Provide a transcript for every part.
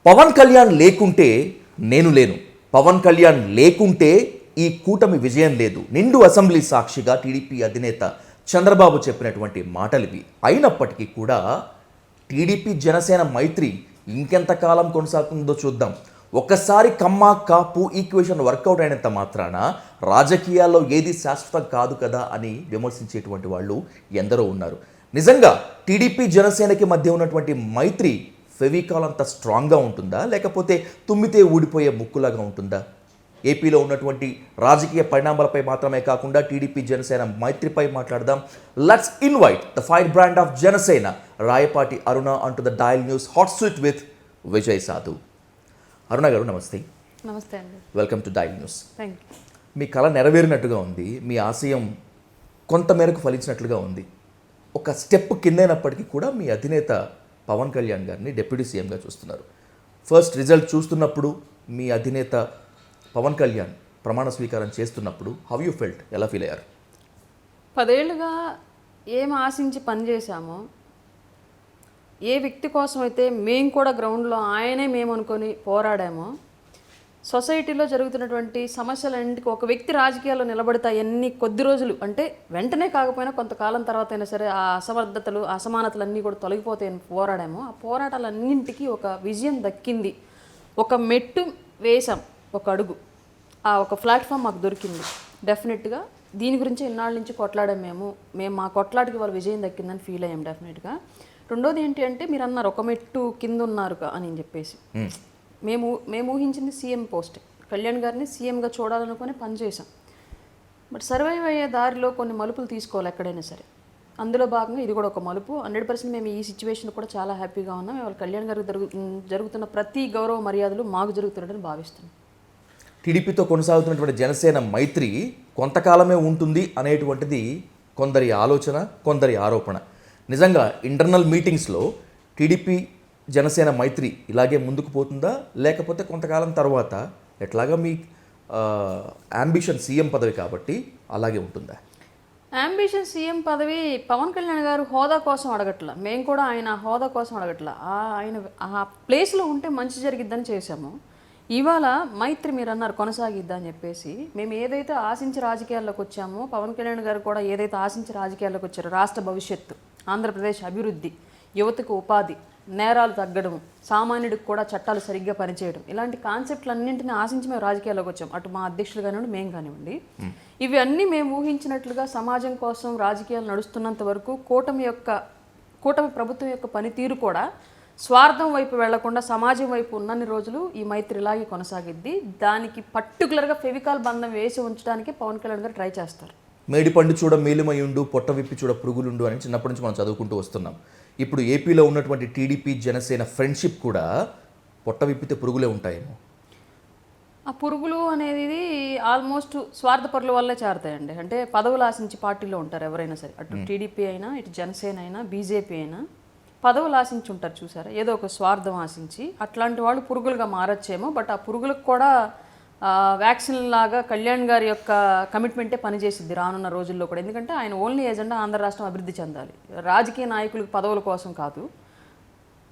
పవన్ కళ్యాణ్ లేకుంటే నేను లేను, పవన్ కళ్యాణ్ లేకుంటే ఈ కూటమి విజయం లేదు. నిండు అసెంబ్లీ సాక్షిగా టీడీపీ అధినేత చంద్రబాబు చెప్పినటువంటి మాటలివి. అయినప్పటికీ కూడా టీడీపీ జనసేన మైత్రి ఇంకెంతకాలం కొనసాగుతుందో చూద్దాం. ఒక్కసారి కమ్మ కాపు ఈక్వేషన్ వర్కౌట్ అయినంత మాత్రాన రాజకీయాల్లో ఏది శాశ్వతం కాదు కదా అని విమర్శించేటువంటి వాళ్ళు ఎందరో ఉన్నారు. నిజంగా టీడీపీ జనసేనకి మధ్య ఉన్నటువంటి మైత్రి ఫెవికాల్ అంత స్ట్రాంగ్గా ఉంటుందా, లేకపోతే తుమ్మితే ఊడిపోయే ముక్కులాగా ఉంటుందా? ఏపీలో ఉన్నటువంటి రాజకీయ పరిణామాలపై మాత్రమే కాకుండా టీడీపీ జనసేన మైత్రిపై మాట్లాడదాం. Let's invite the fire brand of Janasena, Rayapati Aruna అంటూ the dial news hot seat with Vijay Sadhu. Aruna garu నమస్తే. నమస్తే అండి. Welcome to dial news. Thank you. మీ కళ నెరవేరినట్టుగా ఉంది, మీ ఆశయం కొంతమేరకు ఫలించినట్లుగా ఉంది. ఒక స్టెప్ కిందైనప్పటికీ కూడా మీ అధినేత పవన్ కళ్యాణ్ గారిని డిప్యూటీ సీఎంగా చూస్తున్నారు. ఫస్ట్ రిజల్ట్ చూస్తున్నప్పుడు మీ అధినేత పవన్ కళ్యాణ్ ప్రమాణ స్వీకారం చేస్తున్నప్పుడు హౌ యూ ఫెల్ట్, ఎలా ఫీల్ అయ్యారు? 10 ఏళ్ళుగా ఏం ఆశించి పనిచేశామో, ఏ వ్యక్తి కోసం అయితే మేము కూడా గ్రౌండ్లో ఆయనే మేము అనుకొని పోరాడామో, సొసైటీలో జరుగుతున్నటువంటి సమస్యలన్నింటికి ఒక వ్యక్తి రాజకీయాల్లో నిలబడితే ఎన్ని కొద్ది రోజులు అంటే వెంటనే కాకపోయినా కొంతకాలం తర్వాత అయినా సరే ఆ అసమర్థతలు అసమానతలన్నీ కూడా తొలగిపోతాయని పోరాడామో, ఆ పోరాటాలన్నింటికీ ఒక విజయం దక్కింది. ఒక మెట్టు వేసాం, ఒక అడుగు, ఆ ఒక ప్లాట్ఫామ్ మాకు దొరికింది. డెఫినెట్గా దీని గురించి ఇన్నాళ్ళ నుంచి కొట్లాడాం. మేము మా కొట్లాడికి వాళ్ళ విజయం దక్కిందని ఫీల్ అయ్యాం డెఫినెట్గా. రెండోది ఏంటి అంటే మీరు అన్నారు ఒక మెట్టు కింద ఉన్నారు అని చెప్పేసి, మేము ఊహించింది సీఎం పోస్ట్, కళ్యాణ్ గారిని సీఎంగా చూడాలనుకొని పనిచేసాం. బట్ సర్వైవ్ అయ్యే దారిలో కొన్ని మలుపులు తీసుకోవాలి ఎక్కడైనా సరే. అందులో భాగంగా ఇది కూడా ఒక మలుపు. 100% మేము ఈ సిచ్యువేషన్ కూడా చాలా హ్యాపీగా ఉన్నాం. ఇవాళ కళ్యాణ్ గారికి జరుగుతున్న ప్రతి గౌరవ మర్యాదలు మాకు జరుగుతున్నట్టు భావిస్తున్నాం. టీడీపీతో కొనసాగుతున్నటువంటి జనసేన మైత్రి కొంతకాలమే ఉంటుంది అనేటువంటిది కొందరి ఆలోచన, కొందరి ఆరోపణ. నిజంగా ఇంటర్నల్ మీటింగ్స్లో టీడీపీ జనసేన మైత్రి ఇలాగే ముందుకు పోతుందా, లేకపోతే కొంతకాలం తర్వాత ఎట్లాగా మీ అంబిషన్ సీఎం పదవి కాబట్టి అలాగే ఉంటుందా? అంబిషన్ సీఎం పదవి పవన్ కళ్యాణ్ గారు హోదా కోసం అడగట్లా, మేము కూడా ఆయన హోదా కోసం అడగట్లా. ఆయన ఆ ప్లేస్లో ఉంటే మంచి జరిగిద్దని చేశాము. ఇవాళ మైత్రి మీరు అన్నారు కొనసాగిద్దని చెప్పేసి, మేము ఏదైతే ఆశించి రాజకీయాల్లోకి వచ్చామో, పవన్ కళ్యాణ్ గారు కూడా ఏదైతే ఆశించి రాజకీయాల్లోకి వచ్చారో, రాష్ట్ర భవిష్యత్తు, ఆంధ్రప్రదేశ్ అభివృద్ధి, యువతకు ఉపాధి, నేరాలు తగ్గడం, సామాన్యుడికి కూడా చట్టాలు సరిగ్గా పనిచేయడం, ఇలాంటి కాన్సెప్ట్లన్నింటినీ ఆశించి మేము రాజకీయాల్లోకి వచ్చాం. అటు మా అధ్యక్షులు కానివ్వండి, మేము కానివ్వండి. ఇవి అన్నీ మేము ఊహించినట్లుగా సమాజం కోసం రాజకీయాలు నడుస్తున్నంత వరకు కూటమి ప్రభుత్వం యొక్క పనితీరు కూడా స్వార్థం వైపు వెళ్లకుండా సమాజం వైపు ఉన్నన్ని రోజులు ఈ మైత్రి ఇలాగే కొనసాగిద్ది. దానికి పర్టికులర్గా ఫెవికాల్ బంధం వేసి ఉంచడానికి పవన్ కళ్యాణ్ గారు ట్రై చేస్తారు. మేడిపండు చూడ మేలుమయుండు, పొట్ట విప్పి చూడ పురుగులుండు అని చిన్నప్పటి నుంచి మనం చదువుకుంటూ వస్తున్నాం. ఇప్పుడు ఏపీలో ఉన్నటువంటి టీడీపీ జనసేన ఫ్రెండ్షిప్ కూడా పొట్ట విప్పితే పురుగులే ఉంటాయేమో. ఆ పురుగులు అనేది ఆల్మోస్ట్ స్వార్థపరుల వల్లే చేరతాయండి. అంటే పదవులు ఆశించి పార్టీలో ఉంటారు ఎవరైనా సరే, అటు టీడీపీ అయినా, ఇటు జనసేన అయినా, బీజేపీ అయినా పదవులు ఆశించి ఉంటారు చూసారా, ఏదో ఒక స్వార్థం ఆశించి. అట్లాంటి వాళ్ళు పురుగులుగా మారచ్చేమో. బట్ ఆ పురుగులకు కూడా వ్యాక్సిన్ లాగా కళ్యాణ్ గారి యొక్క కమిట్మెంటే పనిచేసిద్ది రానున్న రోజుల్లో కూడా. ఎందుకంటే ఆయన ఓన్లీ ఏజెండా ఆంధ్ర రాష్ట్రం అభివృద్ధి చెందాలి, రాజకీయ నాయకులకు పదవుల కోసం కాదు.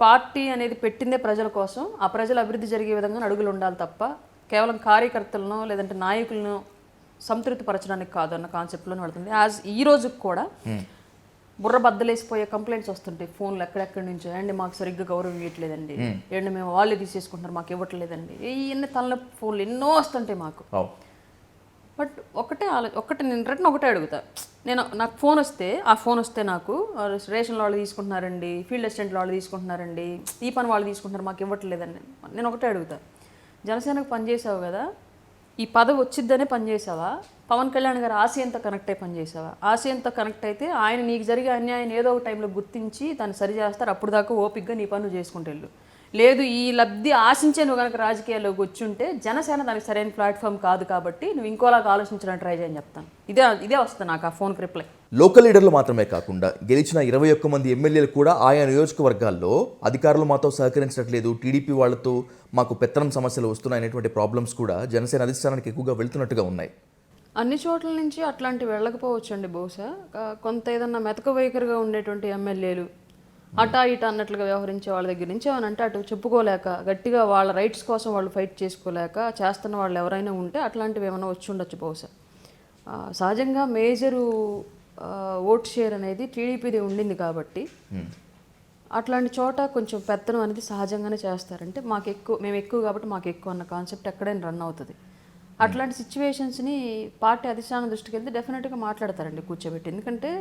పార్టీ అనేది పెట్టిందే ప్రజల కోసం, ఆ ప్రజల అభివృద్ధి జరిగే విధంగా అడుగులు ఉండాలి తప్ప కేవలం కార్యకర్తలను లేదంటే నాయకులను సంతృప్తిపరచడానికి కాదు అన్న కాన్సెప్ట్లోనే పడుతుంది. యాజ్ ఈ రోజుకి కూడా బుర్ర బద్దలేసిపోయే కంప్లైంట్స్ వస్తుంటాయి ఫోన్లు ఎక్కడెక్కడి నుంచో. ఏంటి మాకు సరిగ్గా గౌరవం ఇవ్వట్లేదండి, ఏంటి మేము వాళ్ళే తీసేసుకుంటున్నారు మాకు ఇవ్వట్లేదండి, ఇవన్నీ తలనొప్పి ఫోన్లు ఎన్నో వస్తుంటాయి మాకు. బట్ నేను రిటర్న్ ఒకటే అడుగుతా. నాకు ఫోన్ వస్తే నాకు రేషన్ వాళ్ళు తీసుకుంటున్నారండి, ఫీల్డ్ అసిస్టెంట్ వాళ్ళు తీసుకుంటున్నారండి, ఈ పని వాళ్ళు తీసుకుంటున్నారు మాకు ఇవ్వట్లేదండి. నేను ఒకటే అడుగుతా, జనసేనకు పనిచేసావు కదా, ఈ పదవి వచ్చిద్దనే పనిచేసావా? పవన్ కళ్యాణ్ గారు ఆశయంతో కనెక్ట్ అయ్యి పనిచేసావా? ఆశయంతో కనెక్ట్ అయితే ఆయన నీకు జరిగే అన్యాయం ఏదో ఒక టైంలో గుర్తించి దాన్ని సరి చేస్తారు. అప్పుడు దాకా ఓపిక్గా నీ పనులు చేసుకుంటూ వెళ్ళు. లేదు ఈ లబ్ధి ఆశించే నువ్వు కనుక రాజకీయాల్లోకి వచ్చుంటే జనసేన దానికి సరైన ప్లాట్ఫామ్ కాదు కాబట్టి నువ్వు ఇంకోలాగా ఆలోచించడానికి ట్రై చేయని చెప్తాను. ఇదే వస్తుంది నాకు ఆ ఫోన్కి రిప్లై. లోకల్ లీడర్లు మాత్రమే కాకుండా గెలిచిన 21 మంది ఎమ్మెల్యేలు కూడా ఆయా నియోజకవర్గాల్లో అధికారులు మాతో సహకరించట్లేదు, టీడీపీ వాళ్ళతో మాకు పెత్తనం సమస్యలు వస్తున్నాయనేటువంటి ప్రాబ్లమ్స్ కూడా జనసేన అధిష్టానానికి ఎక్కువగా వెళ్తున్నట్టుగా ఉన్నాయి. అన్ని చోట్ల నుంచి అట్లాంటివి వెళ్ళకపోవచ్చు అండి. బహుశా కొంత ఏదన్నా మెతక వైఖరిగా ఉండేటువంటి ఎమ్మెల్యేలు అటా ఇటా అన్నట్లుగా వ్యవహరించే వాళ్ళ దగ్గర నుంచి ఏమనంటే అటు చెప్పుకోలేక గట్టిగా వాళ్ళ రైట్స్ కోసం వాళ్ళు ఫైట్ చేసుకోలేక చేస్తున్న వాళ్ళు ఎవరైనా ఉంటే అట్లాంటివి ఏమైనా వచ్చి ఉండొచ్చు బహుశా. సహజంగా మేజరు ఓట్ షేర్ అనేది టీడీపీది ఉండింది కాబట్టి అట్లాంటి చోట కొంచెం పెత్తనం అనేది సహజంగానే చేస్తారంటే మేము ఎక్కువ కాబట్టి మాకు ఎక్కువ అన్న కాన్సెప్ట్ ఎక్కడైనా రన్ అవుతుంది. అట్లాంటి సిచ్యువేషన్స్ని పార్టీ అధిష్టానం దృష్టికి వెళ్తే డెఫినెట్గా మాట్లాడతారండి కూర్చోబెట్టి. ఎందుకంటే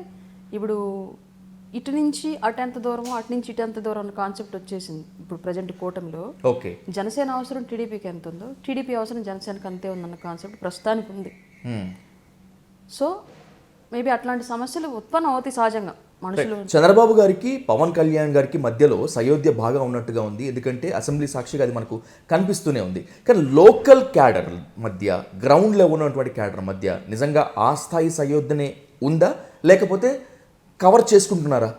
ఇప్పుడు ఇటు నుంచి అటు ఎంత దూరమో అటు నుంచి ఇటు ఎంత దూరం అన్న కాన్సెప్ట్ వచ్చేసింది ఇప్పుడు ప్రజెంట్ కూటమిలో. ఓకే, జనసేన అవసరం టీడీపీకి ఎంత ఉందో టీడీపీ అవసరం జనసేనకి అంతే ఉందన్న కాన్సెప్ట్ ప్రస్తుతానికి ఉంది. సో మేబీ అట్లాంటి సమస్యలు ఉత్పన్నం అవుతాయి సహజంగా మనుషులు. చంద్రబాబు గారికి పవన్ కళ్యాణ్ గారికి మధ్యలో సయోధ్య బాగా ఉన్నట్టుగా ఉంది, ఎందుకంటే అసెంబ్లీ సాక్షిగా అది మనకు కనిపిస్తూనే ఉంది. కానీ లోకల్ క్యాడర్ మధ్య, గ్రౌండ్ లెవెల్ ఉన్నటువంటి క్యాడర్ మధ్య నిజంగా ఆ స్థాయి సయోధ్యనే ఉందా, లేకపోతే కవర్ చేసుకుంటున్నారా?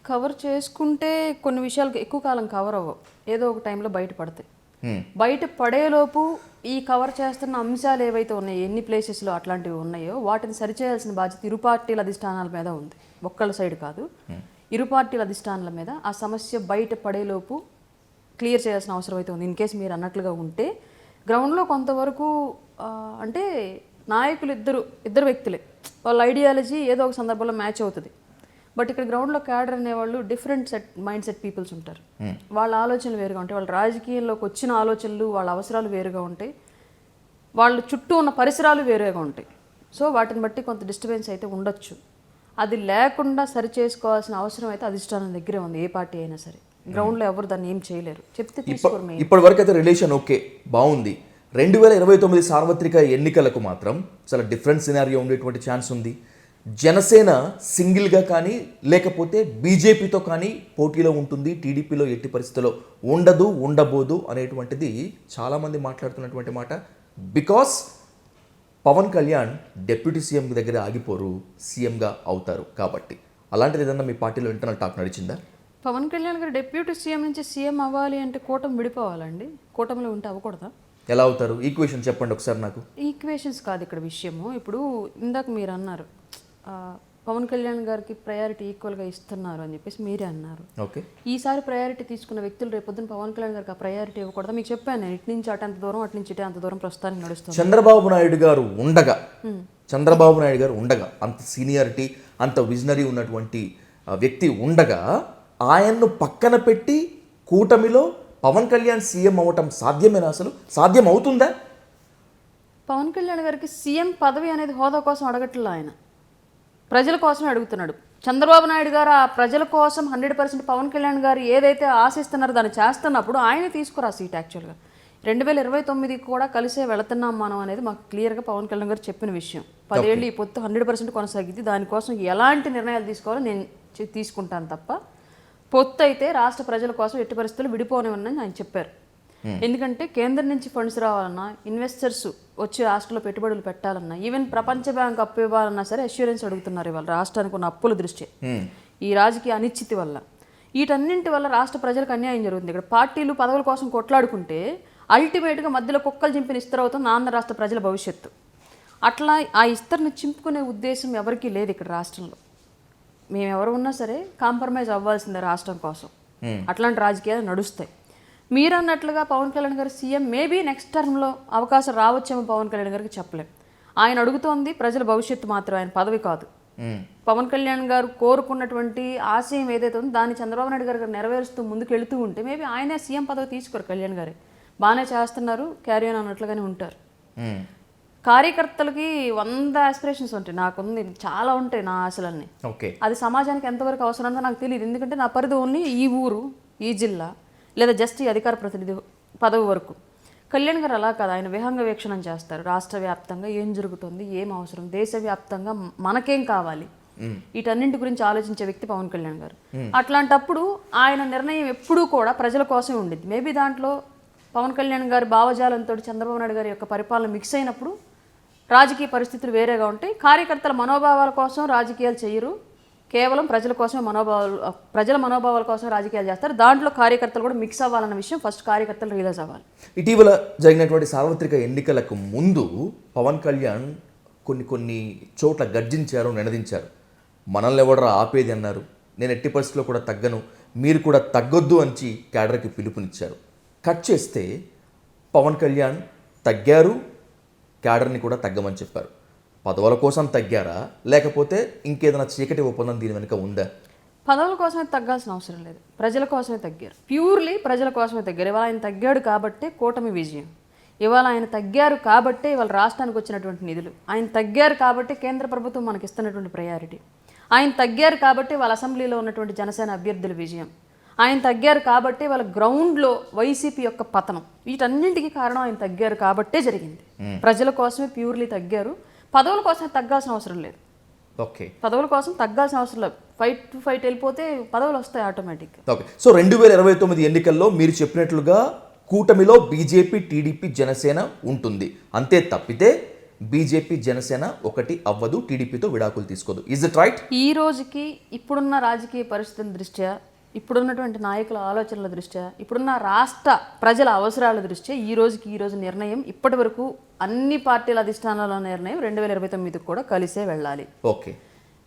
కవర్ చేసుకుంటే కొన్ని విషయాలకు ఎక్కువ కాలం కవర్ అవ్వవు, ఏదో ఒక టైంలో బయటపడతాయి. బయట పడేలోపు ఈ కవర్ చేస్తున్న అంశాలు ఏవైతే ఉన్నాయో, ఎన్ని ప్లేసెస్లో అట్లాంటివి ఉన్నాయో వాటిని సరిచేయాల్సిన బాధ్యత ఇరు పార్టీల అధిష్టానాల మీద ఉంది. ఒక్కళ్ళ సైడ్ కాదు, ఇరు పార్టీల అధిష్టానాల మీద ఆ సమస్య బయట పడేలోపు క్లియర్ చేయాల్సిన అవసరం అయితే ఉంది. ఇన్ కేసు మీరు అన్నట్లుగా ఉంటే గ్రౌండ్లో కొంతవరకు అంటే నాయకులు ఇద్దరు వ్యక్తులే, వాళ్ళ ఐడియాలజీ ఏదో ఒక సందర్భంలో మ్యాచ్ అవుతుంది. బట్ ఇక్కడ గ్రౌండ్లో క్యాడర్ అనేవాళ్ళు డిఫరెంట్ మైండ్ సెట్ పీపుల్స్ ఉంటారు. వాళ్ళ ఆలోచనలు వేరుగా ఉంటాయి, వాళ్ళ రాజకీయంలోకి వచ్చిన ఆలోచనలు, వాళ్ళ అవసరాలు వేరుగా ఉంటాయి, వాళ్ళ చుట్టూ ఉన్న పరిసరాలు వేరుగా ఉంటాయి. సో వాటిని బట్టి కొంత డిస్టర్బెన్స్ అయితే ఉండొచ్చు. అది లేకుండా సరి చేసుకోవాల్సిన అవసరం అయితే అధిష్టానం దగ్గరే ఉంది, ఏ పార్టీ అయినా సరే. గ్రౌండ్లో ఎవరు దాన్ని ఏం చేయలేరు, చెప్తే తీసుకోరు. ఇప్పటి వరకు అయితే రిలేషన్ ఓకే, బాగుంది. 2029 సార్వత్రిక ఎన్నికలకు మాత్రం చాలా డిఫరెంట్ సినారియో ఉండేటువంటి ఛాన్స్ ఉంది. జనసేన సింగిల్గా కానీ లేకపోతే బీజేపీతో కానీ పోటీలో ఉంటుంది, టీడీపీలో ఎట్టి పరిస్థితుల్లో ఉండబోదు అనేటువంటిది చాలామంది మాట్లాడుతున్నటువంటి మాట. Because Pawan Kalyan deputy CM దగ్గర ఆగిపోరు, సీఎంగా అవుతారు కాబట్టి. అలాంటిది ఏదన్నా మీ పార్టీలో ఇంటర్నల్ టాక్ నడిచిందా? పవన్ కళ్యాణ్ గారు డిప్యూటీ సీఎం నుంచి సీఎం అవ్వాలి అంటే కూటమి విడిపోవాలండి, కూటమిలో ఉంటే అవ్వకూడదా? ఎలా అవుతారు? ఈక్వేషన్ చెప్పండి ఒకసారి నాకు. ఈక్వేషన్స్ కాదు ఇక్కడ విషయము. ఇప్పుడు ఇందాక మీరు అన్నారు పవన్ కళ్యాణ్ గారికి ప్రయారిటీ ఈక్వల్గా ఇస్తున్నారు అని చెప్పేసి మీరే అన్నారు. ఓకే, ఈసారి ప్రయారిటీ తీసుకున్న వ్యక్తులు రేపొద్దున పవన్ కళ్యాణ్ గారికి ఆ ప్రయారిటీ ఇవ్వకూడదా? మీకు చెప్పాను నేను, ఇటు నుంచి అటు అంత దూరం, అటు నుంచి ఇటు అంత దూరం ప్రస్తుతానికి నడుస్తుంది. చంద్రబాబు నాయుడు గారు ఉండగా అంత సీనియారిటీ, అంత విజనరీ ఉన్నటువంటి వ్యక్తి ఉండగా ఆయన్ను పక్కన పెట్టి కూటమిలో పవన్ కళ్యాణ్ సీఎం అవ్వటం సాధ్యమేనా? అసలు సాధ్యం అవుతుందా? పవన్ కళ్యాణ్ గారికి సీఎం పదవి అనేది హోదా కోసం అడగట్లేదు, ఆయన ప్రజల కోసమే అడుగుతున్నాడు. చంద్రబాబు నాయుడు గారు ఆ ప్రజల కోసం 100% పవన్ కళ్యాణ్ గారు ఏదైతే ఆశిస్తున్నారో దాన్ని చేస్తున్నప్పుడు ఆయనే తీసుకురా సీట్. యాక్చువల్గా 2029 కూడా కలిసే వెళుతున్నాం మనం అనేది మాకు క్లియర్గా పవన్ కళ్యాణ్ గారు చెప్పిన విషయం. 10 ఏళ్ళు ఈ పొత్తు 100% కొనసాగింది, దానికోసం ఎలాంటి నిర్ణయాలు తీసుకోవాలో నేను తీసుకుంటాను తప్ప పొత్తు అయితే రాష్ట్ర ప్రజల కోసం ఎట్టి పరిస్థితులు విడిపోనివ్వనని ఆయన చెప్పారు. ఎందుకంటే కేంద్రం నుంచి ఫండ్స్ రావాలన్నా, ఇన్వెస్టర్స్ వచ్చి రాష్ట్రంలో పెట్టుబడులు పెట్టాలన్నా, ఈవెన్ ప్రపంచ బ్యాంక్ అప్పు ఇవ్వాలన్నా సరే అష్యూరెన్స్ అడుగుతున్నారు ఇవాళ రాష్ట్రానికి ఉన్న అప్పుల దృష్టి. ఈ రాజకీయ అనిశ్చితి వల్ల, వీటన్నింటి వల్ల రాష్ట్ర ప్రజలకు అన్యాయం జరుగుతుంది. ఇక్కడ పార్టీలు పదవుల కోసం కొట్లాడుకుంటే అల్టిమేట్గా మధ్యలో కుక్కలు చింపిన ఇస్తరవుతుంది ఆంధ్ర రాష్ట్ర ప్రజల భవిష్యత్తు. అట్లా ఆ ఇస్తర్ని చింపుకునే ఉద్దేశం ఎవరికీ లేదు ఇక్కడ రాష్ట్రంలో. మేము ఎవరు ఉన్నా సరే కాంప్రమైజ్ అవ్వాల్సిందే రాష్ట్రం కోసం. అట్లాంటి రాజకీయాలు నడుస్తాయి. మీరు అన్నట్లుగా పవన్ కళ్యాణ్ గారు సీఎం మేబీ నెక్స్ట్ టర్మ్లో అవకాశం రావచ్చేమో పవన్ కళ్యాణ్ గారికి చెప్పలేం. ఆయన అడుగుతోంది ప్రజల భవిష్యత్తు మాత్రం, ఆయన పదవి కాదు. పవన్ కళ్యాణ్ గారు కోరుకున్నటువంటి ఆశయం ఏదైతే ఉందో దాన్ని చంద్రబాబు నాయుడు గారు నెరవేరుస్తూ ముందుకు వెళుతూ ఉంటే మేబీ ఆయనే సీఎం పదవి తీసుకోరు. కళ్యాణ్ గారే బాగానే చేస్తున్నారు, క్యారీ ఆన్ అన్నట్లుగానే ఉంటారు. కార్యకర్తలకి 100 ఆస్పిరేషన్స్ ఉంటాయి, నాకుంది చాలా ఉంటాయి నా ఆశలన్నీ. అది సమాజానికి ఎంతవరకు అవసరం ఉందో నాకు తెలియదు. ఎందుకంటే నా పరిధి ఓన్లీ ఈ ఊరు, ఈ జిల్లా, లేదా జస్ట్ ఈ అధికార ప్రతినిధి పదవి వరకు. కళ్యాణ్ గారు అలా కాదు, ఆయన విహంగ వీక్షణం చేస్తారు. రాష్ట్ర వ్యాప్తంగా ఏం జరుగుతుంది, ఏం అవసరం, దేశవ్యాప్తంగా మనకేం కావాలి, వీటన్నింటి గురించి ఆలోచించే వ్యక్తి పవన్ కళ్యాణ్ గారు. అట్లాంటప్పుడు ఆయన నిర్ణయం ఎప్పుడూ కూడా ప్రజల కోసమే ఉండిద్ది. మేబీ దాంట్లో పవన్ కళ్యాణ్ గారి భావజాలంతో చంద్రబాబు నాయుడు గారి యొక్క పరిపాలన మిక్స్ అయినప్పుడు రాజకీయ పరిస్థితులు వేరేగా ఉంటాయి. కార్యకర్తల మనోభావాల కోసం రాజకీయాలు చేయరు, కేవలం ప్రజల కోసమే ప్రజల మనోభావాల కోసం రాజకీయాలు చేస్తారు. దాంట్లో కార్యకర్తలు కూడా మిక్స్ అవ్వాలన్న విషయం ఫస్ట్ కార్యకర్తలు రియలైజ్ అవ్వాలి. ఇటీవల జరిగినటువంటి సార్వత్రిక ఎన్నికలకు ముందు పవన్ కళ్యాణ్ కొన్ని చోట్ల గర్జించారు, నినదించారు. మనల్ని ఎవడరా ఆపేది అన్నారు, నేను ఎట్టి పరిస్థితుల్లో కూడా తగ్గను, మీరు కూడా తగ్గొద్దు అని క్యాడర్కి పిలుపునిచ్చారు. కట్ చేస్తే పవన్ కళ్యాణ్ తగ్గారు, క్యాడర్ని కూడా తగ్గమని చెప్పారు. పదవుల కోసం తగ్గారా, లేకపోతే ఇంకేదైనా చీకటి ఒప్పందం దీని వెనుక ఉందా? పదవుల కోసమే తగ్గాల్సిన అవసరం లేదు, ప్రజల కోసమే తగ్గారు. ప్యూర్లీ ప్రజల కోసమే తగ్గారు. ఇవాళ ఆయన తగ్గాడు కాబట్టే కూటమి విజయం. ఇవాళ ఆయన తగ్గారు కాబట్టే ఇవాళ రాష్ట్రానికి వచ్చినటువంటి నిధులు. ఆయన తగ్గారు కాబట్టి కేంద్ర ప్రభుత్వం మనకి ఇస్తున్నటువంటి ప్రయారిటీ. ఆయన తగ్గారు కాబట్టి వాళ్ళ అసెంబ్లీలో ఉన్నటువంటి జనసేన అభ్యర్థుల విజయం. ఆయన తగ్గారు కాబట్టి వాళ్ళ గ్రౌండ్లో వైసీపీ యొక్క పతనం. వీటన్నింటికి కారణం ఆయన తగ్గారు కాబట్టే జరిగింది. ప్రజల కోసమే ప్యూర్లీ తగ్గారు. పదవుల కోసం తగ్గాల్సిన అవసరం లేదు. ఓకే, పదవుల కోసం తగ్గాల్సిన అవసరం లేదు. ఫైట్ వెళ్ళిపోతే పదవులు వస్తాయి ఆటోమేటిక్గా. ఓకే. సో 2029 ఎన్నికల్లో మీరు చెప్పినట్లుగా కూటమిలో బీజేపీ, టీడీపీ, జనసేన ఉంటుంది. అంతే తప్పితే బీజేపీ, జనసేన ఒకటి అవ్వదు, టీడీపీతో విడాకులు తీసుకోదు. Is it right? ఈ రోజుకి ఇప్పుడున్న రాజకీయ పరిస్థితుల దృష్ట్యా, ఇప్పుడున్నటువంటి నాయకుల ఆలోచనల దృష్ట్యా, ఇప్పుడున్న రాష్ట్ర ప్రజల అవసరాల దృష్ట్యా ఈ రోజు నిర్ణయం, ఇప్పటి వరకు అన్ని పార్టీల అధిష్టానాల నిర్ణయం 2029కి కూడా కలిసే వెళ్ళాలి. ఓకే.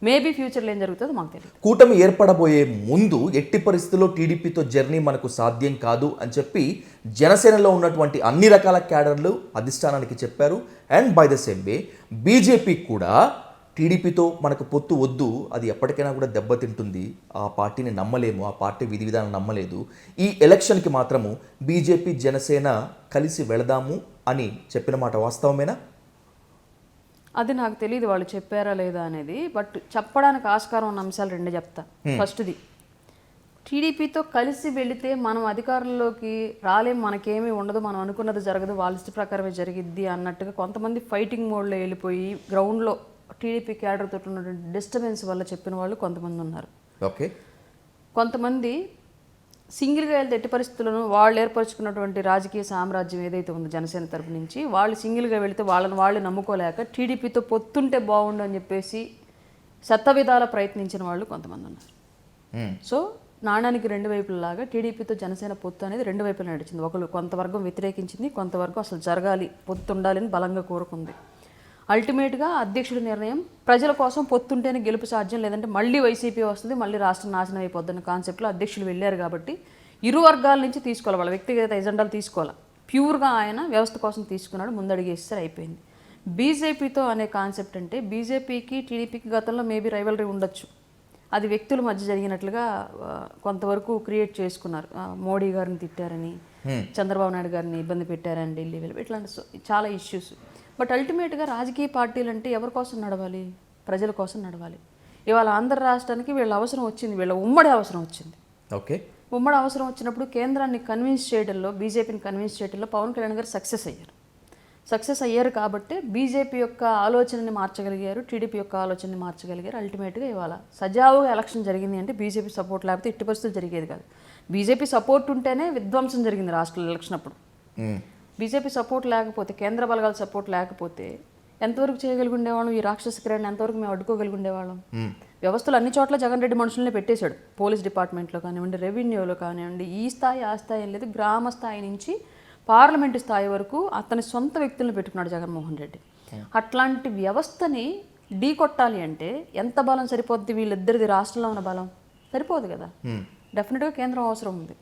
మేబీ ఫ్యూచర్లో ఏం జరుగుతుందో మాకు తెలియదు. కూటమి ఏర్పడబోయే ముందు ఎట్టి పరిస్థితుల్లో టీడీపీతో జర్నీ మనకు సాధ్యం కాదు అని చెప్పి జనసేనలో ఉన్నటువంటి అన్ని రకాల క్యాడర్లు అధిష్టానానికి చెప్పారు. And by the same way BJP కూడా టీడీపీతో మనకు పొత్తు వద్దు, అది ఎప్పటికైనా కూడా దెబ్బతింటుంది, ఆ పార్టీని నమ్మలేము, ఆ పార్టీ విధి విధానం నమ్మలేదు, ఈ ఎలక్షన్కి మాత్రము బీజేపీ, జనసేన కలిసి వెళదాము అని చెప్పిన మాట వాస్తవమేనా? అది నాకు తెలియదు వాళ్ళు చెప్పారా లేదా అనేది. బట్ చెప్పడానికి ఆస్కారం ఉన్న అంశాలు రెండే చెప్తా. ఫస్ట్ది, టీడీపీతో కలిసి వెళితే మనం అధికారంలోకి రాలేం, మనకేమీ ఉండదు, మనం అనుకున్నది జరగదు, వాళ్ళ ఇష్ట ప్రకారమే జరిగిద్ది అన్నట్టుగా కొంతమంది ఫైటింగ్ మోడ్లో వెళ్ళిపోయి గ్రౌండ్లో టీడీపీ క్యాడర్ తోటి ఉన్నటువంటి డిస్టర్బెన్స్ వల్ల చెప్పిన వాళ్ళు కొంతమంది ఉన్నారు. ఓకే. కొంతమంది సింగిల్గా వెళ్తే ఎట్టి పరిస్థితులను వాళ్ళు ఏర్పరచుకున్నటువంటి రాజకీయ సామ్రాజ్యం ఏదైతే ఉందో జనసేన తరపు నుంచి, వాళ్ళు సింగిల్గా వెళితే వాళ్ళని వాళ్ళు నమ్ముకోలేక టీడీపీతో పొత్తుంటే బాగుండు అని చెప్పేసి శతవిధాల ప్రయత్నించిన వాళ్ళు కొంతమంది ఉన్నారు. సో నాణానికి రెండు వైపులలాగా టీడీపీతో జనసేన పొత్తు అనేది రెండు వైపులా నడిచింది. ఒకళ్ళు కొంతవర్గం వ్యతిరేకించింది, కొంతవర్గం అసలు జరగాలి, పొత్తు ఉండాలని బలంగా కోరుకుంది. అల్టిమేట్గా అధ్యక్షుడి నిర్ణయం ప్రజల కోసం పొత్తుంటేనే గెలుపు సాధ్యం, లేదంటే మళ్ళీ వైసీపీ వస్తుంది, మళ్ళీ రాష్ట్రం నాశనం అయిపోద్దన్న కాన్సెప్ట్లో అధ్యక్షులు వెళ్ళారు. కాబట్టి ఇరు వర్గాల నుంచి తీసుకోవాలి, వాళ్ళ వ్యక్తిగత ఎజెండాలు తీసుకోవాలి. ప్యూర్గా ఆయన వ్యవస్థ కోసం తీసుకున్నాడు, ముందడుగేస్తే అయిపోయింది. బీజేపీతో అనే కాన్సెప్ట్ అంటే బీజేపీకి టీడీపీకి గతంలో మేబీ రైవలరీ ఉండొచ్చు, అది వ్యక్తుల మధ్య జరిగినట్లుగా కొంతవరకు క్రియేట్ చేసుకున్నారు. మోడీ గారిని తిట్టారని, చంద్రబాబు నాయుడు గారిని ఇబ్బంది పెట్టారని ఢిల్లీ వెళ్ళి, ఇట్లాంటి చాలా ఇష్యూస్. బట్ అల్టిమేట్గా రాజకీయ పార్టీలు అంటే ఎవరి కోసం నడవాలి? ప్రజల కోసం నడవాలి. ఇవాళ ఆంధ్ర రాష్ట్రానికి వీళ్ళ అవసరం వచ్చింది, వీళ్ళ ఉమ్మడి అవసరం వచ్చింది. ఓకే. ఉమ్మడి అవసరం వచ్చినప్పుడు కేంద్రాన్ని కన్విన్స్ చేయడంలో, బీజేపీని కన్విన్స్ చేయడంలో పవన్ కళ్యాణ్ గారు సక్సెస్ అయ్యారు కాబట్టి బీజేపీ యొక్క ఆలోచనని మార్చగలిగారు, టీడీపీ యొక్క ఆలోచనని మార్చగలిగారు. అల్టిమేట్గా ఇవాళ సజావుగా ఎలక్షన్ జరిగింది అంటే బీజేపీ సపోర్ట్ లేకపోతే ఎట్టి పరిస్థితులు జరిగేది కాదు. బీజేపీ సపోర్ట్ ఉంటేనే విధ్వంసం జరిగింది రాష్ట్ర ఎలక్షన్ అప్పుడు. బీజేపీ సపోర్ట్ లేకపోతే, కేంద్ర బలగాల సపోర్ట్ లేకపోతే ఎంతవరకు చేయగలిగి ఉండేవాళ్ళం? ఈ రాక్షస క్రీడని ఎంతవరకు మేము అడ్డుకోగలిగి ఉండేవాళ్ళం? వ్యవస్థలు అన్ని చోట్ల జగన్ రెడ్డి మనుషులనే పెట్టేశాడు. పోలీస్ డిపార్ట్మెంట్లో కానివ్వండి, రెవెన్యూలో కానివ్వండి, ఈ స్థాయి ఆ స్థాయి ఏం లేదు, గ్రామ స్థాయి నుంచి పార్లమెంటు స్థాయి వరకు అతని సొంత వ్యక్తులను పెట్టుకున్నాడు జగన్మోహన్ రెడ్డి. అట్లాంటి వ్యవస్థని ఢీ కొట్టాలి అంటే ఎంత బలం సరిపోద్ది? వీళ్ళిద్దరిది రాష్ట్రంలో ఉన్న బలం సరిపోదు కదా. డెఫినెట్గా కేంద్రం అవసరం ఉంది.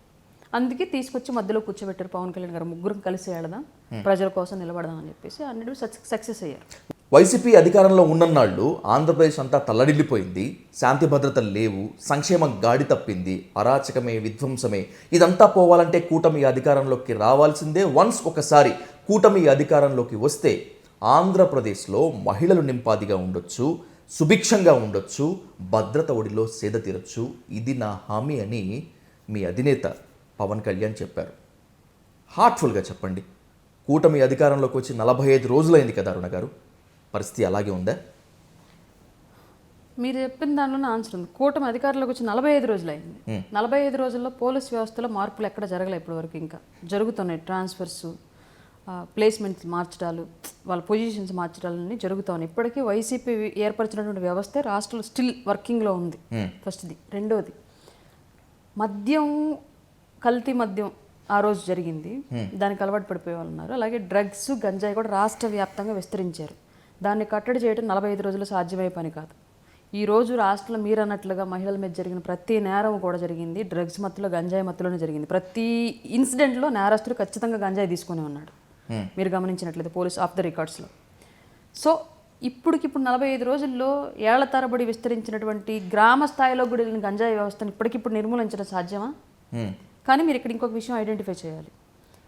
అందుకే తీసుకొచ్చి మధ్యలో కూర్చోబెట్టారు పవన్ కళ్యాణ్ గారు. ముగ్గురం కలిసి వెళదాం, ప్రజల కోసం నిలబడదాం అని చెప్పేసి అన్నిటి సక్సెస్ అయ్యారు. వైసీపీ అధికారంలో ఉన్నన్నాళ్ళు ఆంధ్రప్రదేశ్ అంతా తల్లడిల్లిపోయింది, శాంతి భద్రతలు లేవు, సంక్షేమం గాడి తప్పింది, అరాచకమే, విధ్వంసమే. ఇదంతా పోవాలంటే కూటమి అధికారంలోకి రావాల్సిందే. వన్స్ ఒకసారి కూటమి అధికారంలోకి వస్తే ఆంధ్రప్రదేశ్లో మహిళలు నింపాదిగా ఉండొచ్చు, సుభిక్షంగా ఉండొచ్చు, భద్రత ఒడిలో సేద తీరొచ్చు. ఇది నా హామీ అని మీ అధినేత పవన్ కళ్యాణ్ చెప్పారు. హార్ట్ఫుల్గా చెప్పండి, కూటమి అధికారంలోకి వచ్చి 45 రోజులైంది కదా అరుణ గారు, పరిస్థితి అలాగే ఉందా? మీరు చెప్పిన దానిలోనే ఆన్సర్ ఉంది. కూటమి అధికారంలోకి వచ్చి 45 రోజులైంది. 45 రోజుల్లో పోలీస్ వ్యవస్థలో మార్పులు ఎక్కడ జరగలేదు ఇప్పటివరకు. ఇంకా జరుగుతున్నాయి ట్రాన్స్ఫర్స్, ప్లేస్మెంట్స్ మార్చడాలు, వాళ్ళ పొజిషన్స్ మార్చడాలన్నీ జరుగుతున్నాయి. ఇప్పటికీ వైసీపీ ఏర్పరిచినటువంటి వ్యవస్థ రాష్ట్రంలో స్టిల్ వర్కింగ్లో ఉంది. ఫస్ట్ది. రెండోది, మద్యం, కల్తీ మద్యం ఆ రోజు జరిగింది, దానికి అలవాటు పడిపోయే వాళ్ళు ఉన్నారు. అలాగే డ్రగ్స్, గంజాయి కూడా రాష్ట్ర వ్యాప్తంగా విస్తరించారు. దాన్ని కట్టడి చేయడం 45 రోజులు సాధ్యమయ్యే పని కాదు. ఈరోజు రాష్ట్రంలో మీరు అన్నట్లుగా మహిళల మీద జరిగిన ప్రతి నేరం కూడా జరిగింది డ్రగ్స్ మత్తులో, గంజాయి మత్తులోనే జరిగింది. ప్రతి ఇన్సిడెంట్లో నేరస్తుడు ఖచ్చితంగా గంజాయి తీసుకునే ఉన్నాడు. మీరు గమనించినట్లయితే పోలీస్ ఆఫ్ ద రికార్డ్స్లో. సో ఇప్పటికిప్పుడు 45 రోజుల్లో ఏళ్ల తరబడి విస్తరించినటువంటి గ్రామ స్థాయిలో కూడా వెళ్ళిన గంజాయి వ్యవస్థను ఇప్పటికిప్పుడు నిర్మూలించడం సాధ్యమా? కానీ మీరు ఇక్కడ ఇంకొక విషయం ఐడెంటిఫై చేయాలి.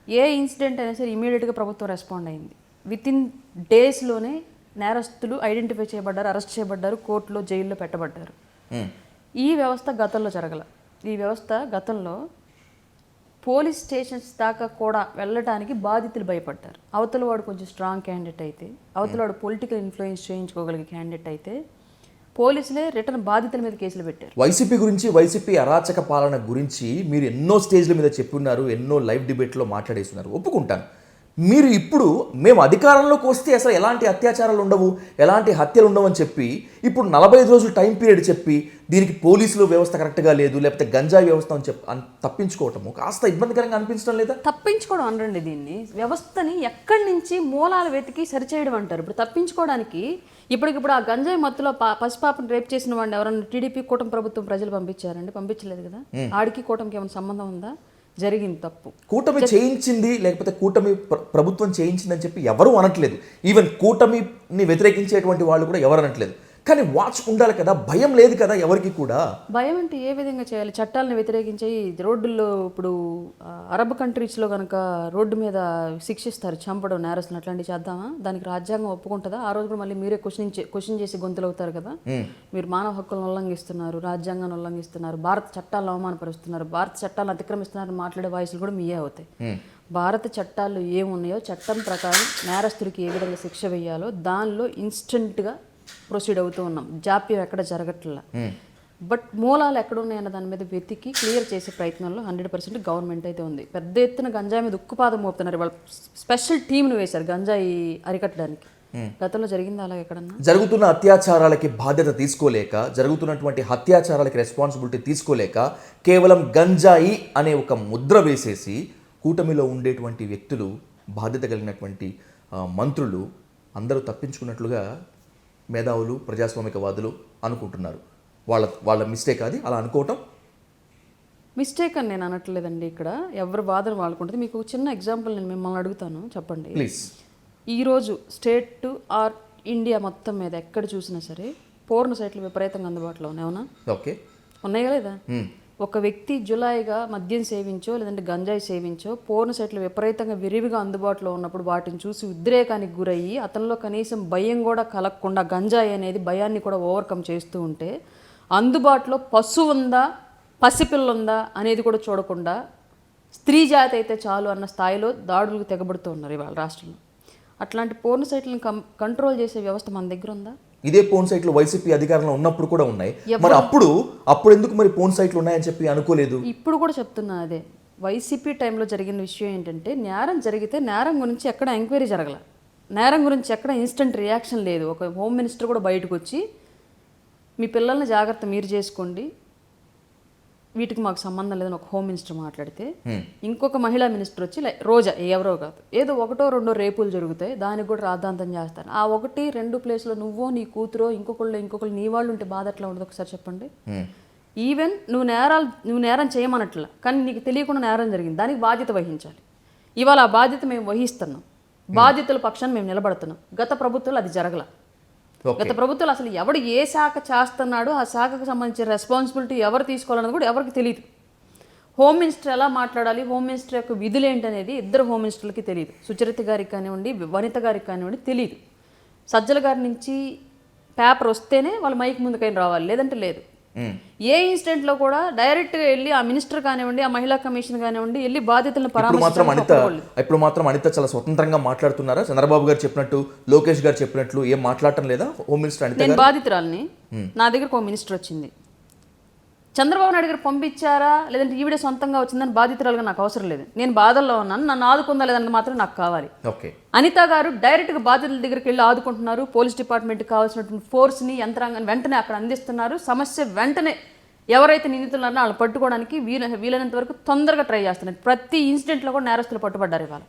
ఏ ఇన్సిడెంట్ అయినా సరే ఇమీడియట్గా ప్రభుత్వం రెస్పాండ్ అయింది. వితిన్ డేస్లోనే నేరస్తులు ఐడెంటిఫై చేయబడ్డారు, అరెస్ట్ చేయబడ్డారు, కోర్టులో జైల్లో పెట్టబడ్డారు. ఈ వ్యవస్థ గతంలో జరగల. ఈ వ్యవస్థ గతంలో పోలీస్ స్టేషన్స్ దాకా కూడా వెళ్ళటానికి బాధితులు భయపడ్డారు. అవతల వాడు కొంచెం స్ట్రాంగ్ క్యాండిడేట్ అయితే, అవతల వాడు పొలిటికల్ ఇన్ఫ్లుయెన్స్ చేయించుకోగలిగే క్యాండిడేట్ అయితే పోలీసులే రిటర్న్ బాధితుల మీద కేసులు పెట్టారు. వైసీపీ గురించి, వైసీపీ అరాచక పాలన గురించి మీరు ఎన్నో స్టేజ్ల మీద చెప్పున్నారు, ఎన్నో లైవ్ డిబేట్లో మాట్లాడేస్తున్నారు, ఒప్పుకుంటాను. మీరు ఇప్పుడు మేము అధికారంలోకి వస్తే అసలు ఎలాంటి అత్యాచారాలు ఉండవు, ఎలాంటి హత్యలు ఉండవు అని చెప్పి ఇప్పుడు 45 రోజులు టైం పీరియడ్ చెప్పి దీనికి పోలీసులు వ్యవస్థ కరెక్ట్గా లేదు, లేకపోతే గంజాయి వ్యవస్థ అని తప్పించుకోవటము కాస్త ఇబ్బందికరంగా అనిపించడం లేదా? తప్పించుకోవడం అనరండి దీన్ని. వ్యవస్థని ఎక్కడి నుంచి మూలాలు వెతికి సరిచేయడం అంటారు. ఇప్పుడు తప్పించుకోవడానికి ఇప్పటికిప్పుడు ఆ గంజాయి మత్తులో పసిపాపను రేప్ చేసిన వాడిని ఎవరన్నా టీడీపీ కూటమి ప్రభుత్వం ప్రజలు పంపించారండి? పంపించలేదు కదా. ఆడికి కూటమికి ఏమైనా సంబంధం ఉందా? జరిగింది తప్పు. కూటమి చేయించింది, లేకపోతే కూటమి ప్రభుత్వం చేయించిందని చెప్పి ఎవరు అనట్లేదు. ఈవెన్ కూటమిని వ్యతిరేకించేటువంటి వాళ్ళు కూడా ఎవరు అనట్లేదు. కానీ వాచ్ ఉండాలి కదా, భయం లేదు కదా ఎవరికి కూడా. భయం అంటే ఏ విధంగా చేయాలి? చట్టాలను వ్యతిరేకించి రోడ్డుల్లో ఇప్పుడు అరబ్ కంట్రీస్లో కనుక రోడ్డు మీద శిక్షిస్తారు, చంపడం నేరస్తులు, అట్లాంటివి చేద్దామా? దానికి రాజ్యాంగం ఒప్పుకుంటుందా? ఆ రోజు కూడా మళ్ళీ మీరే క్వశ్చన్ చేసి గొంతులు అవుతారు కదా. మీరు మానవ హక్కులను ఉల్లంఘిస్తున్నారు, రాజ్యాంగాన్ని ఉల్లంఘిస్తున్నారు, భారత చట్టాలను అవమానపరుస్తున్నారు, భారత చట్టాలను అతిక్రమిస్తున్నారు మాట్లాడే వాయిస్లు కూడా మీయే అవుతాయి. భారత చట్టాలు ఏమున్నాయో చట్టం ప్రకారం నేరస్తుడికి ఏ విధంగా శిక్ష వేయాలో దానిలో ఇన్స్టెంట్గా ప్రొసీడ్ అవుతూ ఉన్నాం. జాప్యం ఎక్కడ జరగట్లా. బట్ మూలాలు ఎక్కడున్నాయన్న దాని మీద వెతికి క్లియర్ చేసే ప్రయత్నంలో 100% గవర్నమెంట్ అయితే ఉంది. పెద్ద ఎత్తున గంజాయి మీద ఉక్కుపాదం మోపుతున్నారు. వాళ్ళు స్పెషల్ టీంను వేశారు గంజాయి అరికట్టడానికి. గతంలో జరిగింది అలా ఎక్కడన్నా? జరుగుతున్న అత్యాచారాలకి బాధ్యత తీసుకోలేక, జరుగుతున్నటువంటి అత్యాచారాలకి రెస్పాన్సిబిలిటీ తీసుకోలేక కేవలం గంజాయి అనే ఒక ముద్ర వేసేసి కూటమిలో ఉండేటువంటి వ్యక్తులు, బాధ్యత కలిగినటువంటి మంత్రులు అందరూ తప్పించుకున్నట్లుగా మేధావులు, ప్రజాస్వామికవాదులు అనుకుంటున్నారు. వాళ్ళ మిస్టేక్ అది అలా అనుకోవటం? మిస్టేక్ అని నేను అనట్లేదండి. ఇక్కడ ఎవరి వాదన వాళ్ళకుంటుంది. మీకు చిన్న ఎగ్జాంపుల్ నేను మిమ్మల్ని అడుగుతాను, చెప్పండి ప్లీజ్. ఈరోజు స్టేట్ ఆర్ ఇండియా మొత్తం మీద ఎక్కడ చూసినా సరే పోర్న్ సైట్లు విపరీతంగా అందుబాటులో ఉన్నాయి. అవునా? ఓకే, ఉన్నాయా లేదా? ఒక వ్యక్తి జులాయిగా మద్యం సేవించో లేదంటే గంజాయి సేవించో పోర్న్ సైట్లు విపరీతంగా విరివిగా అందుబాటులో ఉన్నప్పుడు వాటిని చూసి ఉద్రేకానికి గురయ్యి అతనిలో కనీసం భయం కూడా కలగకుండా గంజాయి అనేది భయాన్ని కూడా ఓవర్కమ్ చేస్తూ ఉంటే, అందుబాటులో పశువు ఉందా పసిపిల్ల ఉందా అనేది కూడా చూడకుండా స్త్రీ జాతి అయితే చాలు అన్న స్థాయిలో దాడులకు తెగబడుతూ ఉన్నారు ఇవాళ రాష్ట్రంలో. అట్లాంటి పోర్న్ సైట్లను కంట్రోల్ చేసే వ్యవస్థ మన దగ్గర ఉందా? ఇదే పోర్న్ సైట్లు వైసీపీ అధికారంలో ఉన్నప్పుడు కూడా ఉన్నాయి. మరి అప్పుడు ఎందుకు మరి పోర్న్ సైట్లు ఉన్నాయని చెప్పి అనుకోలేదు? ఇప్పుడు కూడా చెప్తున్నా అదే. వైసీపీ టైంలో జరిగిన విషయం ఏంటంటే, నేరం జరిగితే నేరం గురించి ఎక్కడ ఎంక్వైరీ జరగల, నేరం గురించి ఎక్కడ ఇన్స్టెంట్ రియాక్షన్ లేదు. ఒక హోమ్ మినిస్టర్ కూడా బయటకు వచ్చి మీ పిల్లల్ని జాగ్రత్త మీరు చేసుకోండి, వీటికి మాకు సంబంధం లేదని ఒక హోమ్ మినిస్టర్ మాట్లాడితే, ఇంకొక మహిళా మినిస్టర్ వచ్చి రోజా, ఎవరో కాదు, ఏదో 1-2 రేపులు జరుగుతాయి దానికి కూడా రాద్ధాంతం చేస్తారు. ఆ 1-2 ప్లేస్లో నువ్వో నీ కూతురో ఇంకొకళ్ళు నీ వాళ్ళు ఉంటే బాధ ఎట్లా ఉండదు ఒకసారి చెప్పండి. ఈవెన్ నువ్వు నేరం చేయమనట్లా, కానీ నీకు తెలియకుండా నేరం జరిగింది, దానికి బాధ్యత వహించాలి. ఇవాళ ఆ బాధ్యత మేము వహిస్తున్నాం, బాధ్యతల పక్షాన్ని మేము నిలబడుతున్నాం. గత ప్రభుత్వాలు అది జరగల. గత ప్రభుత్వాలు అసలు ఎవడు ఏ శాఖ చేస్తున్నాడో ఆ శాఖకు సంబంధించిన రెస్పాన్సిబిలిటీ ఎవరు తీసుకోవాలన్నది కూడా ఎవరికి తెలియదు. హోమ్ మినిస్టర్ ఎలా మాట్లాడాలి, హోమ్ మినిస్టర్ యొక్క విధులు ఏంటనేది ఇద్దరు హోమ్ మినిస్టర్లకి తెలియదు. సుచరిత గారికి కానివ్వండి, వనిత గారికి కానివ్వండి తెలియదు. సజ్జల గారి నుంచి పేపర్ వస్తేనే వాళ్ళు మైక్ ముందుకైనా రావాలి, లేదంటే లేదు. ఏ ఇన్సిడెంట్లో కూడా డైరెక్ట్గా వెళ్ళి ఆ మినిస్టర్ కానివ్వండి, ఆ మహిళా కమిషన్ కానివ్వండి వెళ్ళి బాధితులను ఇప్పుడు మాత్రం అనిత చాలా స్వతంత్రంగా మాట్లాడుతున్నారా? చంద్రబాబు గారు చెప్పినట్టు, లోకేష్ గారు చెప్పినట్లు ఏం మాట్లాడటం లేదా హోమ్ మినిస్టర్ అనిత? నేను బాధితురాలని, నా దగ్గరకు ఒక మినిస్టర్ వచ్చింది, చంద్రబాబు నాయుడు గారు పంపించారా లేదంటే ఈవిడే సొంతంగా వచ్చిందని బాధితురాలుగా నాకు అవసరం లేదు. నేను బాధల్లో ఉన్నాను, నన్ను ఆదుకుందా లేదని మాత్రం నాకు కావాలి. అనిత గారు డైరెక్ట్గా బాధితుల దగ్గరికి వెళ్ళి ఆదుకుంటున్నారు. పోలీస్ డిపార్ట్మెంట్కి కావాల్సినటువంటి ఫోర్స్ని, యంత్రాంగాన్ని వెంటనే అక్కడ అందిస్తున్నారు. సమస్య వెంటనే ఎవరైతే నిందితులున్నారో వాళ్ళు పట్టుకోవడానికి వీలైనంత వరకు తొందరగా ట్రై చేస్తున్నారు. ప్రతి ఇన్సిడెంట్లో కూడా నేరస్తులు పట్టుబడ్డారు ఇవాళ.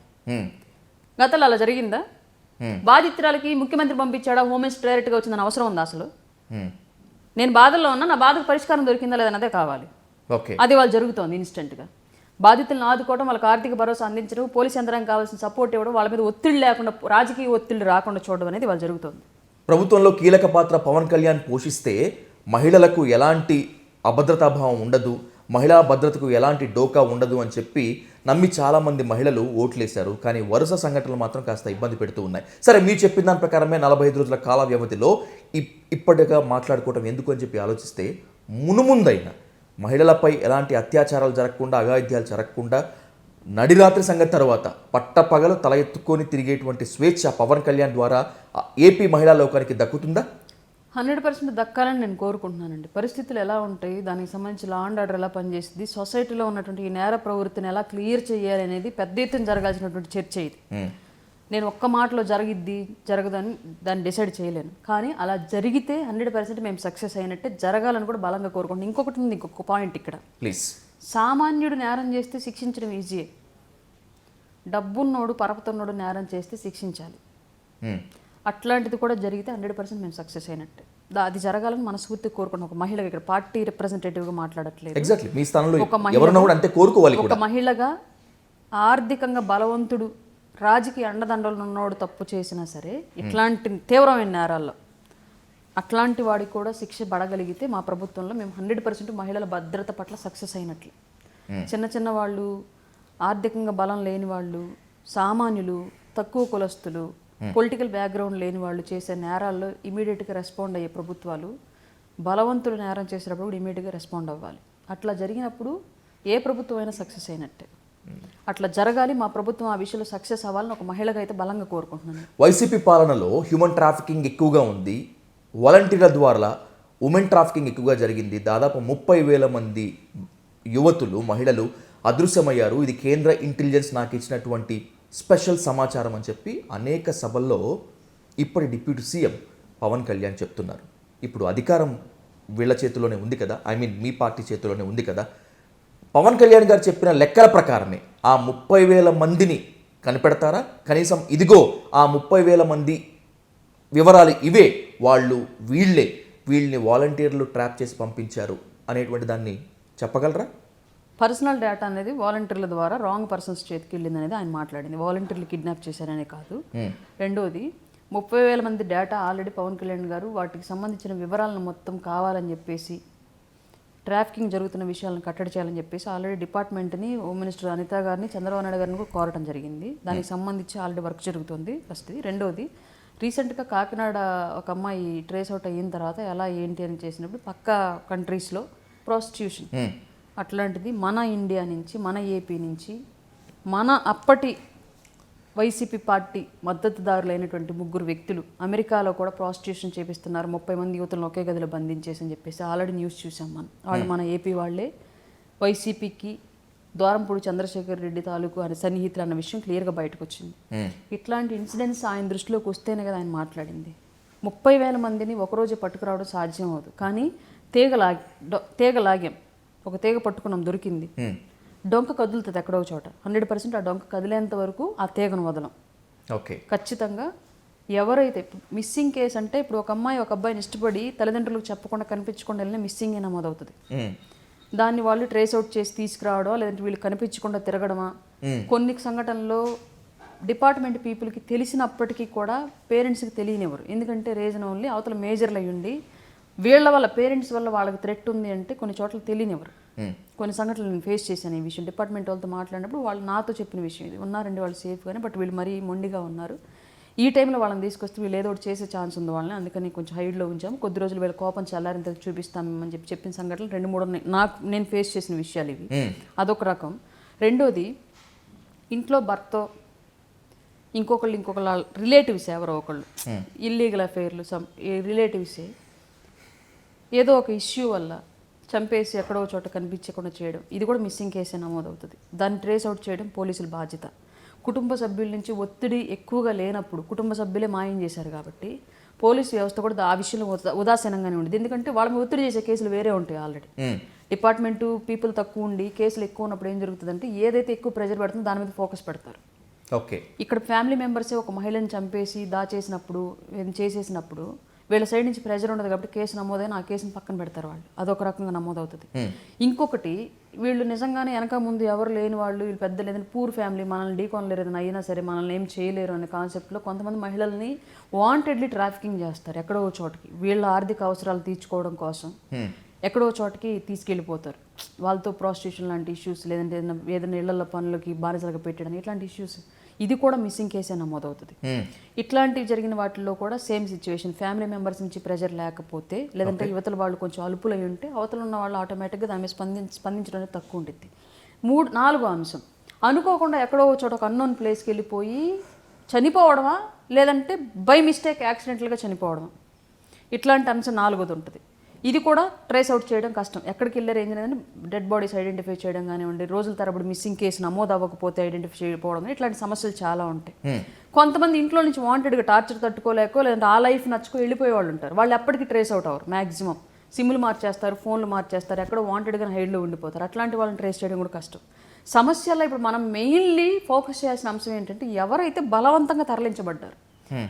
గతంలో అలా జరిగిందా? బాధితురాలకి ముఖ్యమంత్రి పంపించాడా, హోమ్ మినిస్టర్ డైరెక్ట్గా వచ్చిందని అవసరం ఉందా అసలు? నేను బాధల్లో ఉన్నా, నా బాధకు పరిష్కారం దొరికిందా లేదన్నదే కావాలి. ఓకే, అది వాళ్ళు జరుగుతోంది ఇన్స్టెంట్గా. బాధితులను ఆదుకోవడం, వాళ్ళకి ఆర్థిక భరోసా అందించడం, పోలీస్ యంత్రాంగం కావాల్సిన సపోర్ట్ ఇవ్వడం, వాళ్ళ మీద ఒత్తిడి లేకుండా, రాజకీయ ఒత్తిడి రాకుండా చూడడం అనేది వాళ్ళు జరుగుతుంది. ప్రభుత్వంలో కీలక పాత్ర పవన్ కళ్యాణ్ పోషిస్తే మహిళలకు ఎలాంటి అభద్రతాభావం ఉండదు, మహిళా భద్రతకు ఎలాంటి డోకా ఉండదు అని చెప్పి నమ్మి చాలామంది మహిళలు ఓట్లేశారు. కానీ వరుస సంఘటనలు మాత్రం కాస్త ఇబ్బంది పెడుతూ ఉన్నాయి. సరే, మీరు చెప్పిన దాని ప్రకారమే 45 రోజుల కాల వ్యవధిలో ఇప్పటిగా మాట్లాడుకోవటం ఎందుకు అని చెప్పి ఆలోచిస్తే మునుముందైనా మహిళలపై ఎలాంటి అత్యాచారాలు జరగకుండా, అఘాయిత్యాలు జరగకుండా నడిరాత్రి సంగతి తర్వాత పట్టపగలు తల ఎత్తుకొని తిరిగేటువంటి స్వేచ్ఛ పవన్ కళ్యాణ్ ద్వారా ఏపీ మహిళా లోకానికి దక్కుతుందా? 100% దక్కాలని నేను కోరుకుంటున్నానండి. పరిస్థితులు ఎలా ఉంటాయి, దానికి సంబంధించి లా అండ్ ఆర్డర్ ఎలా పనిచేస్తుంది, సొసైటీలో ఉన్నటువంటి ఈ నేర ప్రవృత్తిని ఎలా క్లియర్ చేయాలి అనేది పెద్ద ఎత్తున జరగాల్సినటువంటి చర్చ ఇది. నేను ఒక్క మాటలో జరగదని దాన్ని డిసైడ్ చేయలేను. కానీ అలా జరిగితే 100% మేము సక్సెస్ అయినట్టే, జరగాలని కూడా బలంగా కోరుకుంటున్నాం. ఇంకొకటి ఉంది, ఇంకొక పాయింట్ ఇక్కడ. ప్లీజ్, సామాన్యుడు నేరం చేస్తే శిక్షించడం ఈజీయే, డబ్బున్నోడు పరపతున్నోడు నేరం చేస్తే శిక్షించాలి. అట్లాంటిది కూడా జరిగితే 100% మేము సక్సెస్ అయినట్టే. అది జరగాలని మనస్ఫూర్తిగా కోరుకుంటున్నాం. ఒక మహిళగా, ఇక్కడ పార్టీ రిప్రజెంటేటివ్గా మాట్లాడట్లేదు, ఎగ్జాక్ట్లీ మీ స్థానంలో ఎవరైనా కూడా అంతే కోరుకోవాలి. ఒక మహిళగా ఆర్థికంగా బలవంతుడు, రాజకీయ అండదండలు ఉన్నోడు తప్పు చేసినా సరే, ఇట్లాంటి తీవ్రమైన నేరాల్లో అట్లాంటి వాడికి కూడా శిక్ష పడగలిగితే మా ప్రభుత్వంలో మేము 100% మహిళల భద్రత పట్ల సక్సెస్ అయినట్లే. చిన్న చిన్న వాళ్ళు, ఆర్థికంగా బలం లేని వాళ్ళు, సామాన్యులు, తక్కువ కులస్తులు, పొలిటికల్ బ్యాక్గ్రౌండ్ లేని వాళ్ళు చేసే నేరాల్లో ఇమీడియట్గా రెస్పాండ్ అయ్యే ప్రభుత్వాలు, బలవంతులు నేరం చేసేటప్పుడు కూడా ఇమీడియట్గా రెస్పాండ్ అవ్వాలి. అట్లా జరిగినప్పుడు ఏ ప్రభుత్వం అయినా సక్సెస్ అయినట్టే. అట్లా జరగాలి. మా ప్రభుత్వం ఆ విషయంలో సక్సెస్ అవ్వాలని ఒక మహిళగా అయితే బలంగా కోరుకుంటున్నాను. వైసీపీ పాలనలో హ్యూమన్ ట్రాఫికింగ్ ఎక్కువగా ఉంది, వాలంటీర్ల ద్వారా ఉమెన్ ట్రాఫికింగ్ ఎక్కువగా జరిగింది. దాదాపు 30,000 మంది యువతులు, మహిళలు అదృశ్యమయ్యారు. ఇది కేంద్ర ఇంటెలిజెన్స్ నాకు ఇచ్చినటువంటి స్పెషల్ సమాచారం అని చెప్పి అనేక సభల్లో ఇప్పటి డిప్యూటీ సీఎం పవన్ కళ్యాణ్ చెప్తున్నారు. ఇప్పుడు అధికారం వీళ్ళ చేతిలోనే ఉంది కదా, మీ పార్టీ చేతిలోనే ఉంది కదా. పవన్ కళ్యాణ్ గారు చెప్పిన లెక్కల ప్రకారమే ఆ 30,000 మందిని కనిపెడతారా? కనీసం ఇదిగో ఆ 30,000 మంది వివరాలు ఇవే, వీళ్ళని వాలంటీర్లు ట్రాప్ చేసి పంపించారు అనేటువంటి దాన్ని చెప్పగలరా? పర్సనల్ డేటా అనేది వాలంటీర్ల ద్వారా రాంగ్ పర్సన్స్ చేతికి వెళ్ళింది అనేది ఆయన మాట్లాడింది. వాలంటీర్లు కిడ్నాప్ చేశారనే కాదు. రెండోది, 30,000 మంది డేటా ఆల్రెడీ పవన్ కళ్యాణ్ గారు వాటికి సంబంధించిన వివరాలను మొత్తం కావాలని చెప్పేసి, ట్రాఫికింగ్ జరుగుతున్న విషయాలను కట్టడి చేయాలని చెప్పేసి ఆల్రెడీ డిపార్ట్మెంట్ని, హోమ్ మినిస్టర్ అనిత గారిని, చంద్రబాబు నాయుడు గారిని కూడా కోరటం జరిగింది. దానికి సంబంధించి ఆల్రెడీ వర్క్ జరుగుతుంది ఫస్ట్ది. రెండోది, రీసెంట్గా కాకినాడ ఒక అమ్మాయి ట్రేస్ అవుట్ అయిన తర్వాత ఎలా ఏంటి అని చేసినప్పుడు పక్క కంట్రీస్లో ప్రాస్టిట్యూషన్ అట్లాంటిది మన ఇండియా నుంచి, మన ఏపీ నుంచి, మన అప్పటి వైసీపీ పార్టీ మద్దతుదారులైనటువంటి 3 వ్యక్తులు అమెరికాలో కూడా ప్రాస్టిట్యూషన్ చేపిస్తున్నారు, 30 మంది యువతులను ఒకే గదిలో బంధించేసి అని చెప్పేసి ఆల్రెడీ న్యూస్ చూసాం మనం. వాళ్ళు మన ఏపీ వాళ్ళే, వైసీపీకి ద్వారంపూడి చంద్రశేఖర్ రెడ్డి తాలూకు అని సన్నిహితులు అన్న విషయం క్లియర్గా బయటకు వచ్చింది. ఇట్లాంటి ఇన్సిడెంట్స్ ఆయన దృష్టిలోకి వస్తేనే కదా ఆయన మాట్లాడింది. 30,000 మందిని ఒకరోజు పట్టుకురావడం సాధ్యం అవదు. కానీ తీగ లాగాం, ఒక తీగ పట్టుకున్నాం, దొరికింది. డొంక కదులుతుంది ఎక్కడో చోట. 100% ఆ డొంక కదిలేంత వరకు ఆ తీగను వదలం. ఓకే, ఖచ్చితంగా ఎవరైతే మిస్సింగ్ కేసు అంటే, ఇప్పుడు ఒక అమ్మాయి ఒక అబ్బాయిని ఇష్టపడి తల్లిదండ్రులకు చెప్పకుండా కనిపించకుండా వెళ్ళినా మిస్సింగ్ నమోదవుతుంది. దాన్ని వాళ్ళు ట్రేస్ అవుట్ చేసి తీసుకురావడం, లేదంటే వీళ్ళు కనిపించకుండా తిరగడమా. కొన్ని సంఘటనలో డిపార్ట్మెంట్ పీపుల్కి తెలిసినప్పటికీ కూడా పేరెంట్స్కి తెలియనివ్వరు. ఎందుకంటే రీజన్ ఓన్లీ అవతల మేజర్లు అయ్యుండి వీళ్ళ వల్ల, పేరెంట్స్ వల్ల వాళ్ళకి థ్రెట్ ఉంది అంటే కొన్ని చోట్ల తెలియనివ్వరు. కొన్ని సంఘటనలు నేను ఫేస్ చేశాను ఈ విషయం. డిపార్ట్మెంట్ వాళ్ళతో మాట్లాడినప్పుడు వాళ్ళు నాతో చెప్పిన విషయం ఇది. ఉన్నారండి వాళ్ళు సేఫ్గానే, బట్ వీళ్ళు మరీ మొండిగా ఉన్నారు. ఈ టైంలో వాళ్ళని తీసుకొస్తే వీళ్ళు ఏదో ఒకటి చేసే ఛాన్స్ ఉంది వాళ్ళని, అందుకని కొంచెం హైడ్లో ఉంచాము. కొద్ది రోజులు వీళ్ళ కోపం చల్లారింత చూపిస్తామని చెప్పిన సంఘటనలు 2-3 ఉన్నాయి. నేను ఫేస్ చేసిన విషయాలు ఇవి. అదొక రకం. రెండోది, ఇంట్లో భర్త ఇంకొకళ్ళ రిలేటివ్స్ ఎవరో ఒకళ్ళు ఇల్లీగల్ అఫైర్లు, రిలేటివ్సే ఏదో ఒక ఇష్యూ వల్ల చంపేసి ఎక్కడో చోట కనిపించకుండా చేయడం, ఇది కూడా మిస్సింగ్ కేసే నమోదవుతుంది. దాన్ని ట్రేస్ అవుట్ చేయడం పోలీసుల బాధ్యత. కుటుంబ సభ్యుల నుంచి ఒత్తిడి ఎక్కువగా లేనప్పుడు, కుటుంబ సభ్యులే మాయం చేశారు కాబట్టి పోలీసు వ్యవస్థ కూడా ఆ విషయంలో ఉదాసీనంగానే ఉండేది. ఎందుకంటే వాళ్ళ మీద ఒత్తిడి చేసే కేసులు వేరే ఉంటాయి. ఆల్రెడీ డిపార్ట్మెంటు పీపుల్ తక్కువ ఉండి కేసులు ఎక్కువ ఉన్నప్పుడు ఏం జరుగుతుందంటే, ఏదైతే ఎక్కువ ప్రెజర్ పెడుతుందో దాని మీద ఫోకస్ పెడతారు. ఓకే, ఇక్కడ ఫ్యామిలీ మెంబర్సే ఒక మహిళని చంపేసి చేసేసినప్పుడు వీళ్ళ సైడ్ నుంచి ప్రెజర్ ఉండదు కాబట్టి కేసు నమోదైన ఆ కేసుని పక్కన పెడతారు వాళ్ళు, అదొక రకంగా నమోదవుతుంది. ఇంకొకటి వీళ్ళు నిజంగానే వెనక ముందు ఎవరు లేని వాళ్ళు, వీళ్ళు పెద్ద లేదని పూర్ ఫ్యామిలీ, మనల్ని ఢీకొనలేరు, ఏదైనా అయినా సరే మనల్ని ఏం చేయలేరు అనే కాన్సెప్ట్లో కొంతమంది మహిళల్ని వాంటెడ్లీ ట్రాఫికింగ్ చేస్తారు ఎక్కడో చోటకి, వీళ్ళ ఆర్థిక అవసరాలు తీర్చుకోవడం కోసం ఎక్కడో చోటకి తీసుకెళ్ళిపోతారు. వాళ్ళతో ప్రాస్టిట్యూషన్ లాంటి ఇష్యూస్, లేదంటే ఏదైనా ఇళ్లలో పనులకి బానిసలుగా పెట్టడం, ఇట్లాంటి ఇష్యూస్, ఇది కూడా మిస్సింగ్ కేసే నమోదవుతుంది. ఇట్లాంటివి జరిగిన వాటిల్లో కూడా సేమ్ సిచ్యువేషన్, ఫ్యామిలీ మెంబర్స్ నుంచి ప్రెజర్ లేకపోతే, లేదంటే యువతల వాళ్ళు కొంచెం అలుపులై ఉంటే అవతల ఉన్న వాళ్ళు ఆటోమేటిక్గా దాని మీద స్పందించడం అనేది తక్కువ ఉంటుంది. 4వ అంశం, అనుకోకుండా ఎక్కడో చోట ఒక అన్నోన్ ప్లేస్కి వెళ్ళిపోయి చనిపోవడమా, లేదంటే బై మిస్టేక్ యాక్సిడెంటల్గా చనిపోవడమా, ఇట్లాంటి అంశం 4వది ఉంటుంది. ఇది కూడా ట్రేస్ అవుట్ చేయడం కష్టం. ఎక్కడికి వెళ్ళారు ఏం జరిగిందని డెడ్ బాడీస్ ఐడెంటిఫై చేయడం కానివ్వండి, రోజుల తరబడి మిస్సింగ్ కేసు నమోదు అవ్వకపోతే ఐడెంటిఫై చేయకపోవడం, ఇట్లాంటి సమస్యలు చాలా ఉంటాయి. కొంతమంది ఇంట్లో నుంచి వాంటెడ్గా టార్చర్ తట్టుకోలేకో, లేదంటే ఆ లైఫ్ నచ్చుకో వెళ్ళిపోయే వాళ్ళు ఉంటారు. వాళ్ళు ఎప్పటికీ ట్రేస్ అవుట్ అవ్వరు. మ్యాక్సిమం సిమ్లు మార్చేస్తారు, ఫోన్లు మార్చేస్తారు, ఎక్కడో వాంటెడ్గా హైడ్లో ఉండిపోతారు. అట్లాంటి వాళ్ళని ట్రేస్ చేయడం కూడా కష్టం. సమస్యల్లో ఇప్పుడు మనం మెయిన్లీ ఫోకస్ చేయాల్సిన అంశం ఏంటంటే, ఎవరైతే బలవంతంగా తరలించబడ్డారు,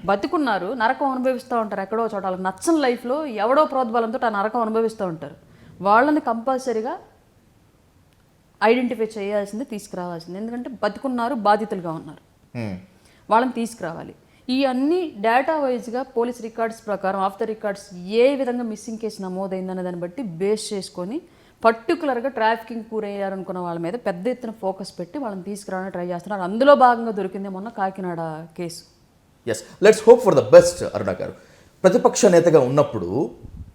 బతికున్నారు, నరకం అనుభవిస్తూ ఉంటారు ఎక్కడో చోట, వాళ్ళకి నచ్చని లైఫ్లో ఎవడో ప్రోద్బలంతో ఆ నరకం అనుభవిస్తూ ఉంటారు, వాళ్ళని కంపల్సరీగా ఐడెంటిఫై చేయాల్సింది, తీసుకురావాల్సింది. ఎందుకంటే బతికున్నారు, బాధితులుగా ఉన్నారు, వాళ్ళని తీసుకురావాలి. ఈ అన్ని డేటా వైజ్గా పోలీస్ రికార్డ్స్ ప్రకారం ఆఫ్ ద రికార్డ్స్ ఏ విధంగా మిస్సింగ్ కేసు నమోదైందనే దాన్ని బట్టి బేస్ చేసుకొని పర్టికులర్గా ట్రాఫికింగ్ కూరయ్యారనుకున్న వాళ్ళ మీద పెద్ద ఎత్తున ఫోకస్ పెట్టి వాళ్ళని తీసుకురావడానికి ట్రై చేస్తున్నారు. అందులో భాగంగా దొరికింది మొన్న Kakinada case. Yes, let's hope for the best. Aruna garu, ప్రతిపక్ష నేతగా ఉన్నప్పుడు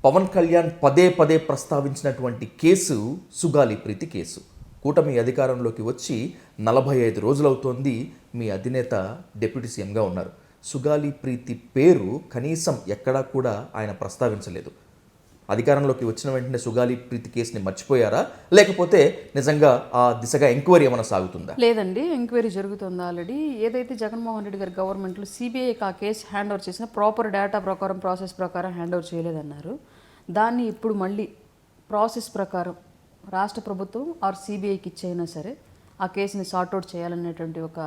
పవన్ కళ్యాణ్ పదే పదే ప్రస్తావించినటువంటి కేసు సుగాలి ప్రీతి కేసు. కూటమి అధికారంలోకి వచ్చి 45 రోజులవుతోంది. మీ అధినేత డిప్యూటీ సీఎంగా ఉన్నారు. సుగాలి ప్రీతి పేరు కనీసం ఎక్కడా కూడా ఆయన ప్రస్తావించలేదు. అధికారంలోకి వచ్చిన వెంటనే సుగాలి ప్రీతి కేసుని మర్చిపోయారా, లేకపోతే నిజంగా ఆ దిశగా ఎంక్వైరీ ఏమైనా సాగుతుందా? లేదండి, ఎంక్వైరీ జరుగుతుంది ఆల్రెడీ. ఏదైతే జగన్మోహన్ రెడ్డి గారి గవర్నమెంట్లో సిబిఐకి ఆ కేసు హ్యాండ్ ఓవర్ చేసిన ప్రాపర్ డేటా ప్రకారం, ప్రాసెస్ ప్రకారం హ్యాండ్ ఓవర్ చేయలేదన్నారు. దాన్ని ఇప్పుడు మళ్ళీ ప్రాసెస్ ప్రకారం రాష్ట్ర ప్రభుత్వం ఆర్ సిబిఐకి ఇచ్చైనా సరే ఆ కేసుని సార్ట్అవుట్ చేయాలనేటువంటి ఒక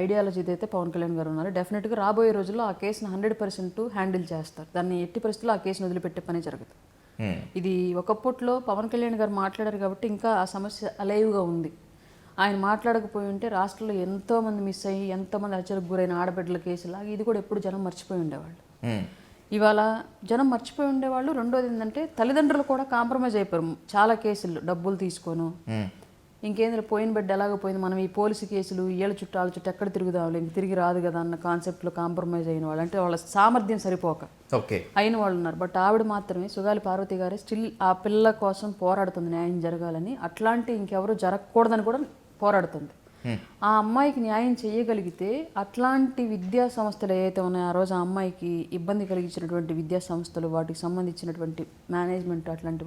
ఐడియాలజీ అయితే పవన్ కళ్యాణ్ గారు ఉన్నారు. డెఫినెట్గా రాబోయే రోజుల్లో ఆ కేసుని 100% హ్యాండిల్ చేస్తారు. దాన్ని ఎట్టి పరిస్థితుల్లో ఆ కేసుని వదిలిపెట్టే పని జరుగుతుంది. ఇది ఒకప్పట్లో పవన్ కళ్యాణ్ గారు మాట్లాడారు కాబట్టి ఇంకా ఆ సమస్య అలైవ్గా ఉంది. ఆయన మాట్లాడకపోయి ఉంటే రాష్ట్రంలో ఎంతోమంది మిస్ అయ్యి, ఎంతోమంది హత్యలకు గురైన ఆడబిడ్డల కేసులాగా ఇది కూడా ఎప్పుడు జనం మర్చిపోయి ఉండేవాళ్ళు. ఇవాళ జనం మర్చిపోయి ఉండేవాళ్ళు. రెండోది ఏంటంటే తల్లిదండ్రులు కూడా కాంప్రమైజ్ అయిపోయారు చాలా కేసుల్లో, డబ్బులు తీసుకోను, ఇంకేంద్ర పోయిన బిడ్డ ఎలాగో పోయింది, మనం ఈ పోలీసు కేసులు ఏళ్ళ చుట్టూ వాళ్ళ చుట్టూ ఎక్కడ తిరుగుదాం, ఇంక తిరిగి రాదు కదా అన్న కాన్సెప్ట్లో కాంప్రమైజ్ అయిన వాళ్ళు, అంటే వాళ్ళ సామర్థ్యం సరిపోక అయిన వాళ్ళు ఉన్నారు. బట్ ఆవిడ మాత్రమే, సుగాలి పార్వతి గారే స్టిల్ ఆ పిల్ల కోసం పోరాడుతుంది, న్యాయం జరగాలని. అట్లాంటి ఇంకెవరు జరగకూడదని కూడా పోరాడుతుంది. ఆ అమ్మాయికి న్యాయం చేయగలిగితే అట్లాంటి విద్యా సంస్థలు ఏవైతే ఉన్నాయో, ఆ రోజు ఆ అమ్మాయికి ఇబ్బంది కలిగించినటువంటి విద్యా సంస్థలు, వాటికి సంబంధించినటువంటి మేనేజ్మెంట్, అట్లాంటి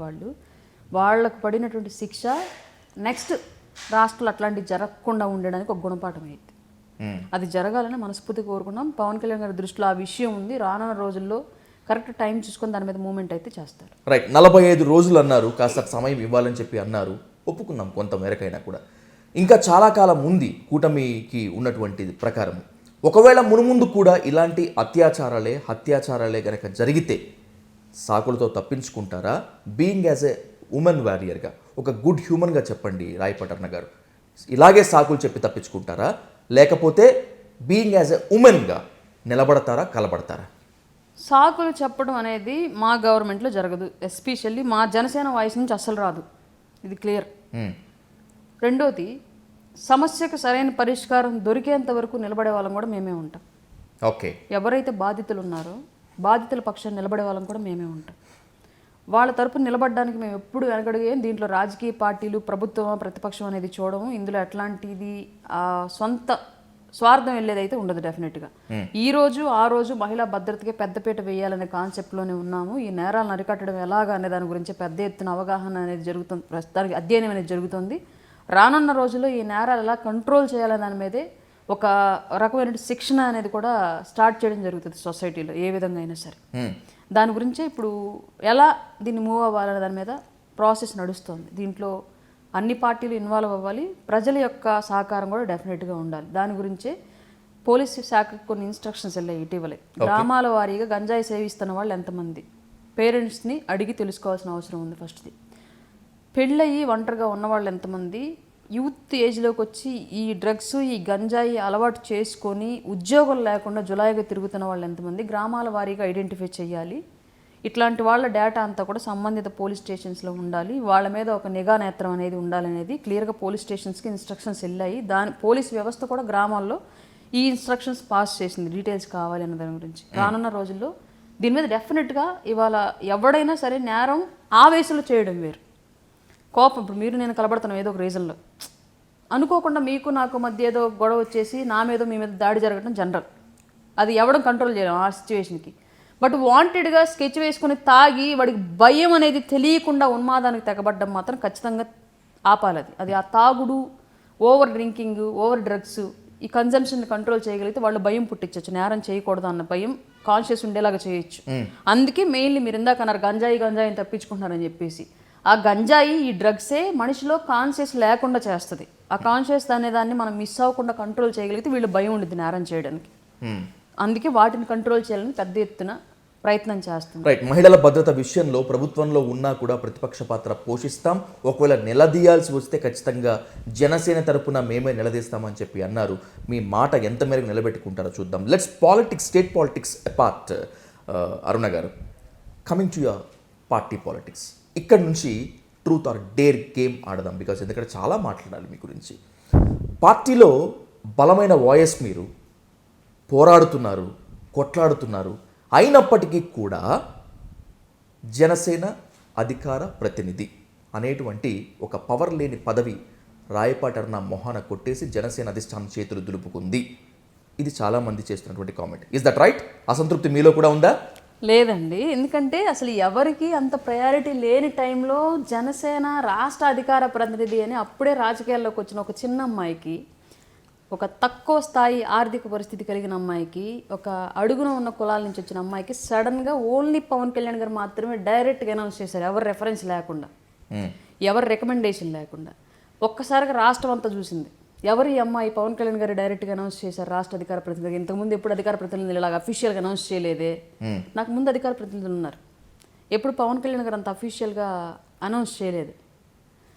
వాళ్ళకు పడినటువంటి శిక్ష నెక్స్ట్ రాష్ట్రాలు అట్లాంటివి జరగకుండా ఉండడానికి ఒక గుణపాఠం అయింది. అది జరగాలని మనస్ఫూర్తి కోరుకున్నాం. పవన్ కళ్యాణ్ గారి దృష్టిలో ఆ విషయం ఉంది. రానున్న రోజుల్లో కరెక్ట్ టైం చూసుకొని దాని మీద మూమెంట్ అయితే చేస్తారు. రైట్, 45 రోజులు అన్నారు, కాస్త సమయం ఇవ్వాలని చెప్పి అన్నారు, ఒప్పుకున్నాం కొంత మేరకైనా కూడా. ఇంకా చాలా కాలం ఉంది కూటమికి ఉన్నటువంటి ప్రకారం. ఒకవేళ మునుముందు కూడా ఇలాంటి హత్యాచారాలే కనుక జరిగితే సాకులతో తప్పించుకుంటారా? బీయింగ్ యాజ్ ఎ ఉమెన్ వారియర్గా, ఒక గుడ్ హ్యూమన్గా చెప్పండి రాయపాటి అరుణ గారు, ఇలాగే సాకులు చెప్పి తప్పించుకుంటారా, లేకపోతే బీయింగ్ యాజ్ ఎ ఉమెన్గా నిలబడతారా, కలబడతారా? సాకులు చెప్పడం అనేది మా గవర్నమెంట్లో జరగదు. ఎస్పెషల్లీ మా జనసేన వాయిస్ నుంచి అస్సలు రాదు, ఇది క్లియర్. రెండోది, సమస్యకు సరైన పరిష్కారం దొరికేంత వరకు నిలబడే వాళ్ళం కూడా మేమే ఉంటాం. ఓకే, ఎవరైతే బాధితులు ఉన్నారో బాధితుల పక్షాన్ని నిలబడే వాళ్ళం కూడా మేమే ఉంటాం. వాళ్ళ తరపున నిలబడడానికి మేము ఎప్పుడు వెనకడిగేం. దీంట్లో రాజకీయ పార్టీలు, ప్రభుత్వం, ప్రతిపక్షం అనేది చూడము. ఇందులో ఎట్లాంటిది సొంత స్వార్థం వెళ్ళేదైతే ఉండదు. డెఫినెట్గా ఆ రోజు మహిళా భద్రతకి పెద్దపీట వేయాలనే కాన్సెప్ట్లోనే ఉన్నాము. ఈ నేరాలను అరికట్టడం ఎలాగా అనే దాని గురించి పెద్ద ఎత్తున అవగాహన అనేది జరుగుతుంది, ప్రస్తుతానికి అధ్యయనం అనేది జరుగుతుంది. రానున్న రోజుల్లో ఈ నేరాలు ఎలా కంట్రోల్ చేయాలనే దాని మీదే ఒక రకమైన శిక్షణ అనేది కూడా స్టార్ట్ చేయడం జరుగుతుంది సొసైటీలో, ఏ విధంగా అయినా సరే. దాని గురించే ఇప్పుడు ఎలా దీన్ని మూవ్ అవ్వాలనే దాని మీద ప్రాసెస్ నడుస్తుంది. దీంట్లో అన్ని పార్టీలు ఇన్వాల్వ్ అవ్వాలి, ప్రజల యొక్క సహకారం కూడా డెఫినెట్గా ఉండాలి. దాని గురించే పోలీసు శాఖకు కొన్ని ఇన్స్ట్రక్షన్స్ వెళ్ళాయి ఇటీవలే. గ్రామాల వారీగా గంజాయి సేవిస్తున్న వాళ్ళు ఎంతమంది, పేరెంట్స్ని అడిగి తెలుసుకోవాల్సిన అవసరం ఉంది. ఫస్ట్ది, పెళ్ళయి ఒంటరిగా ఉన్నవాళ్ళు ఎంతమంది, యూత్ ఏజ్లోకి వచ్చి ఈ డ్రగ్స్ ఈ గంజాయి అలవాటు చేసుకొని ఉద్యోగం లేకుండా జులాయిగా తిరుగుతున్న వాళ్ళు ఎంతమంది, గ్రామాల వారీగా ఐడెంటిఫై చేయాలి. ఇట్లాంటి వాళ్ళ డేటా అంతా కూడా సంబంధిత పోలీస్ స్టేషన్స్లో ఉండాలి. వాళ్ళ మీద ఒక నిఘా నేత్రం అనేది ఉండాలనేది క్లియర్గా పోలీస్ స్టేషన్స్కి ఇన్స్ట్రక్షన్స్ వెళ్ళాయి. పోలీస్ వ్యవస్థ కూడా గ్రామాల్లో ఈ ఇన్స్ట్రక్షన్స్ పాస్ చేసింది, డీటెయిల్స్ కావాలి అన్న దాని గురించి. రానున్న రోజుల్లో దీని మీద డెఫినెట్గా ఇవాళ ఎవడైనా సరే నేరం ఆవేశంలో చేయడం వేరు, కోపం. ఇప్పుడు మీరు నేను కలబడుతున్నాం ఏదో ఒక రీజన్లో, అనుకోకుండా మీకు నాకు మధ్య ఏదో గొడవ వచ్చేసి నా మీద మీ మీద దాడి జరగడం జనరల్, అది ఎవడం కంట్రోల్ చేయడం ఆ సిచ్యువేషన్కి. బట్ వాంటెడ్గా స్కెచ్ వేసుకొని తాగి వాడికి భయం అనేది తెలియకుండా ఉన్మాదానికి తెగబడ్డం మాత్రం ఖచ్చితంగా ఆపాలి. అది ఆ తాగుడు, ఓవర్ డ్రింకింగ్, ఓవర్ డ్రగ్స్, ఈ కన్జంప్షన్ కంట్రోల్ చేయగలిగితే వాళ్ళు భయం పుట్టించవచ్చు, నేరం చేయకూడదు అన్న భయం కాన్షియస్ ఉండేలాగా చేయొచ్చు. అందుకే మెయిన్లీ మీరు ఇందాక అన్నారు గంజాయిని తప్పించుకుంటున్నారని చెప్పేసి, ఆ గంజాయి ఈ డ్రగ్సే మనిషిలో కాన్షియస్ లేకుండా చేస్తుంది. ఆ కాన్షియస్ అనే దాన్ని మనం మిస్ అవ్వకుండా కంట్రోల్ చేయగలిగితే వీళ్ళు భయం ఉండేది నేరం చేయడానికి. అందుకే వాటిని కంట్రోల్ చేయాలని పెద్ద ఎత్తున ప్రయత్నం చేస్తాం. రైట్. మహిళల భద్రత విషయంలో ప్రభుత్వంలో ఉన్నా కూడా ప్రతిపక్ష పాత్ర పోషిస్తాం, ఒకవేళ నిలదీయాల్సి వస్తే ఖచ్చితంగా జనసేన తరపున మేమే నిలదీస్తామని చెప్పి అన్నారు. మీ మాట ఎంత మేరకు నిలబెట్టుకుంటారో చూద్దాం. Let's state politics apart. Aruna garu, coming to your party politics, ఇక్కడ నుంచి ట్రూత్ ఆర్ డేర్ గేమ్ ఆడదాం. బికాజ్ ఎందుకంటే చాలా మాట్లాడాలి మీ గురించి. పార్టీలో బలమైన వాయిస్, మీరు పోరాడుతున్నారు, కొట్లాడుతున్నారు. అయినప్పటికీ కూడా జనసేన అధికార ప్రతినిధి అనేటువంటి ఒక పవర్ లేని పదవి రాయపాటి అరుణ మొహాన కొట్టేసి జనసేన అధిష్టానం చేతులు దులుపుకుంది. ఇది చాలామంది చేస్తున్నటువంటి కామెంట్. Is that right? అసంతృప్తి మీలో కూడా ఉందా? లేదండి, ఎందుకంటే అసలు ఎవరికి అంత ప్రయారిటీ లేని టైంలో జనసేన రాష్ట్ర అధికార ప్రతినిధి అని అప్పుడే రాజకీయాల్లోకి వచ్చిన ఒక చిన్న అమ్మాయికి, ఒక తక్కువ స్థాయి ఆర్థిక పరిస్థితి కలిగిన అమ్మాయికి, ఒక అడుగున ఉన్న కులాల నుంచి వచ్చిన అమ్మాయికి సడన్గా ఓన్లీ పవన్ కళ్యాణ్ గారు మాత్రమే డైరెక్ట్గా అనౌన్స్ చేశారు, ఎవరు రెఫరెన్స్ లేకుండా, ఎవరు రికమెండేషన్ లేకుండా. ఒక్కసారిగా రాష్ట్రం అంతా చూసింది, ఎవరు ఈ అమ్మాయి, పవన్ కళ్యాణ్ గారు డైరెక్ట్గా అనౌన్స్ చేశారు రాష్ట్ర అధికార ప్రతినిధి. ఇంతకుముందు ఎప్పుడు అధికార ప్రతినిధులు ఇలాగ అఫీషియల్గా అనౌన్స్ చేయలేదే. నాకు ముందు అధికార ప్రతినిధులు ఉన్నారు, ఎప్పుడు పవన్ కళ్యాణ్ గారు అంత అఫీషియల్గా అనౌన్స్ చేయలేదు.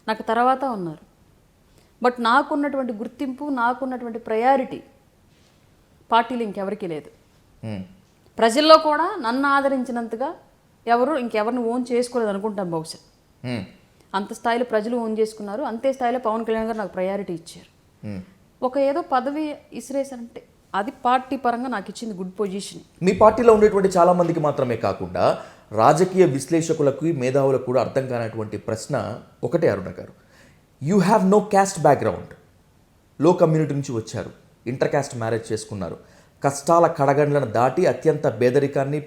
నాకు తర్వాత ఉన్నారు. బట్ నాకున్నటువంటి గుర్తింపు, నాకున్నటువంటి ప్రయారిటీ పార్టీలు ఇంకెవరికి లేదు. ప్రజల్లో కూడా నన్ను ఆదరించినంతగా ఇంకెవరిని ఓన్ చేసుకోలేదు అనుకుంటాను బహుశా. అంత స్థాయిలో ప్రజలు ఓన్ చేసుకున్నారు, అంతే స్థాయిలో పవన్ కళ్యాణ్ గారు నాకు ప్రయారిటీ ఇచ్చారు. ఒక ఏదో పదవి ఇసిరేసారంటే అది పార్టీ పరంగా నాకు ఇచ్చింది గుడ్ పొజిషన్. మీ పార్టీలో ఉండేటువంటి చాలా మందికి మాత్రమే కాకుండా రాజకీయ విశ్లేషకులకు, మేధావులకు కూడా అర్థం కానటువంటి ప్రశ్న ఒకటే అరుణ గారు, you have no caste background, low community నుంచి వచ్చారు, ఇంటర్ క్యాస్ట్ మ్యారేజ్ చేసుకున్నారు, కష్టాల కడగండ్లను దాటి అత్యంత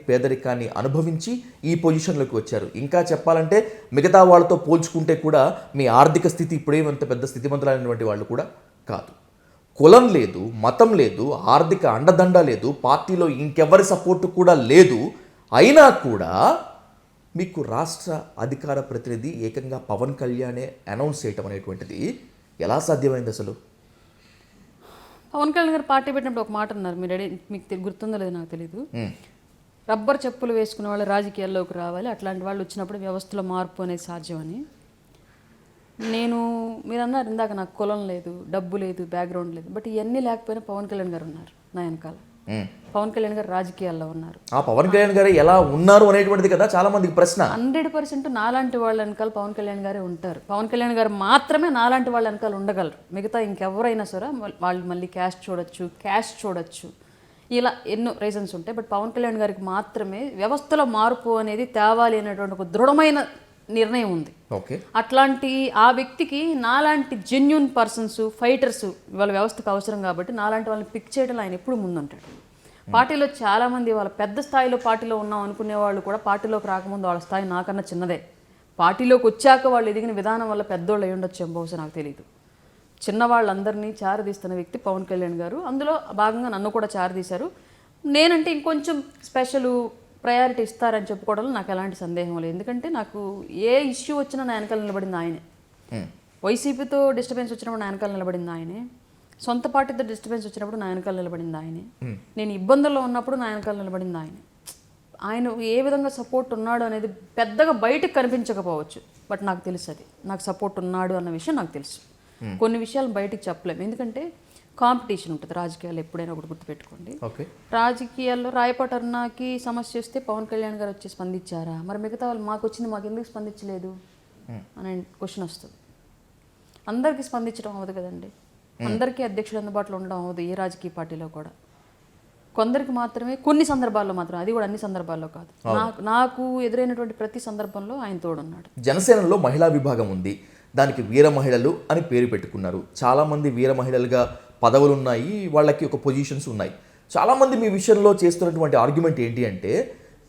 పేదరికాన్ని అనుభవించి ఈ పొజిషన్లోకి వచ్చారు. ఇంకా చెప్పాలంటే మిగతా వాళ్ళతో పోల్చుకుంటే కూడా మీ ఆర్థిక స్థితి ఇప్పుడేమంత పెద్ద స్థితిమంతులైనటువంటి వాళ్ళు కూడా కాదు. కులం లేదు, మతం లేదు, ఆర్థిక అండదండ లేదు, పార్టీలో ఇంకెవరి సపోర్టు కూడా లేదు. అయినా కూడా మీకు రాష్ట్ర అధికార ప్రతినిధి ఏకంగా పవన్ కళ్యాణే అనౌన్స్ చేయటం అనేటువంటిది ఎలా సాధ్యమైంది అసలు? పవన్ కళ్యాణ్ గారు పార్టీ పెట్టినప్పుడు ఒక మాట అన్నారు, మీకు గుర్తుందో లేదో నాకు తెలీదు, రబ్బర్ చెప్పులు వేసుకునే వాళ్ళు రాజకీయాల్లోకి రావాలి, అట్లాంటి వాళ్ళు వచ్చినప్పుడు వ్యవస్థలో మార్పు అనేది సాధ్యమని. మీరు అన్నారు ఇందాక నాకు కులం లేదు, డబ్బు లేదు, బ్యాక్గ్రౌండ్ లేదు, బట్ ఇవన్నీ లేకపోయినా పవన్ కళ్యాణ్ గారు ఉన్నారు నా వెనకాల. పవన్ కళ్యాణ్ గారు రాజకీయాల్లో ఉన్నారు. ఆ పవన్ కళ్యాణ్ గారు ఎలా ఉన్నారు అనేటువంటిది కదా చాలా మందికి ప్రశ్న. 100% నాలాంటి వాళ్ళ వెనకాల పవన్ కళ్యాణ్ గారే ఉంటారు. పవన్ కళ్యాణ్ గారు మాత్రమే నాలాంటి వాళ్ళ వెనకాల ఉండగలరు. మిగతా ఇంకెవరైనా సరే వాళ్ళు మళ్ళీ క్యాస్ట్ చూడొచ్చు, ఇలా ఎన్నో రీజన్స్ ఉంటాయి. బట్ పవన్ కళ్యాణ్ గారికి మాత్రమే వ్యవస్థలో మార్పు అనేది తేవాలి అనేటువంటి ఒక దృఢమైన నిర్ణయం ఉంది. ఓకే, అట్లాంటి ఆ వ్యక్తికి నాలాంటి జెన్యూన్ పర్సన్స్, ఫైటర్స్ వాళ్ళ వ్యవస్థకు అవసరం కాబట్టి నాలాంటి వాళ్ళని పిక్ చేయడం ఆయన ఎప్పుడు ముందుంటాడు. పార్టీలో చాలామంది వాళ్ళ పెద్ద స్థాయిలో పార్టీలో ఉన్నాం అనుకునే వాళ్ళు కూడా పార్టీలోకి రాకముందు వాళ్ళ స్థాయి నాకన్నా చిన్నదే. పార్టీలోకి వచ్చాక వాళ్ళు ఎదిగిన విధానం వల్ల పెద్దోళ్ళు అయి ఉండొచ్చు బహుశా, నాకు తెలియదు. చిన్నవాళ్ళందరినీ చారదీస్తున్న వ్యక్తి పవన్ కళ్యాణ్ గారు. అందులో భాగంగా నన్ను కూడా చారదీశారు. నేనంటే ఇంకొంచెం స్పెషల్ ప్రయారిటీ ఇస్తారని చెప్పుకోవడంలో నాకు ఎలాంటి సందేహం లేదు. ఎందుకంటే నాకు ఏ ఇష్యూ వచ్చినా నా వెనకాల నిలబడింది ఆయనే. వైసీపీతో డిస్టర్బెన్స్ వచ్చినప్పుడు నా వెనకాల నిలబడింది ఆయనే. సొంత పార్టీతో డిస్టర్బెన్స్ వచ్చినప్పుడు నా వెనకాల నిలబడింది ఆయనే. నేను ఇబ్బందుల్లో ఉన్నప్పుడు నా వెనకాల నిలబడింది ఆయనే. ఆయన ఏ విధంగా సపోర్ట్ ఉన్నాడు అనేది పెద్దగా బయటకు కనిపించకపోవచ్చు, బట్ నాకు తెలుసు అది నాకు సపోర్ట్ ఉన్నాడు అన్న విషయం నాకు తెలుసు. కొన్ని విషయాలు బయటకు చెప్పలేము, ఎందుకంటే కాంపిటీషన్ ఉంటుంది రాజకీయాలు, ఎప్పుడైనా ఒకటి గుర్తుపెట్టుకోండి. రాజకీయాల్లో రాయపాటి అరుణకి సమస్య వస్తే పవన్ కళ్యాణ్ గారు వచ్చి స్పందించారా, మరి మిగతా వాళ్ళు మాకు వచ్చింది మాకు ఎందుకు స్పందించలేదు అనే క్వశ్చన్ వస్తుంది. అందరికీ స్పందించడం అవ్వదు కదండి, అందరికీ అధ్యక్షుడు అందుబాటులో ఉండడం అవ్వదు ఏ రాజకీయ పార్టీలో కూడా. కొందరికి మాత్రమే, కొన్ని సందర్భాల్లో మాత్రం, అది కూడా అన్ని సందర్భాల్లో కాదు. నాకు ఎదురైనటువంటి ప్రతి సందర్భంలో ఆయన తోడున్నాడు. జనసేనలో మహిళా విభాగం ఉంది, దానికి వీర మహిళలు అని పేరు పెట్టుకున్నారు. చాలామంది వీర మహిళలుగా పదవులు ఉన్నాయి, వాళ్ళకి ఒక పొజిషన్స్ ఉన్నాయి. చాలామంది మీ విషయంలో చేస్తున్నటువంటి ఆర్గ్యుమెంట్ ఏంటి అంటే,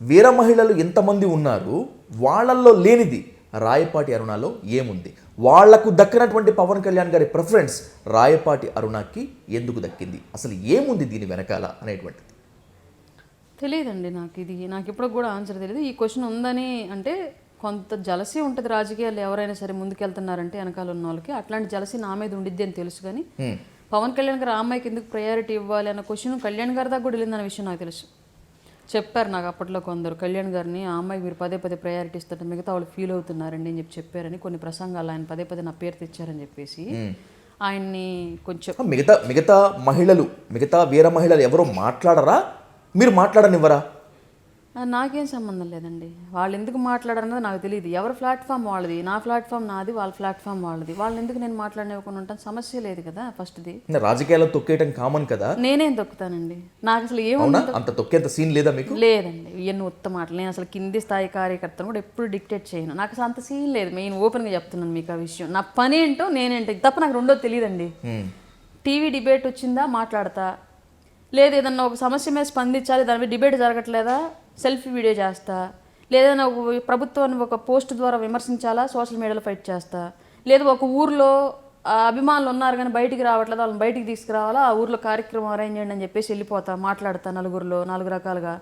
వీర మహిళలు ఎంతమంది ఉన్నారు, వాళ్ళల్లో లేనిది రాయపాటి అరుణలో ఏముంది, వాళ్లకు దక్కినటువంటి పవన్ కళ్యాణ్ గారి ప్రిఫరెన్స్ రాయపాటి అరుణకి ఎందుకు దక్కింది, అసలు ఏముంది దీని వెనకాల అనేటువంటిది తెలియదండి నాకు ఇప్పుడు కూడా ఆన్సర్ తెలియదు. ఈ క్వశ్చన్ ఉందని అంటే కొంత జలసీ ఉంటుంది రాజకీయాలు, ఎవరైనా సరే ముందుకెళ్తున్నారంటే వెనకాల ఉన్న వాళ్ళకి అట్లాంటి జలసీ నా మీద ఉండిద్ది అని తెలుసు. కానీ పవన్ కళ్యాణ్ గారు ఆ అమ్మాయికి ఎందుకు ప్రయారిటీ ఇవ్వాలి అన్న క్వశ్చన్ కళ్యాణ్ గారి దాకా కూడా వెళ్ళిందన్న విషయం నాకు తెలుసు. చెప్పారు నాకు అప్పట్లో కొందరు, కళ్యాణ్ గారిని ఆ అమ్మాయికి మీరు పదే పదే ప్రయారిటీ ఇస్తుంటే మిగతా వాళ్ళు ఫీల్ అవుతున్నారండి అని చెప్పారని, కొన్ని ప్రసంగాలు ఆయన పదే పదే నా పేరు తెచ్చారని చెప్పేసి ఆయన్ని కొంచెం మిగతా మహిళలు, మిగతా వీర మహిళలు ఎవరో మాట్లాడరా, మీరు మాట్లాడనివ్వరా? నాకేం సంబంధం లేదండి, వాళ్ళు ఎందుకు మాట్లాడారన్నది నాకు తెలియదు. ఎవరి ప్లాట్ఫామ్ వాళ్ళది, నా ప్లాట్ఫామ్ నాది, వాళ్ళ ప్లాట్ఫామ్ వాళ్ళది. వాళ్ళని ఎందుకు నేను మాట్లాడనివ్వకుండా ఉంటాను, సమస్య లేదు కదా. ఫస్ట్ది రాజకీయాల్లో తొక్కేయటం కామన్ కదా, నేనేం తొక్కుతానండి, నాకు అసలు ఏమన్నా అంత తొక్కేంత సీన్ లేదా మీకు? లేదండి, ఇవన్నీ ఉత్తమ మాటలు. నేను అసలు కింది స్థాయి కార్యకర్తను కూడా ఎప్పుడు డిక్టేట్ చేయను, నాకు అసలు అంత సీన్ లేదు. మెయిన్ ఓపెన్గా చెప్తున్నాను మీకు ఆ విషయం. నా పని ఏంటో నేనేంటో తప్ప నాకు రెండో తెలియదండి. టీవీ డిబేట్ వచ్చిందా మాట్లాడతా, లేదు ఏదన్నా ఒక సమస్య మీద స్పందించాలి దాని మీద డిబేట్ జరగట్లేదా సెల్ఫీ వీడియో చేస్తా, లేదన్నా ఒక ప్రభుత్వాన్ని ఒక పోస్ట్ ద్వారా విమర్శించాలా సోషల్ మీడియాలో ఫైట్ చేస్తా, లేదు ఒక ఊర్లో అభిమానులు ఉన్నారు కానీ బయటికి రావట్లేదు వాళ్ళని బయటికి తీసుకురావాలా, ఆ ఊర్లో కార్యక్రమం అరేంజ్ చేయండి అని చెప్పేసి వెళ్ళిపోతా, మాట్లాడతా నలుగురిలో 4 రకాలుగా.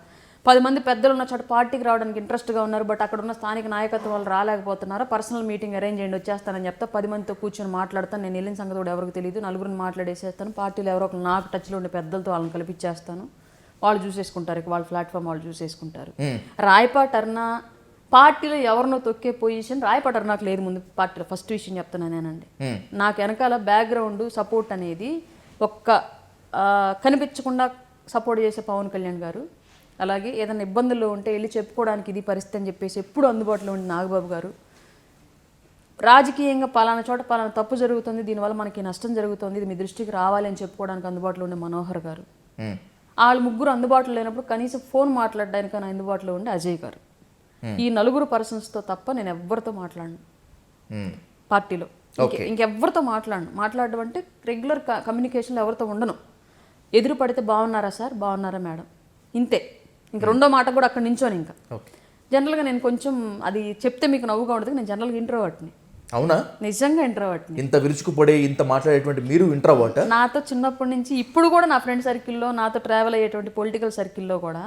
10 మంది పెద్దలు ఉన్న చోట పార్టీకి రావడానికి ఇంట్రెస్ట్గా ఉన్నారు, బట్ అక్కడ ఉన్న స్థానిక నాయకత్వం వాళ్ళు రాలేకపోతున్నారు, పర్సనల్ మీటింగ్ అరేంజ్ చేయండి వచ్చేస్తానని చెప్తా, 10 మందితో కూర్చొని మాట్లాడతాను. నేను వెళ్ళిన సంగతి కూడా ఎవరికి తెలియదు, నలుగురిని మాట్లాడేసేస్తాను, పార్టీలో ఎవరో ఒకరు నాకు టచ్లో ఉండే పెద్దలతో వాళ్ళని కల్పించేస్తాను, వాళ్ళు చూసేసుకుంటారు, వాళ్ళ ప్లాట్ఫామ్ వాళ్ళు చూసేసుకుంటారు. రాయపాటి అరుణ పార్టీలో ఎవరినో తొక్కే పొజిషన్ రాయపాటి అరుణకు లేదు. ముందు పార్టీలో ఫస్ట్ విషయం చెప్తున్నానేనండి, నాకు వెనకాల బ్యాక్గ్రౌండ్ సపోర్ట్ అనేది కనిపించకుండా సపోర్ట్ చేసే పవన్ కళ్యాణ్ గారు, అలాగే ఏదైనా ఇబ్బందుల్లో ఉంటే వెళ్ళి చెప్పుకోవడానికి ఇది పరిస్థితి అని చెప్పేసి ఎప్పుడు అందుబాటులో ఉండే నాగబాబు గారు, రాజకీయంగా పలానా చోట పలానా తప్పు జరుగుతుంది, దీనివల్ల మనకి నష్టం జరుగుతుంది, ఇది మీ దృష్టికి రావాలి అని చెప్పుకోవడానికి అందుబాటులో ఉండే మనోహర్ గారు, వాళ్ళు ముగ్గురు అందుబాటులో లేనప్పుడు కనీసం ఫోన్ మాట్లాడడానికి అందుబాటులో ఉండే అజయ్ గారు. ఈ 4 పర్సన్స్తో తప్ప నేను ఎవరితో మాట్లాడను పార్టీలో, ఇంకెవరితో మాట్లాడడం అంటే రెగ్యులర్ కమ్యూనికేషన్లో ఎవరితో ఉండను. ఎదురు పడితే బాగున్నారా సార్, బాగున్నారా మేడం, ఇంతే. ఇంక రెండో మాట కూడా అక్కడ నించోని. ఇంకా జనరల్గా నేను కొంచెం అది చెప్తే మీకు నవ్వుగా ఉంటుంది, నేను జనరల్గా ఇంట్రోవర్ట్ని. అవునా? నిజంగా ఇంట్రోవర్ట్ని. ఇంత విరుచుకుపడే ఇంత మాట్లాడేటువంటి మీరు ఇంట్రోవర్ట్? నాతో చిన్నప్పటి నుంచి ఇప్పుడు కూడా నా ఫ్రెండ్ సర్కిల్లో, నాతో ట్రావెల్ అయ్యేటువంటి పొలిటికల్ సర్కిల్లో కూడా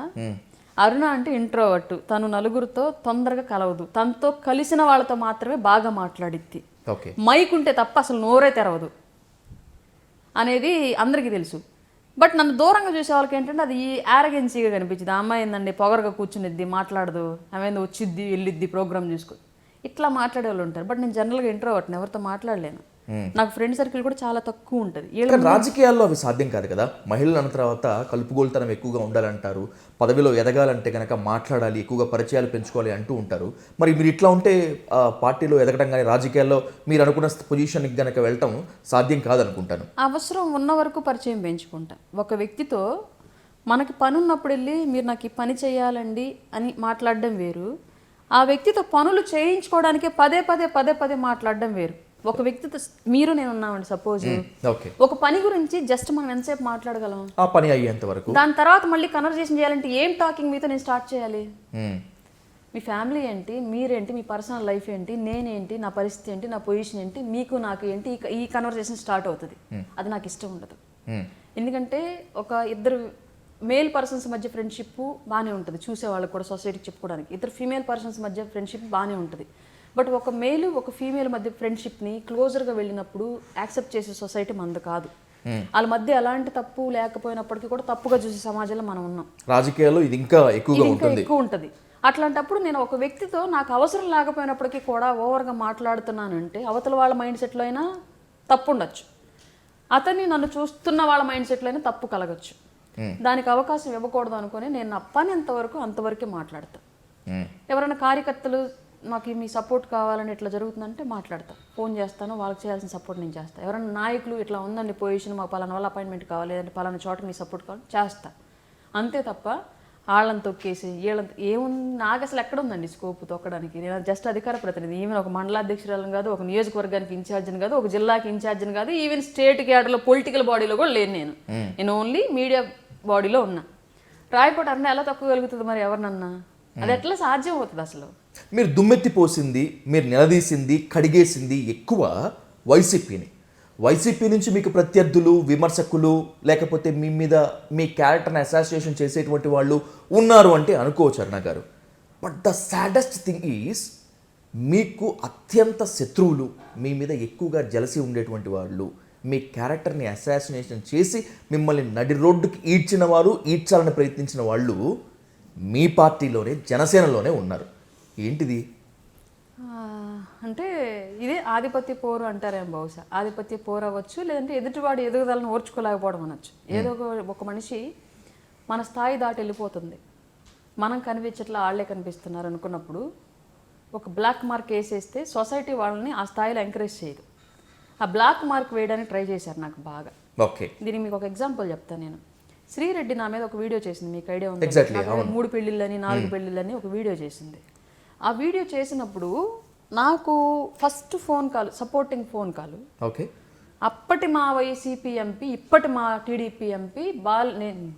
అరుణ అంటే ఇంట్రోవర్ట్. తను నలుగురితో తొందరగా కలవదు, తనతో కలిసిన వాళ్ళతో మాత్రమే బాగా మాట్లాడిద్ది, మైక్ ఉంటే తప్ప అసలు నోరే తెరవదు అనేది అందరికీ తెలుసు. బట్ నన్ను దూరంగా చూసే వాళ్ళకి ఏంటంటే అది యారగెన్సీగా కనిపించింది. ఆ అమ్మాయి ఏందండి పొగరగా కూర్చునిద్ది, మాట్లాడదు, ఆమె వచ్చిద్ది వెళ్ళిద్ది ప్రోగ్రామ్ చూసుకొని, ఇట్లా మాట్లాడే వాళ్ళు ఉంటారు. బట్ నేను జనరల్గా ఇంట్రోవర్ట్ని, ఎవరితో మాట్లాడలేను. నాకు ఫ్రెండ్ సర్కిల్ కూడా చాలా తక్కువ ఉంటుంది. రాజకీయాల్లో అవి సాధ్యం కాదు కదా, మహిళలు అన్న తర్వాత కలుపుగోలుతనం ఎక్కువగా ఉండాలంటారు, పదవిలో ఎదగాలంటే కనుక మాట్లాడాలి, ఎక్కువగా పరిచయాలు పెంచుకోవాలి అంటూ ఉంటారు. మరి మీరు ఇట్లా ఉంటే పార్టీలో ఎదగడం కానీ రాజకీయాల్లో మీరు అనుకున్న పొజిషన్కి కనుక వెళ్ళటం సాధ్యం కాదనుకుంటాను. అవసరం ఉన్న వరకు పరిచయం పెంచుకుంటా. ఒక వ్యక్తితో మనకి పని ఉన్నప్పుడు వెళ్ళి మీరు నాకు ఈ పని చేయాలండి అని మాట్లాడడం వేరు, ఆ వ్యక్తితో పనులు చేయించుకోవడానికే పదే పదే మాట్లాడడం వేరు. ఒక వ్యక్తితో మీరు నేను ఉన్నామండి సపోజ్, ఒక పని గురించి జస్ట్ మనం ఎంతసేపు మాట్లాడగలం, ఆ పని అయ్యేంత వరకు. దాని తర్వాత మళ్ళీ కన్వర్జేషన్ చేయాలంటే ఏం టాకింగ్ మీతో నేను స్టార్ట్ చేయాలి, మీ ఫ్యామిలీ ఏంటి, మీరేంటి, మీ పర్సనల్ లైఫ్ ఏంటి, నేనేంటి, నా పరిస్థితి ఏంటి, నా పొజిషన్ ఏంటి, మీకు నాకు ఏంటి, ఈ కన్వర్జేషన్ స్టార్ట్ అవుతుంది. అది నాకు ఇష్టం ఉండదు. ఎందుకంటే ఒక ఇద్దరు మేల్ పర్సన్స్ మధ్య ఫ్రెండ్షిప్ బాగానే ఉంటుంది, చూసే వాళ్ళకి కూడా సొసైటీకి చెప్పుకోవడానికి. ఇద్దరు ఫీమేల్ పర్సన్స్ మధ్య ఫ్రెండ్షిప్ బాగానే ఉంటుంది. బట్ ఒక మేలు ఒక ఫీమేల్ మధ్య ఫ్రెండ్షిప్ని క్లోజర్గా వెళ్ళినప్పుడు యాక్సెప్ట్ చేసే సొసైటీ మనది కాదు. వాళ్ళ మధ్య ఎలాంటి తప్పు లేకపోయినప్పటికీ కూడా తప్పుగా చూసే సమాజంలో మనం ఉన్నాం. రాజకీయాల్లో ఇది ఇంకా ఎక్కువగా ఇంకా ఉంటుంది. ఎక్కువ ఉంటుంది. అట్లాంటప్పుడు నేను ఒక వ్యక్తితో నాకు అవసరం లేకపోయినప్పటికీ కూడా ఓవర్గా మాట్లాడుతున్నానంటే అవతల వాళ్ళ మైండ్ సెట్లో అయినా తప్పు ఉండొచ్చు, అతన్ని నన్ను చూస్తున్న వాళ్ళ మైండ్ సెట్లో అయినా తప్పు కలగచ్చు. దానికి అవకాశం ఇవ్వకూడదు అనుకుని నేను నా పని ఎంతవరకు అంతవరకే మాట్లాడతాను. ఎవరైనా కార్యకర్తలు మాకు మీ సపోర్ట్ కావాలని ఇట్లా జరుగుతుందంటే మాట్లాడతా, ఫోన్ చేస్తాను, వాళ్ళకి చేయాల్సిన సపోర్ట్ నేను చేస్తాను. ఎవరైనా నాయకులు ఇట్లా ఉందండి పొజిషన్, మాకు పలానా వాళ్ళ అపాయింట్మెంట్ కావాలి, లేదంటే పలానా చోట మీ సపోర్ట్ కావాలి చేస్తా, అంతే తప్ప వాళ్ళని తొక్కేసి వీళ్ళని ఏముంది. నాకు అసలు ఎక్కడ ఉందండి స్కోప్ తొక్కడానికి? నేను జస్ట్ అధికార ప్రతినిధి. ఈవెన్ ఒక మండలాధ్యక్షురాలను కాదు, ఒక నియోజకవర్గానికి ఇన్ఛార్జిని కాదు, ఒక జిల్లాకి ఇన్ఛార్జిని కాదు, ఈవెన్ స్టేట్ క్యాడర్లో పొలిటికల్ బాడీలో కూడా లేను నేను ఓన్లీ మీడియా బాడీలో ఉన్నా. రాయపోట అన్న ఎలా తక్కువగలుగుతుంది మరి ఎవరినన్నా? అది ఎట్లా సాధ్యం అవుతుంది అసలు? మీరు దుమ్మెత్తి పోసింది, మీరు నిలదీసింది, కడిగేసింది ఎక్కువ వైసీపీ నుంచి మీకు ప్రత్యర్థులు, విమర్శకులు, లేకపోతే మీ మీద మీ క్యారెక్టర్ని అసోసియేషన్ చేసేటువంటి వాళ్ళు ఉన్నారు అంటే అనుకోవచ్చు అరుణ గారు. But the saddest thing is మీకు అత్యంత శత్రువులు, మీ మీద ఎక్కువగా జలసి ఉండేటువంటి వాళ్ళు, మీ క్యారెక్టర్ని అసాసినేషన్ చేసి మిమ్మల్ని నడి రోడ్డుకి ఈడ్చిన వారు, ఈడ్చాలని ప్రయత్నించిన వాళ్ళు మీ పార్టీలోనే, జనసేనలోనే ఉన్నారు. ఏంటిది? అంటే ఇదే ఆధిపత్య పోరు అంటారేమో. బహుశా ఆధిపత్య పోరు అవ్వచ్చు, లేదంటే ఎదుటివాడి ఎదుగుదలను ఓర్చుకోలేకపోవడం అనొచ్చు. ఏదో ఒక మనిషి మన స్థాయి దాటి వెళ్ళిపోతుంది, మనం కనిపించట్లా వాళ్ళే కనిపిస్తున్నారు అనుకున్నప్పుడు ఒక బ్లాక్ మార్క్ వేసేస్తే సొసైటీ వాళ్ళని ఆ స్థాయిలో ఎంకరేజ్ చేయదు. ఆ బ్లాక్ మార్క్ వేయడానికి ట్రై చేశారు నాకు బాగా. ఓకే, దీనికి మీకు ఒక ఎగ్జాంపుల్ చెప్తాను నేను. శ్రీరెడ్డి నా మీద ఒక వీడియో చేసింది, మీకు ఐడియా ఉంది? Exactly, 3 పెళ్ళిళ్ళని 4 పెళ్ళిళ్ళని ఒక వీడియో చేసింది. ఆ వీడియో చేసినప్పుడు నాకు first phone call, supporting phone call, okay, అప్పటి మా వైసీపీ ఎంపీ, ఇప్పటి మా టీడీపీ ఎంపీ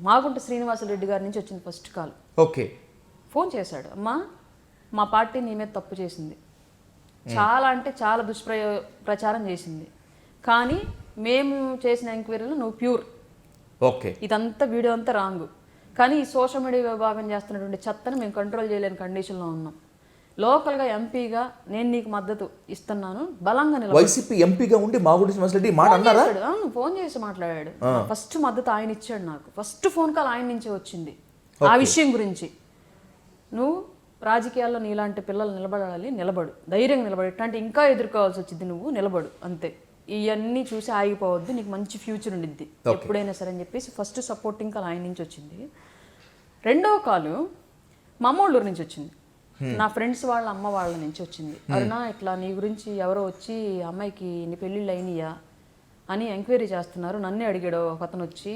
మాగుంట శ్రీనివాసరెడ్డి గారి నుంచి వచ్చింది ఫస్ట్ కాల్. ఓకే, ఫోన్ చేశాడు, అమ్మా మా పార్టీ నీ మీద తప్పు చేసింది, చాలా అంటే చాలా ప్రచారం చేసింది, కానీ మేము చేసిన ఎంక్వైరీలో నువ్వు ప్యూర్, ఓకే, ఇదంతా వీడియో అంతా రాంగ్, కానీ ఈ సోషల్ మీడియా విభాగం చేస్తున్నటువంటి చెత్తను మేము కంట్రోల్ చేయలేని కండిషన్లో ఉన్నాం. లోకల్గా ఎంపీగా నేను నీకు మద్దతు ఇస్తున్నాను, బలంగా వైసీపీ ఎంపీగా ఉండి మాగుంట శ్రీనివాసరెడ్డి మాట అన్నారా? ఫోన్ చేసి మాట్లాడాడు. ఫస్ట్ మద్దతు ఆయన ఇచ్చాడు నాకు. ఫస్ట్ ఫోన్ కాల్ ఆయన నుంచే వచ్చింది ఆ విషయం గురించి. నువ్వు రాజకీయాల్లో నీలాంటి పిల్లలు నిలబడు, ధైర్యంగా నిలబడు, ఇట్లాంటి ఇంకా ఎదుర్కోవాల్సి వచ్చింది, నువ్వు నిలబడు అంతే, ఇవన్నీ చూసి ఆగిపోవద్దు, నీకు మంచి ఫ్యూచర్ ఉండిద్ది ఎప్పుడైనా సరే అని చెప్పేసి ఫస్ట్ సపోర్టింగ్ కాల్ ఆయన నుంచి వచ్చింది. రెండవ కాలు మా అమ్మోళ్ళూరు నుంచి వచ్చింది, నా ఫ్రెండ్స్ వాళ్ళ అమ్మ వాళ్ళ నుంచి వచ్చింది. అరుణ ఇట్లా నీ గురించి ఎవరో వచ్చి అమ్మాయికి నీ పెళ్ళిళ్ళు అయినాయా అని ఎంక్వైరీ చేస్తున్నారు, నన్నే అడిగాడు ఒక అతను వచ్చి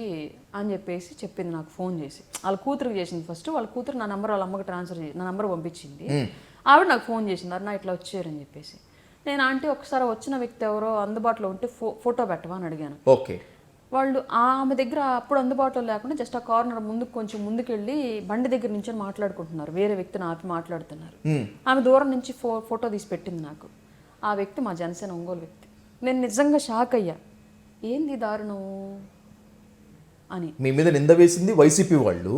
అని చెప్పేసి చెప్పింది నాకు ఫోన్ చేసి. వాళ్ళ కూతురికి చేసింది ఫస్ట్, వాళ్ళ కూతురు నా నెంబర్ వాళ్ళ అమ్మకి నా నెంబర్ పంపించింది. ఆవిడ నాకు ఫోన్ చేసింది, అరుణ ఇట్లా వచ్చారని చెప్పేసి. నేను ఆంటీ ఒకసారి వచ్చిన వ్యక్తి ఎవరో అందుబాటులో ఉంటే ఫోటో పెట్టవా అని అడిగాను. ఓకే, వాళ్ళు ఆమె దగ్గర అప్పుడు అందుబాటులో లేకుండా జస్ట్ ఆ కార్నర్ ముందుకు కొంచెం ముందుకెళ్ళి బండి దగ్గర నుంచి మాట్లాడుకుంటున్నారు, వేరే వ్యక్తిని ఆపి మాట్లాడుతున్నారు. ఆమె దూరం నుంచి ఫోటో తీసి పెట్టింది నాకు. ఆ వ్యక్తి మా జనసేన ఒంగోలు వ్యక్తి. నేను నిజంగా షాక్ అయ్యా, ఏంది దారుణం అని. మీ మీద నింద వేసింది వైసీపీ వాళ్ళు,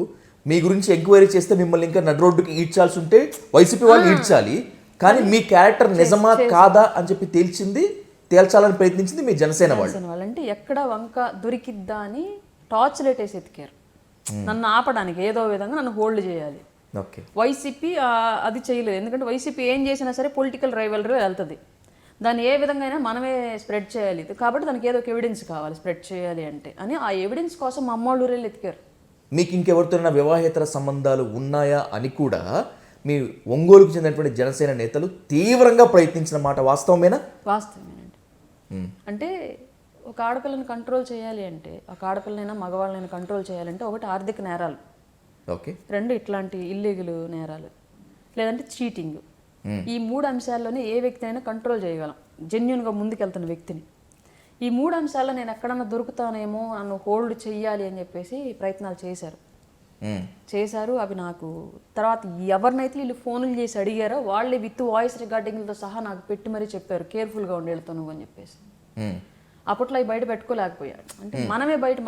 మీ గురించి ఎంక్వైరీ చేస్తే మిమ్మల్ని ఇంకా నడి రోడ్డుకి ఈడ్చాల్సి ఉంటే వైసీపీ వాళ్ళు ఈడ్చాలి, కానీ మీ క్యారెక్టర్ నిజమా కాదా అని చెప్పి తేల్చాలని ప్రయత్నించింది మీ జనసేన వాళ్ళు. అంటే ఎక్కడ వంక దొరికిద్దా అని టార్చ్ లైట్ వేసి ఎతికారు నన్ను ఆపడానికి, ఏదో విధంగా నన్ను హోల్డ్ చేయాలి. ఓకే, వైసీపీ అది చేయలేదు, ఎందుకంటే వైసీపీ ఏం చేసినా సరే పొలిటికల్ రైవలరీ వెళ్తుంది, దాన్ని ఏ విధంగా అయినా మనమే స్ప్రెడ్ చేయాలి, కాబట్టి దానికి ఏదో ఒక ఎవిడెన్స్ కావాలి స్ప్రెడ్ చేయాలి అంటే అని ఆ ఎవిడెన్స్ కోసం మా అమ్మోళ్ళూరు ఎతికారు. మీకు ఇంకెవరితోనైనా వివాహేతర సంబంధాలు ఉన్నాయా అని కూడా మీ ఒంగోలుకు చెందినటువంటి జనసేన నేతలు తీవ్రంగా ప్రయత్నించిన మాట వాస్తవమేనా? వాస్తవమేనండి. అంటే ఒక ఆడపిల్లని కంట్రోల్ చేయాలి అంటే, ఒక ఆడపిల్లనైనా మగవాళ్ళనైనా కంట్రోల్ చేయాలంటే ఒకటి ఆర్థిక నేరాలు, ఓకే, 2 ఇట్లాంటి ఇల్లీగల్ నేరాలు, లేదంటే చీటింగ్. ఈ 3 అంశాల్లోనే ఏ వ్యక్తి అయినా కంట్రోల్ చేయగలం, జెన్యున్గా ముందుకెళ్తున్న వ్యక్తిని. ఈ 3 అంశాల్లో నేను ఎక్కడన్నా దొరుకుతానేమో, నన్ను హోల్డ్ చెయ్యాలి అని చెప్పేసి ప్రయత్నాలు చేశారు. అవి నాకు తర్వాత ఎవరినైతే వీళ్ళు ఫోన్లు చేసి అడిగారో వాళ్ళే విత్ వాయిస్ రికార్డింగ్లతో సహా నాకు పెట్టి మరీ చెప్పారు, కేర్ఫుల్గా ఉండేళ్తా నువ్వు అని చెప్పేసి. అప్పట్లో అవి బయట పెట్టుకోలేకపోయాడు. అంటే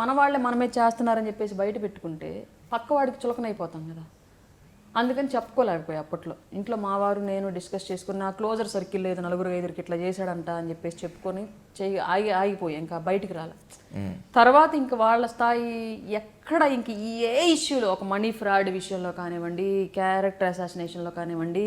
మన వాళ్ళే మనమే చేస్తున్నారని చెప్పేసి బయట పెట్టుకుంటే పక్కవాడికి చులకనైపోతాం కదా. అందుకని చెప్పుకోలేకపోయా అప్పట్లో. ఇంట్లో మా వారు నేను డిస్కస్ చేసుకుని నా క్లోజర్ సర్కిల్ లేదు, 4-5 ఇట్లా చేశాడంట అని చెప్పేసి చెప్పుకొని ఆగిపోయా, ఇంకా బయటికి రాలే. తర్వాత ఇంక వాళ్ళ స్థాయి ఎక్కడ ఇంక ఏ ఇష్యూలో, ఒక మనీ ఫ్రాడ్ విషయంలో కానివ్వండి, క్యారెక్టర్ అసాసినేషన్లో కానివ్వండి,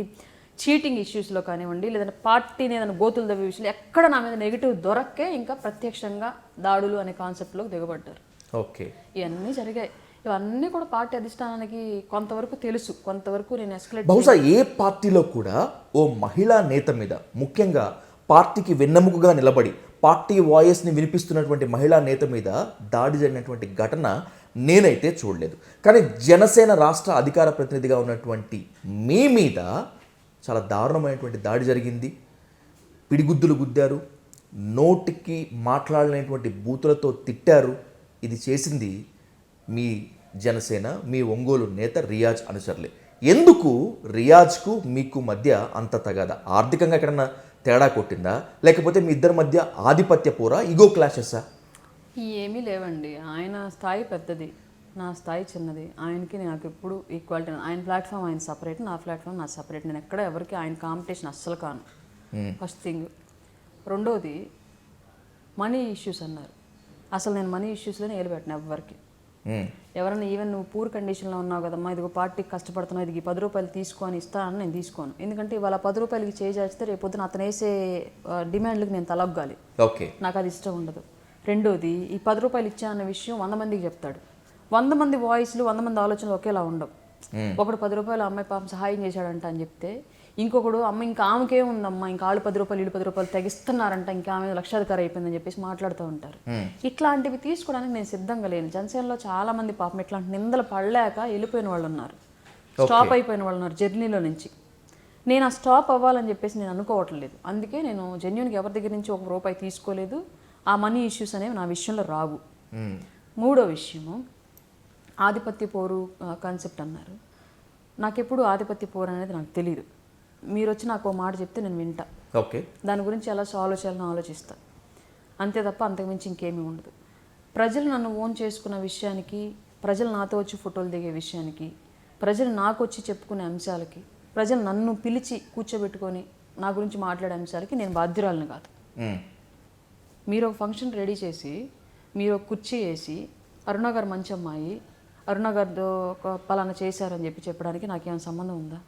చీటింగ్ ఇష్యూస్లో కానివ్వండి, లేదంటే పార్టీని ఏదైనా గోతులు దవ్వే విషయంలో ఎక్కడ నా మీద నెగిటివ్ దొరక్కే ఇంకా ప్రత్యక్షంగా దాడులు అనే కాన్సెప్ట్లోకి దిగబడ్డారు. ఓకే, ఇవన్నీ జరిగాయి. ఇవన్నీ కూడా పార్టీ అధిష్టానానికి కొంతవరకు తెలుసు, కొంతవరకు నేను ఎస్కలేట్. బహుశా ఏ పార్టీలో కూడా ఓ మహిళా నేత మీద, ముఖ్యంగా పార్టీకి వెన్నెముకగా నిలబడి పార్టీ వాయిస్ని వినిపిస్తున్నటువంటి మహిళా నేత మీద దాడి జరిగినటువంటి ఘటన నేనైతే చూడలేదు. కానీ జనసేన రాష్ట్ర అధికార ప్రతినిధిగా ఉన్నటువంటి మీ మీద చాలా దారుణమైనటువంటి దాడి జరిగింది. పిడిగుద్దులు గుద్దారు, నోటికి మాట్లాడలేనటువంటి బూతులతో తిట్టారు. ఇది చేసింది మీ జనసేన, మీ ఒంగోలు నేత రియాజ్ అనుచరులే. ఎందుకు రియాజ్కు మీకు మధ్య అంత తగాదా? ఆర్థికంగా ఎక్కడన్నా తేడా కొట్టిందా, లేకపోతే మీ ఇద్దరి మధ్య ఆధిపత్య పోరా, ఈగో క్లాషెసా? ఏమీ లేవండి. ఆయన స్థాయి పెద్దది, నా స్థాయి చిన్నది. ఆయనకి నాకు ఎప్పుడు ఈక్వాలిటీ. ఆయన ప్లాట్ఫామ్ ఆయన సపరేట్, నా ప్లాట్ఫామ్ నా సపరేట్. నేను ఎక్కడ ఎవరికి ఆయన కాంపిటీషన్ అస్సలు కాను. First thing. రెండోది, మనీ ఇష్యూస్ అన్నారు. అసలు నేను మనీ ఇష్యూస్లోనే ఏలుపెట్టిన ఎవరికి. ఎవరైనా ఈవెన్ నువ్వు పూర్ కండిషన్లో ఉన్నావు కదమ్మా, ఇదిగో పార్టీకి కష్టపడుతున్నావు, ఇది 10 రూపాయలు తీసుకొని ఇస్తానని నేను తీసుకోను. ఎందుకంటే ఇవాళ 10 రూపాయలకి చేస్తే రేపు పొద్దున అతను వేసే డిమాండ్లకు నేను తలొగ్గాలి. ఓకే, నాకు అది ఇష్టం ఉండదు. రెండోది, ఈ 10 రూపాయలు ఇచ్చా అన్న విషయం 100 మందికి చెప్తాడు. 100 మంది వాయిస్లు, 100 మంది ఆలోచనలు ఒకేలా ఉండవు. ఒకడు 10 రూపాయలు అమ్మాయి పాపం సహాయం చేశాడంట అని చెప్తే, ఇంకొకడు అమ్మ ఇంకా ఆమెకే ఉందమ్మా, ఇంకా వాళ్ళు 10 రూపాయలు వీళ్ళు 10 రూపాయలు తెగిస్తున్నారంట, ఇంకా ఆమె లక్షాధికారి అయిపోయిందని చెప్పేసి మాట్లాడుతూ ఉంటారు. ఇట్లాంటివి తీసుకోవడానికి నేను సిద్ధంగా లేను. జనసేనలో చాలా మంది పాపం ఇట్లాంటి నిందలు పడలేక వెళ్ళిపోయిన వాళ్ళు ఉన్నారు, స్టాప్ అయిపోయిన వాళ్ళు ఉన్నారు జర్నీలో నుంచి. నేను ఆ స్టాప్ అవ్వాలని చెప్పేసి నేను అనుకోవట్లేదు. అందుకే నేను జెన్యూన్గా ఎవరి దగ్గర నుంచి 1 రూపాయి తీసుకోలేదు. ఆ మనీ ఇష్యూస్ అనేవి నా విషయంలో రావు. మూడో విషయము, ఆధిపత్య పోరు కాన్సెప్ట్ అన్నారు. నాకెప్పుడు ఆధిపత్య పోరు అనేది నాకు తెలియదు. మీరు వచ్చి నాకు మాట చెప్తే నేను వింటా. ఓకే, దాని గురించి ఎలా సాల్వ్ చేయాలని ఆలోచిస్తా, అంతే తప్ప అంతకుమించి ఇంకేమీ ఉండదు. ప్రజలు నన్ను ఓన్ చేసుకున్న విషయానికి, ప్రజలు నాతో వచ్చి ఫోటోలు దిగే విషయానికి, ప్రజలు నాకు వచ్చి చెప్పుకునే అంశాలకి, ప్రజలు నన్ను పిలిచి కూర్చోబెట్టుకొని నా గురించి మాట్లాడే అంశాలకి నేను బాధ్యురాలను కాదు. మీరు ఒక ఫంక్షన్ రెడీ చేసి, మీరు ఒక కుర్చీ వేసి, అరుణ గారు మంచి అమ్మాయి, అరుణ గారితో ఒక పలానా చేశారని చెప్పడానికి నాకేమైనా సంబంధం ఉందా?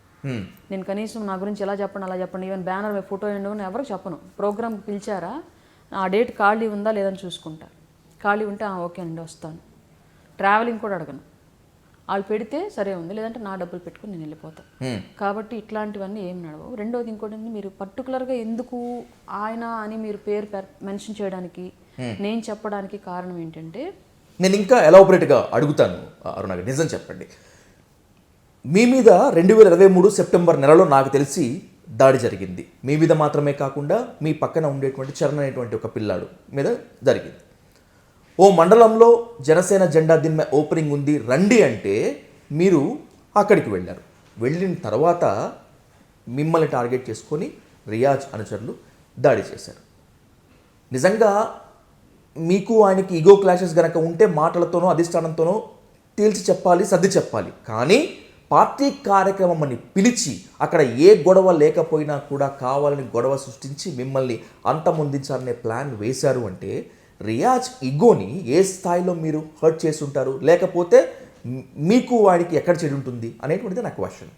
నేను కనీసం నా గురించి ఎలా చెప్పండి అలా చెప్పండి, ఈవెన్ బ్యానర్ ఫోటో నేను ఎవరికి చెప్పను. ప్రోగ్రామ్కి పిలిచారా, ఆ డేట్ ఖాళీ ఉందా లేదని చూసుకుంటా. ఖాళీ ఉంటే ఓకే అండి వస్తాను. ట్రావెలింగ్ కూడా అడగను. వాళ్ళు పెడితే సరే ఉంది, లేదంటే నా డబ్బులు పెట్టుకుని నేను వెళ్ళిపోతాను. కాబట్టి ఇట్లాంటివన్నీ ఏం నడవవు. రెండోది, ఇంకోటి మీరు పర్టికులర్గా ఎందుకు ఆయన అని మీరు పేరు మెన్షన్ చేయడానికి, నేను చెప్పడానికి కారణం ఏంటంటే, నేను ఇంకా ఎలాబొరేట్గా అడుగుతాను అరుణ గారు, నిజం చెప్పండి. మీ మీద 2023 సెప్టెంబర్ నెలలో నాకు తెలిసి దాడి జరిగింది. మీ మీద మాత్రమే కాకుండా మీ పక్కన ఉండేటువంటి చరణ్ అనేటువంటి ఒక పిల్లాడు మీద జరిగింది. ఓ మండలంలో జనసేన జెండా దిమ్మె ఓపెనింగ్ ఉంది రండి అంటే మీరు అక్కడికి వెళ్ళారు. వెళ్ళిన తర్వాత మిమ్మల్ని టార్గెట్ చేసుకొని రియాజ్ అనుచరులు దాడి చేశారు. నిజంగా మీకు ఆయనకి ఈగో క్లాషెస్ కనుక ఉంటే మాటలతోనో అధిష్టానంతోనో తేల్చి చెప్పాలి, సర్ది చెప్పాలి. కానీ పార్టీ కార్యక్రమం అని పిలిచి అక్కడ ఏ గొడవ లేకపోయినా కూడా కావాలని గొడవ సృష్టించి మిమ్మల్ని అంతమొందించాలనే ప్లాన్ వేశారు అంటే రియాజ్ ఈగోని ఏ స్థాయిలో మీరు హర్ట్ చేసి ఉంటారు, లేకపోతే మీకు వాడికి ఎక్కడ చెడు ఉంటుంది అనేటువంటిది నా క్వశ్చన్.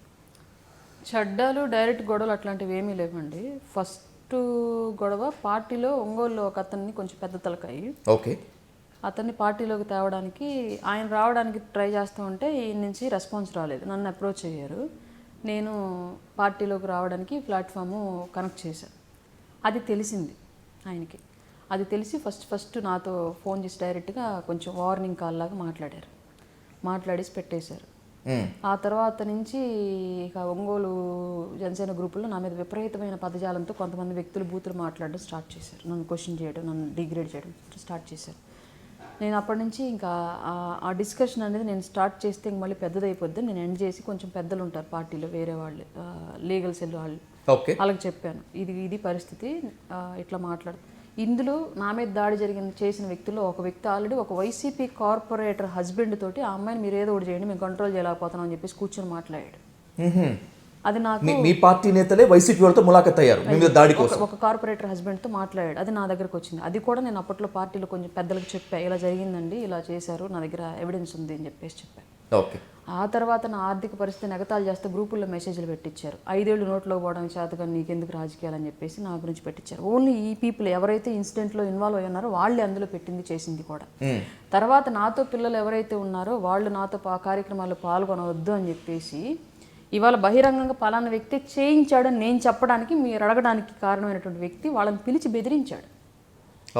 చెడ్డాలు డైరెక్ట్ గొడవలు అట్లాంటివి ఏమీ లేవండి. ఫస్ట్ గొడవ పార్టీలో ఒంగోలులో ఒక అతన్ని కొంచెం పెద్ద తలకాయి, ఓకే, అతన్ని పార్టీలోకి తేవడానికి ఆయన రావడానికి ట్రై చేస్తూ ఉంటే ఈయన నుంచి రెస్పాన్స్ రాలేదు. నన్ను అప్రోచ్ అయ్యారు. నేను పార్టీలోకి రావడానికి ప్లాట్ఫాము కనెక్ట్ చేశాను. అది తెలిసింది ఆయనకి. అది తెలిసి ఫస్ట్ నాతో ఫోన్ చేసి డైరెక్ట్గా కొంచెం వార్నింగ్ కాల్ లాగా మాట్లాడారు. మాట్లాడేసి పెట్టేశారు. ఆ తర్వాత నుంచి ఇక ఒంగోలు జనసేన గ్రూపుల్లో నా మీద విపరీతమైన పదజాలంతో కొంతమంది వ్యక్తులు బూతులు మాట్లాడడం స్టార్ట్ చేశారు. నన్ను క్వశ్చన్ చేయడం, నన్ను డిగ్రేడ్ చేయడం స్టార్ట్ చేశారు. నేను అప్పటి నుంచి ఇంకా ఆ డిస్కషన్ అనేది నేను స్టార్ట్ చేస్తే ఇంక మళ్ళీ పెద్దదైపోద్ది, నేను ఎండ్ చేసి కొంచెం పెద్దలు ఉంటారు పార్టీలో వేరే వాళ్ళు, లీగల్ సెల్ వాళ్ళు, వాళ్ళకి చెప్పాను ఇది పరిస్థితి, ఇట్లా మాట్లాడు. ఇందులో నా మీద దాడి చేసిన వ్యక్తుల్లో ఒక వ్యక్తి ఆల్రెడీ ఒక వైసీపీ కార్పొరేటర్ హస్బెండ్ తోటి ఆ అమ్మాయిని మీరు ఏదో ఒకటి చేయండి మేము కంట్రోల్ చేయలేకపోతున్నాం అని చెప్పేసి కూర్చొని మాట్లాడాడు. అది నాకు మీ పార్టీ నేతలే వైసీపీ వాళ్ళతో ములాఖత్ అయ్యారు మీ మీద దాడి కోసం. ఒక కార్పొరేటర్ హస్బెండ్తో మాట్లాడాడు, అది నా దగ్గరకు వచ్చింది. అది కూడా నేను అప్పట్లో పార్టీలో కొంచెం పెద్దలకు చెప్పా, ఇలా జరిగిందండి, ఇలా చేశారు, నా దగ్గర ఎవిడెన్స్ ఉంది అని చెప్పేసి చెప్పాను. ఓకే. ఆ తర్వాత నా ఆర్థిక పరిస్థితిని ఎగతాళి చేస్తే గ్రూపుల్లో మెసేజ్లు పెట్టించారు, 5 ఏళ్ళు నోట్లో పోవడానికి చేతగా నీకెందుకు రాజకీయాలు అని చెప్పేసి నా గురించి పెట్టించారు. ఓన్లీ ఈ పీపుల్ ఎవరైతే ఇన్సిడెంట్లో ఇన్వాల్వ్ అయి ఉన్నారో వాళ్ళే అందులో పెట్టింది చేసింది కూడా. తర్వాత నాతో పిల్లలు ఎవరైతే ఉన్నారో వాళ్ళు నాతో ఆ కార్యక్రమాల్లో పాల్గొనవద్దు అని చెప్పేసి ఇవాళ బహిరంగంగా పలానా వ్యక్తి చేయించాడని నేను చెప్పడానికి, మీరు అడగడానికి కారణమైనటువంటి వ్యక్తి వాళ్ళని పిలిచి బెదిరించాడు.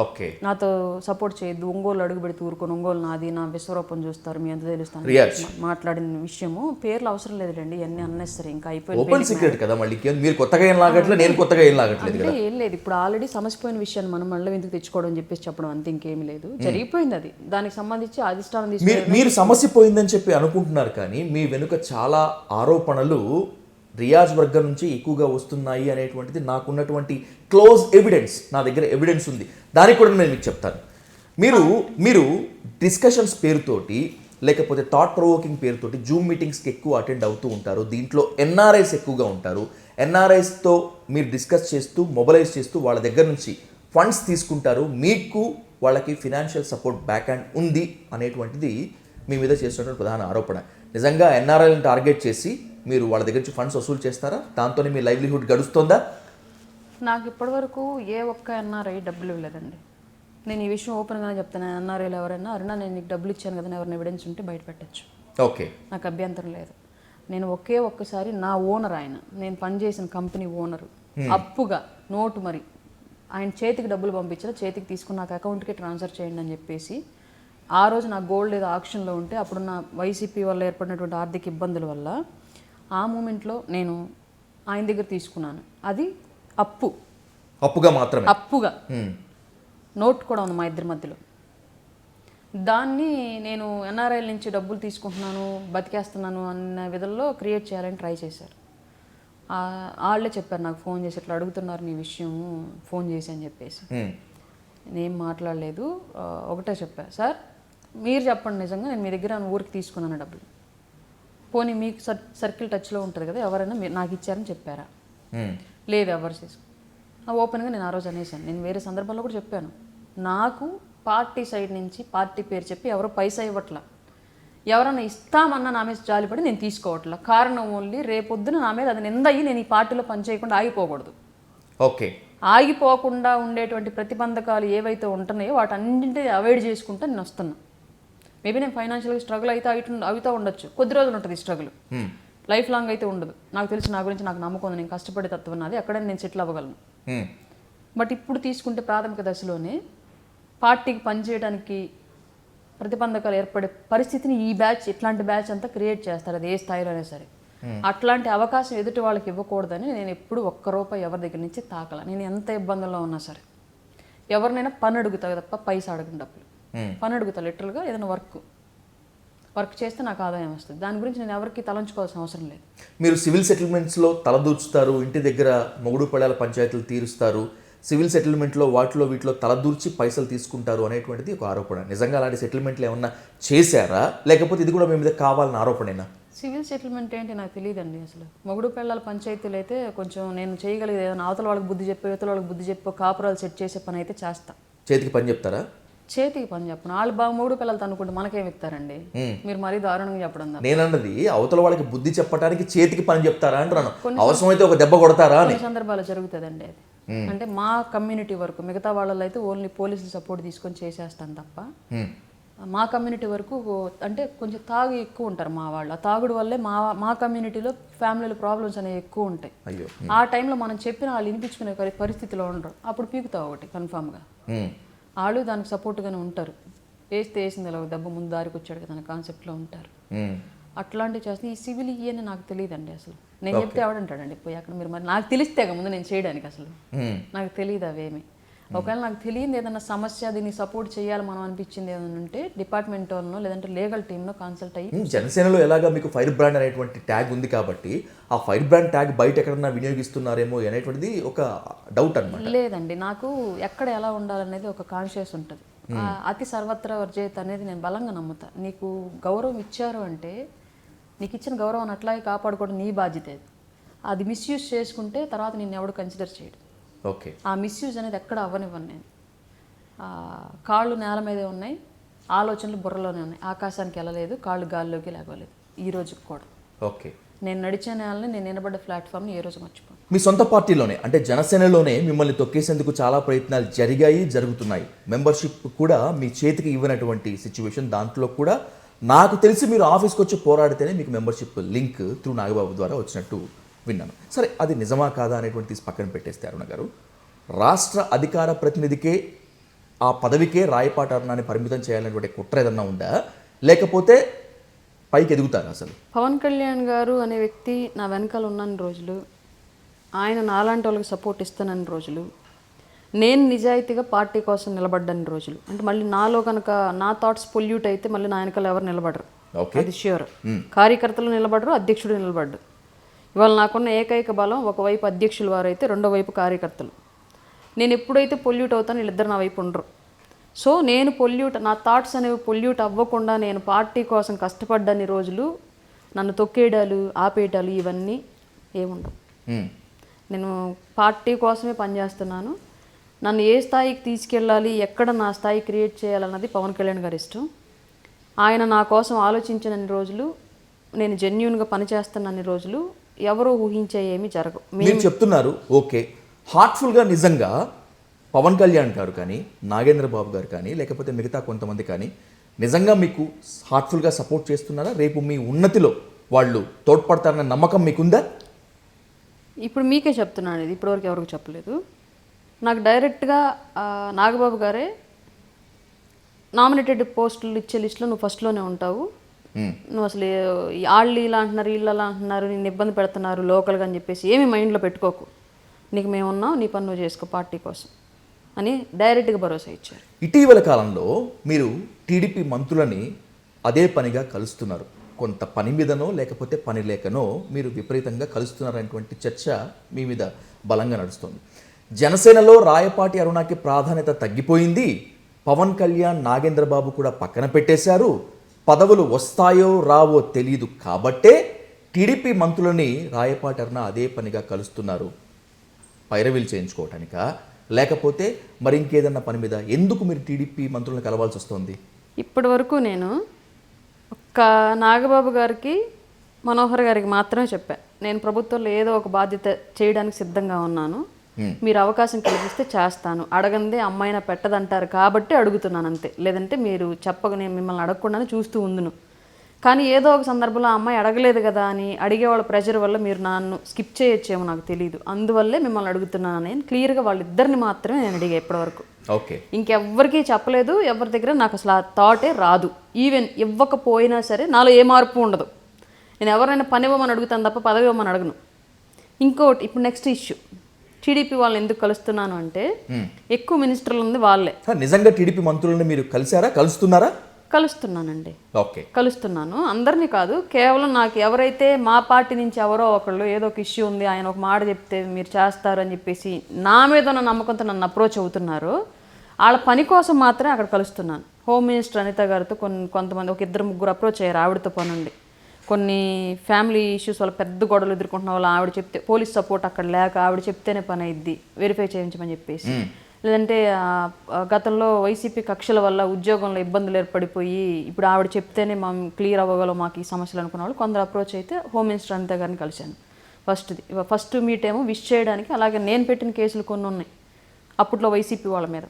ఓకే. నాతో సపోర్ట్ చేయొద్దు, ఒంగోలు అడుగు పెడితే ఊరుకొని, ఒంగోలు నాది, నా విశ్వరూపం చూస్తారు, మీ ఎంత తెలుస్తాను మాట్లాడిన విషయము. పేర్లు అవసరం లేదులేండి, ఇవన్నీ అన్నెసరీ, ఇంకా ఓపెన్ సీక్రెట్ కదా. మళ్ళీ మీరు కొత్తగా ఏం లాగట్లేదు, నేను కొత్తగా ఏం లాగట్లేదు కదా. ఏం లేదు, ఇప్పుడు ఆల్రెడీ సమస్యపోయిన విషయాన్ని మనం మళ్ళీ ఎందుకు తెచ్చుకోవడం అని చెప్పేసి చెప్పడం అంతే, ఇంకేమీ లేదు. జరిగిపోయింది అది. దానికి సంబంధించి అధిష్టానం తీసుకుని మీరు సమస్య పోయిందని చెప్పి అనుకుంటున్నారు, కానీ మీ వెనుక చాలా ఆరోపణలు రియాజ్ వర్గం నుంచి ఎక్కువగా వస్తున్నాయి అనేటువంటిది నాకున్నటువంటి క్లోజ్ ఎవిడెన్స్. నా దగ్గర ఎవిడెన్స్ ఉంది, దానికి కూడా నేను మీకు చెప్తాను. మీరు డిస్కషన్స్ పేరుతోటి లేకపోతే థాట్ ప్రొవోకింగ్ పేరుతోటి జూమ్ మీటింగ్స్కి ఎక్కువ అటెండ్ అవుతూ ఉంటారు. దీంట్లో ఎన్ఆర్ఐస్ ఎక్కువగా ఉంటారు. ఎన్ఆర్ఐస్తో మీరు డిస్కస్ చేస్తూ మొబిలైజ్ చేస్తూ వాళ్ళ దగ్గర నుంచి ఫండ్స్ తీసుకుంటారు. మీకు వాళ్ళకి ఫినాన్షియల్ సపోర్ట్ బ్యాక్ హ్యాండ్ ఉంది అనేటువంటిది మీ మీద చేస్తున్నటువంటి ప్రధాన ఆరోపణ. నిజంగా ఎన్ఆర్ఐలను టార్గెట్ చేసి మీరు వాళ్ళ దగ్గర నుంచి ఫండ్స్ వసూలు చేస్తారా? దాంతోనే మీ లైవ్లీహుడ్ గడుస్తుందా? నాకు ఇప్పటివరకు ఏ ఒక్క ఎన్ఆర్ఐ డబ్బులు ఇవ్వలేదండి. నేను ఈ విషయం ఓపెన్గానే చెప్తాను. ఎన్ఆర్ఐలు ఎవరైనా అరుణా నేను నీకు డబ్బులు ఇచ్చాను కదా, ఎవరైనా ఎవిడెన్స్ ఉంటే బయట పెట్టచ్చు. ఓకే, నాకు అభ్యంతరం లేదు. నేను ఒక్కసారి నా ఓనర్, ఆయన నేను పనిచేసిన కంపెనీ ఓనరు, అప్పుగా నోటు మరి ఆయన చేతికి డబ్బులు పంపించారు, చేతికి తీసుకుని నాకు అకౌంట్కి ట్రాన్స్ఫర్ చేయండి అని చెప్పేసి, ఆ రోజు నా గోల్డ్ ఏదో ఆక్షన్లో ఉంటే అప్పుడు నా వైసీపీ వల్ల ఏర్పడినటువంటి ఆర్థిక ఇబ్బందుల వల్ల ఆ మూమెంట్లో నేను ఆయన దగ్గర తీసుకున్నాను. అది అప్పుగా మాత్రమే, అప్పుగా నోట్ కూడా ఉంది మా ఇద్దరి మధ్యలో. దాన్ని నేను ఎన్ఆర్ఐల నుంచి డబ్బులు తీసుకుంటున్నాను, బతికేస్తున్నాను అన్న విధంలో క్రియేట్ చేయాలని ట్రై చేశారు. వాళ్ళే చెప్పారు నాకు ఫోన్ చేసి, ఇట్లా అడుగుతున్నారు నీ విషయం, ఫోన్ చేసి అని చెప్పేసి. నేనేం మాట్లాడలేదు, ఒకటే చెప్పా, సార్ మీరు చెప్పండి నిజంగా నేను మీ దగ్గర ఊరికి తీసుకున్నాను డబ్బులు, పోనీ మీకు సర్కిల్ టచ్లో ఉంటుంది కదా, ఎవరైనా మీరు నాకు ఇచ్చారని చెప్పారా? లేదు, ఎవరు చేసుకో. ఓపెన్గా నేను ఆ రోజు అనేసాను. నేను వేరే సందర్భాల్లో కూడా చెప్పాను, నాకు పార్టీ సైడ్ నుంచి పార్టీ పేరు చెప్పి ఎవరో పైసా ఇవ్వట్లా, ఎవరైనా ఇస్తామన్నా నా మీద జాలిపడి నేను తీసుకోవట్లా. కారణం ఓన్లీ రేపొద్దున నా మీద అది నింద అయ్యి నేను ఈ పార్టీలో పనిచేయకుండా ఆగిపోకూడదు. ఓకే, ఆగిపోకుండా ఉండేటువంటి ప్రతిబంధకాలు ఏవైతే ఉంటున్నాయో వాటన్నింటినీ అవాయిడ్ చేసుకుంటూ నేను వస్తున్నా. మేబీ నేను ఫైనాన్షియల్గా స్ట్రగుల్ అయితే అవుతూ ఉండొచ్చు, కొద్ది రోజులు ఉంటుంది స్ట్రగుల్, లైఫ్ లాంగ్ అయితే ఉండదు. నాకు తెలిసి నా గురించి నాకు నమ్మకం ఉంది, నేను కష్టపడే తత్వం నాది, అక్కడే నేను సెటిల్ అవ్వగలను. బట్ ఇప్పుడు తీసుకుంటే ప్రాథమిక దశలోనే పార్టీకి పనిచేయడానికి ప్రతిబంధకాలు ఏర్పడే పరిస్థితిని ఈ బ్యాచ్, ఇట్లాంటి బ్యాచ్ అంతా క్రియేట్ చేస్తారు, అది ఏ స్థాయిలో అయినా సరే. అట్లాంటి అవకాశం ఎదుటి వాళ్ళకి ఇవ్వకూడదని నేను ఎప్పుడు ఒక్క రూపాయి ఎవరి దగ్గర నుంచి తాకల. నేను ఎంత ఇబ్బందుల్లో ఉన్నా సరే ఎవరినైనా పని అడుగుతా తప్ప పైసా అడగను డబ్బులు. పని అడుగుతా లిటరల్గా, ఏదైనా వర్క్ చేస్తే నాకు ఆదాయం వస్తుంది. దాని గురించి నేను ఎవరికి తలంచుకోవాల్సిన అవసరం లేదు. మీరు సివిల్ సెటిల్మెంట్స్లో తలదూర్చుతారు, ఇంటి దగ్గర మొగుడు పడాల పంచాయతీలు తీరుస్తారు, సివిల్ సెటిల్మెంట్లో వాటిలో వీటిలో తలదూర్చి పైసలు తీసుకుంటారు అనేటువంటిది ఒక ఆరోపణ. నిజంగా అలాంటి సెటిల్మెంట్లు ఏమన్నా చేశారా, లేకపోతే ఇది కూడా మీ మీద కావాలని ఆరోపణేనా? సివిల్ సెటిల్మెంట్ ఏంటి నాకు తెలియదండి అసలు. మొగుడు పెళ్ళాల పంచాయతీలు అయితే కొంచెం నేను చేయగలిగేది, ఏదైనా అవతల వాళ్ళకి బుద్ధి చెప్పి యువతల వాళ్ళకి బుద్ధి చెప్పి కాపురాలు సెట్ చేసే పని అయితే చేస్తా. చేతికి పని చెప్తారా? చేతికి పని చెప్పను. వాళ్ళు బాగా మూడు పిల్లలతో అనుకుంటే మనకేం ఇస్తారండి, మీరు మరీ దారుణంగా చెప్పడం. నేనన్నది అవతల వాళ్ళకి బుద్ధి చెప్పడానికి చేతికి పని చెప్తారా అంటున్నాను. అవసరమైతే ఒక దెబ్బ కొడతారా? కొన్ని సందర్భాలు జరుగుతుందండి అది. అంటే మా కమ్యూనిటీ వరకు, మిగతా వాళ్ళలో అయితే ఓన్లీ పోలీసులు సపోర్ట్ తీసుకొని చేసేస్తాను తప్ప, మా కమ్యూనిటీ వరకు అంటే కొంచెం తాగు ఎక్కువ ఉంటారు మా వాళ్ళు. ఆ తాగుడు వల్లే మా కమ్యూనిటీలో ఫ్యామిలీలో ప్రాబ్లమ్స్ అనేవి ఎక్కువ ఉంటాయి. ఆ టైంలో మనం చెప్పిన వాళ్ళు వినిపించుకునే పరిస్థితిలో ఉండరు, అప్పుడు పీకుతావు ఒకటి కన్ఫామ్గా. వాళ్ళు దానికి సపోర్ట్గానే ఉంటారు, వేసింది ఇలా దెబ్బ ముందు దారికి వచ్చాడు కదా అనే కాన్సెప్ట్లో ఉంటారు. అట్లాంటివి చేస్తే ఈ సివిల్ ఇవన్నీ నాకు తెలియదండి అసలు. నేను చెప్తే ఎవడంటాడండి పోయి అక్కడ, మీరు మరి నాకు తెలిస్తే ముందు నేను చేయడానికి, అసలు నాకు తెలియదు అవేమి. ఒకవేళ నాకు తెలియదు ఏదైనా సమస్య, దీన్ని సపోర్ట్ చేయాలి మనం అనిపించింది ఏదైనా ఉంటే డిపార్ట్మెంట్ వాళ్ళనో లేదంటే లీగల్ టీమ్లో కన్సల్ట్ అయ్యి. జనసేనలో ఎలాగా మీకు ఫైర్ బ్రాండ్ అనేటువంటి ట్యాగ్ ఉంది కాబట్టి ఆ ఫైర్ బ్రాండ్ ట్యాగ్ బయట ఎక్కడన్నా వినియోగిస్తున్నారేమో అనేటువంటిది ఒక డౌట్ అన్నమాట. లేదండి, నాకు ఎక్కడ ఎలా ఉండాలనేది ఒక కాన్షియస్ ఉంటుంది. అతి సర్వత్ర వర్జేత అనేది నేను బలంగా నమ్ముతా. నీకు గౌరవం ఇచ్చారు అంటే నీకు ఇచ్చిన గౌరవాన్ని అట్లాగే కాపాడుకోవడం నీ బాధ్యత అది మిస్యూజ్ చేసుకుంటే తర్వాత నిన్ను ఎవడు కన్సిడర్ చేయడు. ఓకే, ఆ మిస్యూజ్ అనేది ఎక్కడ అవ్వనివ్వను నేను. కాళ్ళు నేల మీదే ఉన్నాయి, ఆలోచనలు బుర్రలోనే ఉన్నాయి. ఆకాశానికి వెళ్ళలేదు, కాళ్ళు గాల్లోకి లేగలేదు ఈ రోజుకి కూడా. ఓకే, నేను నడిచే నేలని, నేను నిలబడ్డ ప్లాట్ఫామ్ని ఏ రోజు మర్చిపోను. మీ సొంత పార్టీలోనే అంటే జనసేనలోనే మిమ్మల్ని తొక్కేసేందుకు చాలా ప్రయత్నాలు జరుగుతున్నాయి. మెంబర్షిప్ కూడా మీ చేతికి ఇవ్వనటువంటి సిచ్యువేషన్. దాంట్లో కూడా నాకు తెలిసి మీరు ఆఫీస్కి వచ్చి పోరాడితేనే మీకు మెంబర్షిప్ లింక్ త్రూ నాగబాబు ద్వారా వచ్చినట్టు విన్నాను. సరే, అది నిజమా కాదా అనేటువంటి తీసి పక్కన పెట్టేస్తే అరుణ గారు, రాష్ట్ర అధికార ప్రతినిధికే ఆ పదవికే రాయపాటి అరుణాన్ని పరిమితం చేయాలనేటువంటి కుట్ర ఏదన్నా ఉందా, లేకపోతే పైకి ఎదుగుతారు అసలు? పవన్ కళ్యాణ్ గారు అనే వ్యక్తి నా వెనకాల ఉన్నన్ని రోజులు, ఆయన నాలాంటి వాళ్ళకి సపోర్ట్ ఇస్తానని రోజులు, నేను నిజాయితీగా పార్టీ కోసం నిలబడ్డని రోజులు, అంటే మళ్ళీ నాలో కనుక నా థాట్స్ పొల్యూట్ అయితే మళ్ళీ నా వెనకాల ఎవరు నిలబడరు, అది ష్యూర్. కార్యకర్తలు నిలబడరు, అధ్యక్షుడు నిలబడ్డు. ఇవాళ నాకున్న ఏకైక బలం, ఒకవైపు అధ్యక్షులు వారైతే రెండో వైపు కార్యకర్తలు. నేను ఎప్పుడైతే పొల్యూట్ అవుతానో వీళ్ళిద్దరు నా వైపు ఉండరు. సో నేను నా థాట్స్ అనేవి పొల్యూట్ అవ్వకుండా నేను పార్టీ కోసం కష్టపడ్డన్ని రోజులు నన్ను తొక్కేయడాలు, ఆపేయడాలు ఇవన్నీ ఏముండవు. నేను పార్టీ కోసమే పనిచేస్తున్నాను. నన్ను ఏ స్థాయికి తీసుకెళ్ళాలి, ఎక్కడ నా స్థాయి క్రియేట్ చేయాలన్నది పవన్ కళ్యాణ్ గారి ఇష్టం. ఆయన నా కోసం ఆలోచించినన్ని రోజులు, నేను జెన్యూన్గా పనిచేస్తున్నన్ని రోజులు ఎవరో ఊహించే ఏమీ జరగవు. మీరు చెప్తున్నారు ఓకే, హార్ట్ఫుల్గా నిజంగా పవన్ కళ్యాణ్ గారు కానీ, నాగేంద్ర బాబు గారు కానీ, లేకపోతే మిగతా కొంతమంది కానీ నిజంగా మీకు హార్ట్ఫుల్గా సపోర్ట్ చేస్తున్నారా? రేపు మీ ఉన్నతిలో వాళ్ళు తోడ్పడతారన్న నమ్మకం మీకుందా? ఇప్పుడు మీకే చెప్తున్నాను, ఇది ఇప్పటివరకు ఎవరికి చెప్పలేదు. నాకు డైరెక్ట్గా నాగబాబు గారే నామినేటెడ్ పోస్టులు ఇచ్చే లిస్టులో నువ్వు ఫస్ట్లోనే ఉంటావు, నువ్వు అసలు వాళ్ళు ఇలా అంటున్నారు, వీళ్ళు అలా అంటున్నారు, నిన్ను ఇబ్బంది పెడుతున్నారు లోకల్గా అని చెప్పేసి ఏమి మైండ్లో పెట్టుకోకు, నీకు మేము ఉన్నాం, నీ పని నువ్వు చేసుకో పార్టీ కోసం అని డైరెక్ట్గా భరోసా ఇచ్చారు. ఇటీవల కాలంలో మీరు టీడీపీ మంత్రులని అదే పనిగా కలుస్తున్నారు. కొంత పని మీదనో లేకపోతే పని లేకనో మీరు విపరీతంగా కలుస్తున్నారనేటువంటి చర్చ మీ మీద బలంగా నడుస్తుంది. జనసేనలో రాయపాటి అరుణకి ప్రాధాన్యత తగ్గిపోయింది. పవన్ కళ్యాణ్, నాగేంద్ర బాబు కూడా పక్కన పెట్టేశారు. పదవులు వస్తాయో రావో తెలియదు కాబట్టే టీడీపీ మంత్రులని రాయపాటి అరుణ అదే పనిగా కలుస్తున్నారు. పైరవీలు చేయించుకోవటానిక, లేకపోతే మరి ఇంకేదన్నా పని మీద ఎందుకు మీరు టీడీపీ మంత్రులను కలవాల్సి వస్తుంది? ఇప్పటి వరకు నేను ఒక్క నాగబాబు గారికి, మనోహర్ గారికి మాత్రమే చెప్పాను, నేను ప్రభుత్వంలో ఏదో ఒక బాధ్యత చేయడానికి సిద్ధంగా ఉన్నాను, మీరు అవకాశం కల్పిస్తే చేస్తాను, అడగందే అమ్మాయినా పెట్టదంటారు కాబట్టి అడుగుతున్నాను అంతే, లేదంటే మీరు చెప్పక నేను మిమ్మల్ని అడగకుండానే చూస్తూ ఉందును. కానీ ఏదో ఒక సందర్భంలో ఆ అమ్మాయి అడగలేదు కదా అని అడిగేవాళ్ళ ప్రెషర్ వల్ల మీరు నన్ను స్కిప్ చేయొచ్చేమో నాకు తెలియదు, అందువల్లే మిమ్మల్ని అడుగుతున్నాను. నేను క్లియర్గా వాళ్ళిద్దరిని మాత్రమే నేను అడిగా ఇప్పటివరకు. ఓకే, ఇంకెవ్వరికీ చెప్పలేదు, ఎవరి దగ్గర నాకు అసలు ఆ థాటే రాదు. ఈవెన్ ఇవ్వకపోయినా సరే నాలో ఏ మార్పు ఉండదు. నేను ఎవరైనా పని ఇవ్వమని అడుగుతాను తప్ప పదవి ఇవ్వమని అడగను. ఇంకోటి, ఇప్పుడు నెక్స్ట్ ఇష్యూ, టీడీపీ వాళ్ళని ఎందుకు కలుస్తున్నాను అంటే ఎక్కువ మినిస్టర్లు ఉంది వాళ్ళే. నిజంగా టీడీపీ మంత్రులను మీరు కలిసారా, కలుస్తున్నారా? కలుస్తున్నానండి, ఓకే, కలుస్తున్నాను. అందరినీ కాదు, కేవలం నాకు ఎవరైతే మా పార్టీ నుంచి ఎవరో ఒకళ్ళు ఏదో ఒక ఇష్యూ ఉంది, ఆయన ఒక మాట చెప్తే మీరు చేస్తారు అని చెప్పేసి నా మీద ఉన్న నమ్మకంతో నన్ను అప్రోచ్ అవుతున్నారో వాళ్ళ పని కోసం మాత్రమే అక్కడ కలుస్తున్నాను. హోమ్ మినిస్టర్ అనిత గారితో కొంతమంది ఒక ఇద్దరు ముగ్గురు అప్రోచ్ అయ్యారు ఆవిడతో పనుండి. కొన్ని ఫ్యామిలీ ఇష్యూస్ వల్ల పెద్ద గొడవలు ఎదుర్కొంటున్న వాళ్ళు ఆవిడ చెప్తే, పోలీస్ సపోర్ట్ అక్కడ లేక ఆవిడ చెప్తేనే పని అయ్యిద్ది, వెరిఫై చేయించమని చెప్పేసి, లేదంటే గతంలో వైసీపీ కక్షల వల్ల ఉద్యోగంలో ఇబ్బందులు ఏర్పడిపోయి ఇప్పుడు ఆవిడ చెప్తేనే మనం క్లియర్ అవ్వగలం మాకు ఈ సమస్యలు అనుకున్న వాళ్ళు కొందరు అప్రోచ్ అయితే హోమ్ మినిస్టర్ అనిత గారిని కలిశాను. ఫస్ట్ మీట్ ఏమో విష్ చేయడానికి, అలాగే నేను పెట్టిన కేసులు కొన్ని ఉన్నాయి అప్పట్లో వైసీపీ వాళ్ళ మీద,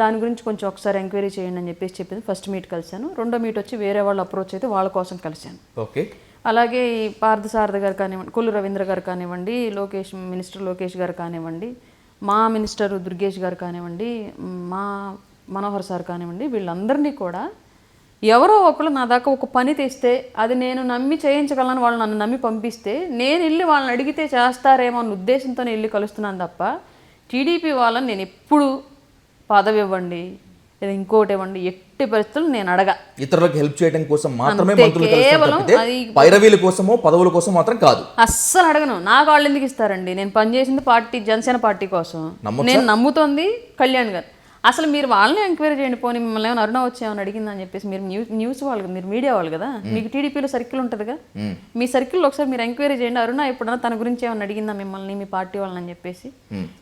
దాని గురించి కొంచెం ఒకసారి ఎంక్వైరీ చేయండి అని చెప్పేసి చెప్పింది. ఫస్ట్ మీట్ కలిశాను. రెండో మీట్ వచ్చి వేరే వాళ్ళు అప్రోచ్ అయితే వాళ్ళ కోసం కలిశాను. ఓకే, అలాగే ఈ పార్థసారథి గారు కానివ్వండి, కొల్లు రవీంద్ర గారు కానివ్వండి, మినిస్టర్ లోకేష్ గారు కానివ్వండి, మా మినిస్టర్ దుర్గేష్ గారు కానివ్వండి, మా మనోహర్ సార్ కానివ్వండి, వీళ్ళందరినీ కూడా ఎవరో ఒకళ్ళు నా దాకా ఒక పని తెస్తే అది నేను నమ్మి చేయించగలను, వాళ్ళు నన్ను నమ్మి పంపిస్తే నేను వెళ్ళి వాళ్ళని అడిగితే చేస్తారేమో అన్న ఉద్దేశంతోనే వెళ్ళి కలుస్తున్నాను తప్ప టీడీపీ వాళ్ళని నేను ఎప్పుడు పదవి ఇవ్వండి లేదా ఇంకోటి ఇవ్వండి ఎట్టి పరిస్థితులు నేను అడగా. ఇతరులకు హెల్ప్ చేయడం కోసం మాత్రమే మంత్రులు కలుస్తారు తప్పితే పైరవీల కోసమో పదవుల కోసం మాత్రం కాదు. అస్సలు అడగను. నాకు వాళ్ళు ఎందుకు ఇస్తారండి? నేను పనిచేసింది పార్టీ, జనసేన పార్టీ కోసం. నేను నమ్ముతోంది కళ్యాణ్ గారు. అసలు మీరు వాళ్ళని ఎంక్వైరీ చేయండి, పోనీ మిమ్మల్ని ఏమైనా అరుణ వచ్చేమని అడిగిందని చెప్పేసి. మీరు న్యూస్ వాళ్ళు, మీరు మీడియా వాళ్ళు కదా, మీకు టీడీపీలో సర్కిల్ ఉంటుందిగా, మీ సర్కిల్లో ఒకసారి మీరు ఎంక్వైరీ చేయండి, అరుణ ఎప్పుడన్నా తన గురించి ఏమైనా అడిగిందా మిమ్మల్ని, మీ పార్టీ వాళ్ళని అని చెప్పేసి.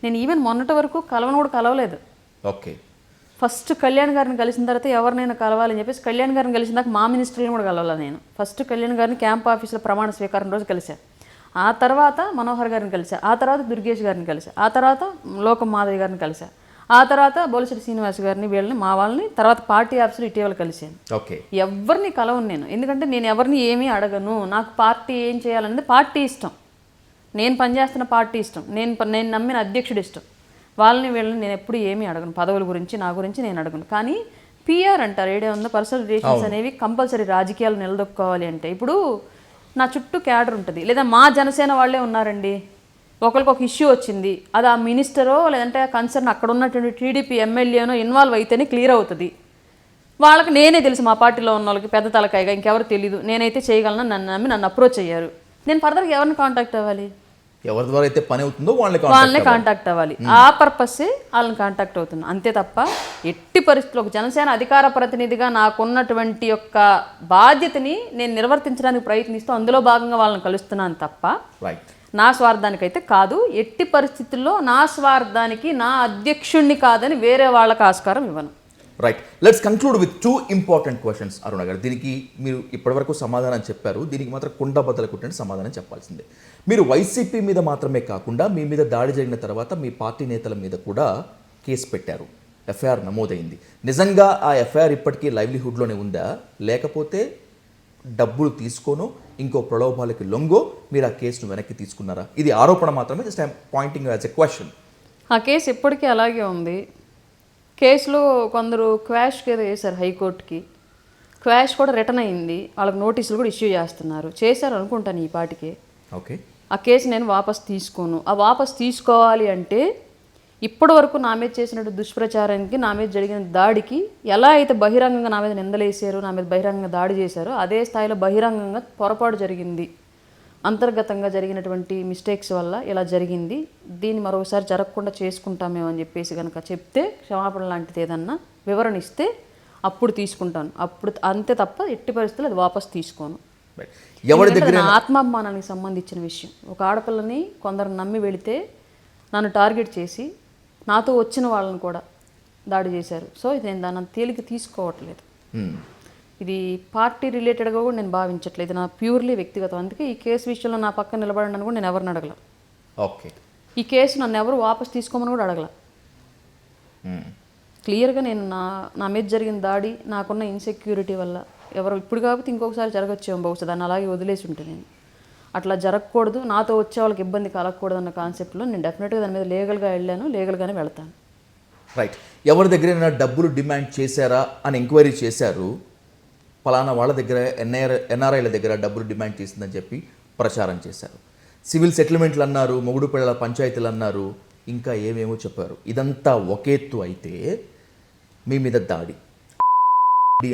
నేను ఈవెన్ మొన్నటి వరకు కలవను కూడా కలవలేదు. ఓకే, ఫస్ట్ కళ్యాణ్ గారిని కలిసిన తర్వాత ఎవరినైనా కలవాలని చెప్పేసి కళ్యాణ్ గారిని కలిసిన దాకా మా మినిస్టర్ని కూడా కలవాలి నేను. ఫస్ట్ కళ్యాణ్ గారిని క్యాంప్ ఆఫీస్లో ప్రమాణ స్వీకారం రోజు కలిశాను, ఆ తర్వాత మనోహర్ గారిని కలిసా, ఆ తర్వాత దుర్గేష్ గారిని కలిసా, ఆ తర్వాత లోకం మాధవి గారిని కలిసా, ఆ తర్వాత బోలిశెట్టి శ్రీనివాస్ గారిని, వీళ్ళని మా వాళ్ళని, తర్వాత పార్టీ ఆఫీసులో ఇటీవల కలిశాను. ఓకే, ఎవరిని కలవను నేను, ఎందుకంటే నేను ఎవరిని ఏమీ అడగను. నాకు పార్టీ ఏం చేయాలనేది పార్టీ ఇష్టం, నేను పనిచేస్తున్న పార్టీ ఇష్టం, నేను నమ్మిన అధ్యక్షుడు ఇష్టం. వాళ్ళని వీళ్ళని నేను ఎప్పుడు ఏమీ అడగను, పదవుల గురించి నా గురించి నేను అడగను. కానీ పిఆర్ అంటారు, ఏడే ఉందో పర్సనల్ రిలేషన్స్ అనేవి కంపల్సరీ రాజకీయాలు నిలదొక్కోవాలి అంటే. ఇప్పుడు నా చుట్టూ క్యాడర్ ఉంటుంది, లేదా మా జనసేన వాళ్ళే ఉన్నారండి, ఒకరికి ఒక ఇష్యూ వచ్చింది, అది ఆ మినిస్టరో లేదంటే కన్సర్న్ అక్కడ ఉన్నటువంటి టీడీపీ ఎమ్మెల్యేనో ఇన్వాల్వ్ అయితేనే క్లియర్ అవుతుంది. వాళ్ళకి నేనే తెలుసు, మా పార్టీలో ఉన్న వాళ్ళకి పెద్ద తలకాయగా ఇంకెవరు తెలీదు, నేనైతే చేయగలను, నన్ను నమ్మి నన్ను అప్రోచ్ అయ్యారు. నేను ఫర్దర్గా ఎవరిని కాంటాక్ట్ అవ్వాలి? ఎవరి ద్వారా అయితే పని అవుతుందో వాళ్ళనే కాంటాక్ట్ అవ్వాలి. ఆ పర్పస్సే వాళ్ళని కాంటాక్ట్ అవుతున్నాను, అంతే తప్ప ఎట్టి పరిస్థితుల్లో ఒక జనసేన అధికార ప్రతినిధిగా నాకున్నటువంటి యొక్క బాధ్యతని నేను నిర్వర్తించడానికి ప్రయత్నిస్తూ అందులో భాగంగా వాళ్ళని కలుస్తున్నాను తప్ప నా స్వార్థానికైతే కాదు. ఎట్టి పరిస్థితుల్లో నా స్వార్థానికి నా అధ్యక్షుణ్ణి కాదని వేరే వాళ్ళకి ఆస్కారం ఇవ్వను. Right, let's conclude with 2 important questions Aruna garu. దీనికి మీరు ఇప్పటివరకు సమాధానం చెప్పారు, దీనికి మాత్రం కుండ బద్దలు కొట్టిన సమాధానం చెప్పాల్సిందే. మీరు వైసీపీ మీద మాత్రమే కాకుండా మీ మీద దాడి జరిగిన తర్వాత మీ పార్టీ నేతల మీద కూడా కేసు పెట్టారు, ఎఫ్ఐఆర్ నమోదైంది. నిజంగా ఆ ఎఫ్ఐఆర్ ఇప్పటికీ లైవ్లీహుడ్లోనే ఉందా, లేకపోతే డబ్బులు తీసుకోనో ఇంకో ప్రలోభాలకి లొంగో మీరు ఆ కేసును వెనక్కి తీసుకున్నారా? ఇది ఆరోపణ మాత్రమే, just I'm Poynting as a question. ఆ కేసు ఇప్పటికీ అలాగే ఉంది. కేసులో కొందరు క్వాష్కి ఏదో వేశారు హైకోర్టుకి, క్వాష్ కూడా రిటర్న్ అయింది, వాళ్ళకి నోటీసులు కూడా ఇష్యూ చేశారు అనుకుంటాను ఈ పాటికి. ఓకే, ఆ కేసు నేను వాపస్ తీసుకోను. ఆ వాపస్ తీసుకోవాలి అంటే ఇప్పటి వరకు నా మీద చేసినట్టు దుష్ప్రచారానికి, నా మీద జరిగిన దాడికి ఎలా అయితే బహిరంగంగా నా మీద నిందలేసారో, నా మీద బహిరంగంగా దాడి చేశారో, అదే స్థాయిలో బహిరంగంగా పొరపాటు జరిగింది, అంతర్గతంగా జరిగినటువంటి మిస్టేక్స్ వల్ల ఇలా జరిగింది, దీన్ని మరోసారి జరగకుండా చేసుకుంటామేమో అని చెప్పేసి కనుక చెప్తే, క్షమాపణ లాంటిది ఏదన్నా వివరణ ఇస్తే అప్పుడు తీసుకుంటాను. అప్పుడు అంతే తప్ప ఎట్టి పరిస్థితుల్లో అది వాపస్ తీసుకోను. ఎవరి దగ్గర ఆత్మాభిమానానికి సంబంధించిన విషయం. ఒక ఆడపిల్లని కొందరు నమ్మి వెళితే నన్ను టార్గెట్ చేసి నాతో వచ్చిన వాళ్ళని కూడా దాడి చేశారు. సో ఇది నేను దాన్ని తేలిక తీసుకోవట్లేదు, ఇది పార్టీ రిలేటెడ్గా కూడా నేను భావించట్లేదు, నా ప్యూర్లీ వ్యక్తిగతం. అందుకే ఈ కేసు విషయంలో నా పక్కన నిలబడడానికి కూడా నేను ఎవరిని అడగల. ఓకే, ఈ కేసు నన్ను ఎవరు వాపస్ తీసుకోమని కూడా అడగల. క్లియర్గా నేను నా మీద జరిగిన దాడి, నాకున్న ఇన్సెక్యూరిటీ వల్ల ఎవరు ఇప్పుడు కాబట్టి ఇంకొకసారి జరగచ్చేమో బహుశా, దాన్ని అలాగే వదిలేసి ఉంటే నేను అట్లా జరగకూడదు, నాతో వచ్చే వాళ్ళకి ఇబ్బంది కలగకూడదు అన్న కాన్సెప్ట్లో నేను డెఫినెట్గా దాని మీద లీగల్గా వెళ్ళాను, లీగల్గానే వెళ్తాను. రైట్, ఎవరి దగ్గరైనా డబ్బులు డిమాండ్ చేశారా అని ఎంక్వైరీ చేశారు, ఫలానా వాళ్ళ దగ్గర ఎన్ఆర్ఐల దగ్గర డబ్బులు డిమాండ్ చేసిందని చెప్పి ప్రచారం చేశారు, సివిల్ సెటిల్మెంట్లు అన్నారు, మొగుడు పిల్లల పంచాయతీలు అన్నారు, ఇంకా ఏమేమో చెప్పారు. ఇదంతా ఒకేత్తు అయితే మీ మీద దాడి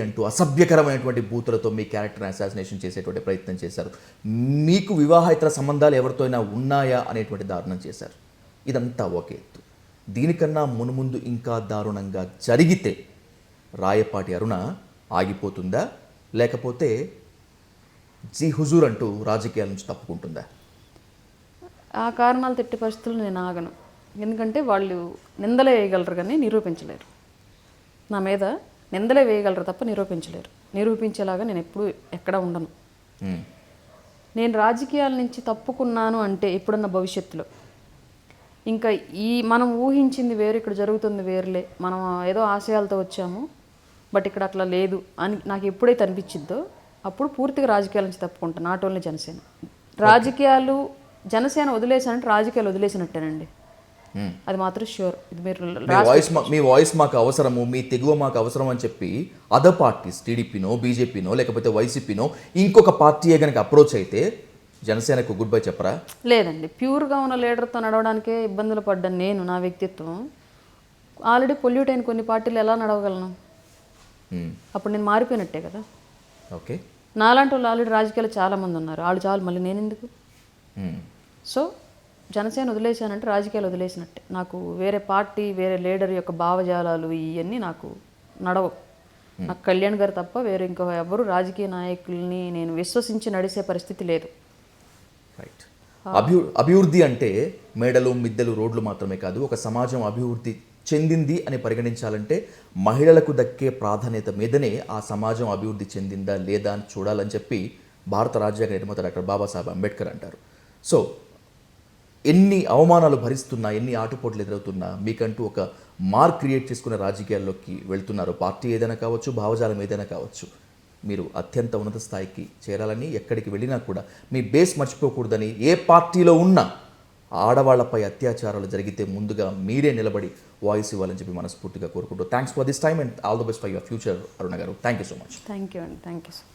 అంటూ అసభ్యకరమైనటువంటి బూతులతో మీ క్యారెక్టర్ అసాసినేషన్ చేసేటువంటి ప్రయత్నం చేశారు, మీకు వివాహేతర సంబంధాలు ఎవరితో అయినా ఉన్నాయా అనేటువంటి దారుణం చేశారు. ఇదంతా ఒకే ఎత్తు. దీనికన్నా మునుముందు ఇంకా దారుణంగా జరిగితే రాయపాటి అరుణ ఆగిపోతుందా, లేకపోతే జీ హుజూర్ అంటూ రాజకీయాల నుంచి తప్పుకుంటుందా? ఆ కారణాలు తిట్టే పరిస్థితులు నేను ఆగను, ఎందుకంటే వాళ్ళు నిందలే వేయగలరు కానీ నిరూపించలేరు. నా మీద నిందలే వేయగలరు తప్ప నిరూపించలేరు. నిరూపించేలాగా నేను ఎప్పుడు ఎక్కడ ఉండను. నేను రాజకీయాల నుంచి తప్పుకున్నాను అంటే ఎప్పుడన్నా భవిష్యత్తులో ఇంకా మనం ఊహించింది వేరు, ఇక్కడ జరుగుతుంది వేరులే, మనం ఏదో ఆశయాలతో వచ్చాము బట్ ఇక్కడ అట్లా లేదు అని నాకు ఎప్పుడైతే అనిపించిద్దో అప్పుడు పూర్తిగా రాజకీయాల నుంచి తప్పుకుంటాను. Not only Janasena. రాజకీయాలు జనసేన వదిలేసానంటే రాజకీయాలు వదిలేసినట్టేనండి, అది మాత్రం ష్యూర్. ఇది మీరు మీ వాయిస్ మాకు అవసరము, మీ తెగువ మాకు అవసరం అని చెప్పి అదర్ పార్టీస్ టీడీపీనో బీజేపీనో లేకపోతే వైసీపీనో ఇంకొక పార్టీయే కనుక అప్రోచ్ అయితే జనసేనకు గుడ్ బై చెప్పరా? లేదండి, ప్యూర్గా ఉన్న లీడర్తో నడవడానికే ఇబ్బందులు పడ్డాను నేను. నా వ్యక్తిత్వం ఆల్రెడీ పొల్యూట్ అయిన కొన్ని పార్టీలు ఎలా నడవగలను? అప్పుడు నేను మారిపోయినట్టే కదా. ఓకే, నాలాంటి వాళ్ళు ఆల్రెడీ రాజకీయాలు చాలామంది ఉన్నారు, వాళ్ళు చాలు, మళ్ళీ నేను ఎందుకు? సో జనసేన వదిలేశానంటే రాజకీయాలు వదిలేసినట్టే. నాకు వేరే పార్టీ, వేరే లీడర్ యొక్క భావజాలాలు ఇవన్నీ నాకు నడవు. నాకు కళ్యాణ్ గారు తప్ప వేరే ఇంకో ఎవరు రాజకీయ నాయకుల్ని నేను విశ్వసించి నడిచే పరిస్థితి లేదు. రైట్. అభివృద్ధి అంటే మేడలు మిద్దెలు రోడ్లు మాత్రమే కాదు, ఒక సమాజం అభివృద్ధి చెందింది అని పరిగణించాలంటే మహిళలకు దక్కే ప్రాధాన్యత మీదనే ఆ సమాజం అభివృద్ధి చెందిందా లేదా అని చూడాలని చెప్పి భారత రాజ్యాంగ నిర్మాత డాక్టర్ బాబాసాహెబ్ అంబేద్కర్ అంటారు. సో ఎన్ని అవమానాలు భరిస్తున్నా, ఎన్ని ఆటుపోట్లు ఎదురవుతున్నా మీకంటూ ఒక మార్క్ క్రియేట్ చేసుకునే రాజకీయాల్లోకి వెళ్తున్నారు. పార్టీ ఏదైనా కావచ్చు, భావజాలం ఏదైనా కావచ్చు, మీరు అత్యంత ఉన్నత స్థాయికి చేరాలని, ఎక్కడికి వెళ్ళినా కూడా మీ బేస్ మర్చిపోకూడదని, ఏ పార్టీలో ఉన్నా ఆడవాళ్లపై అత్యాచారాలు జరిగితే ముందుగా మీరే నిలబడి వాయిస్ ఇవ్వాలని చెప్పి మనస్ఫూర్తిగా కోరుకుంటూ thanks for this time and all the best for your future Aruna garu. Thank you so much. Thank you అండి. Thank you sir.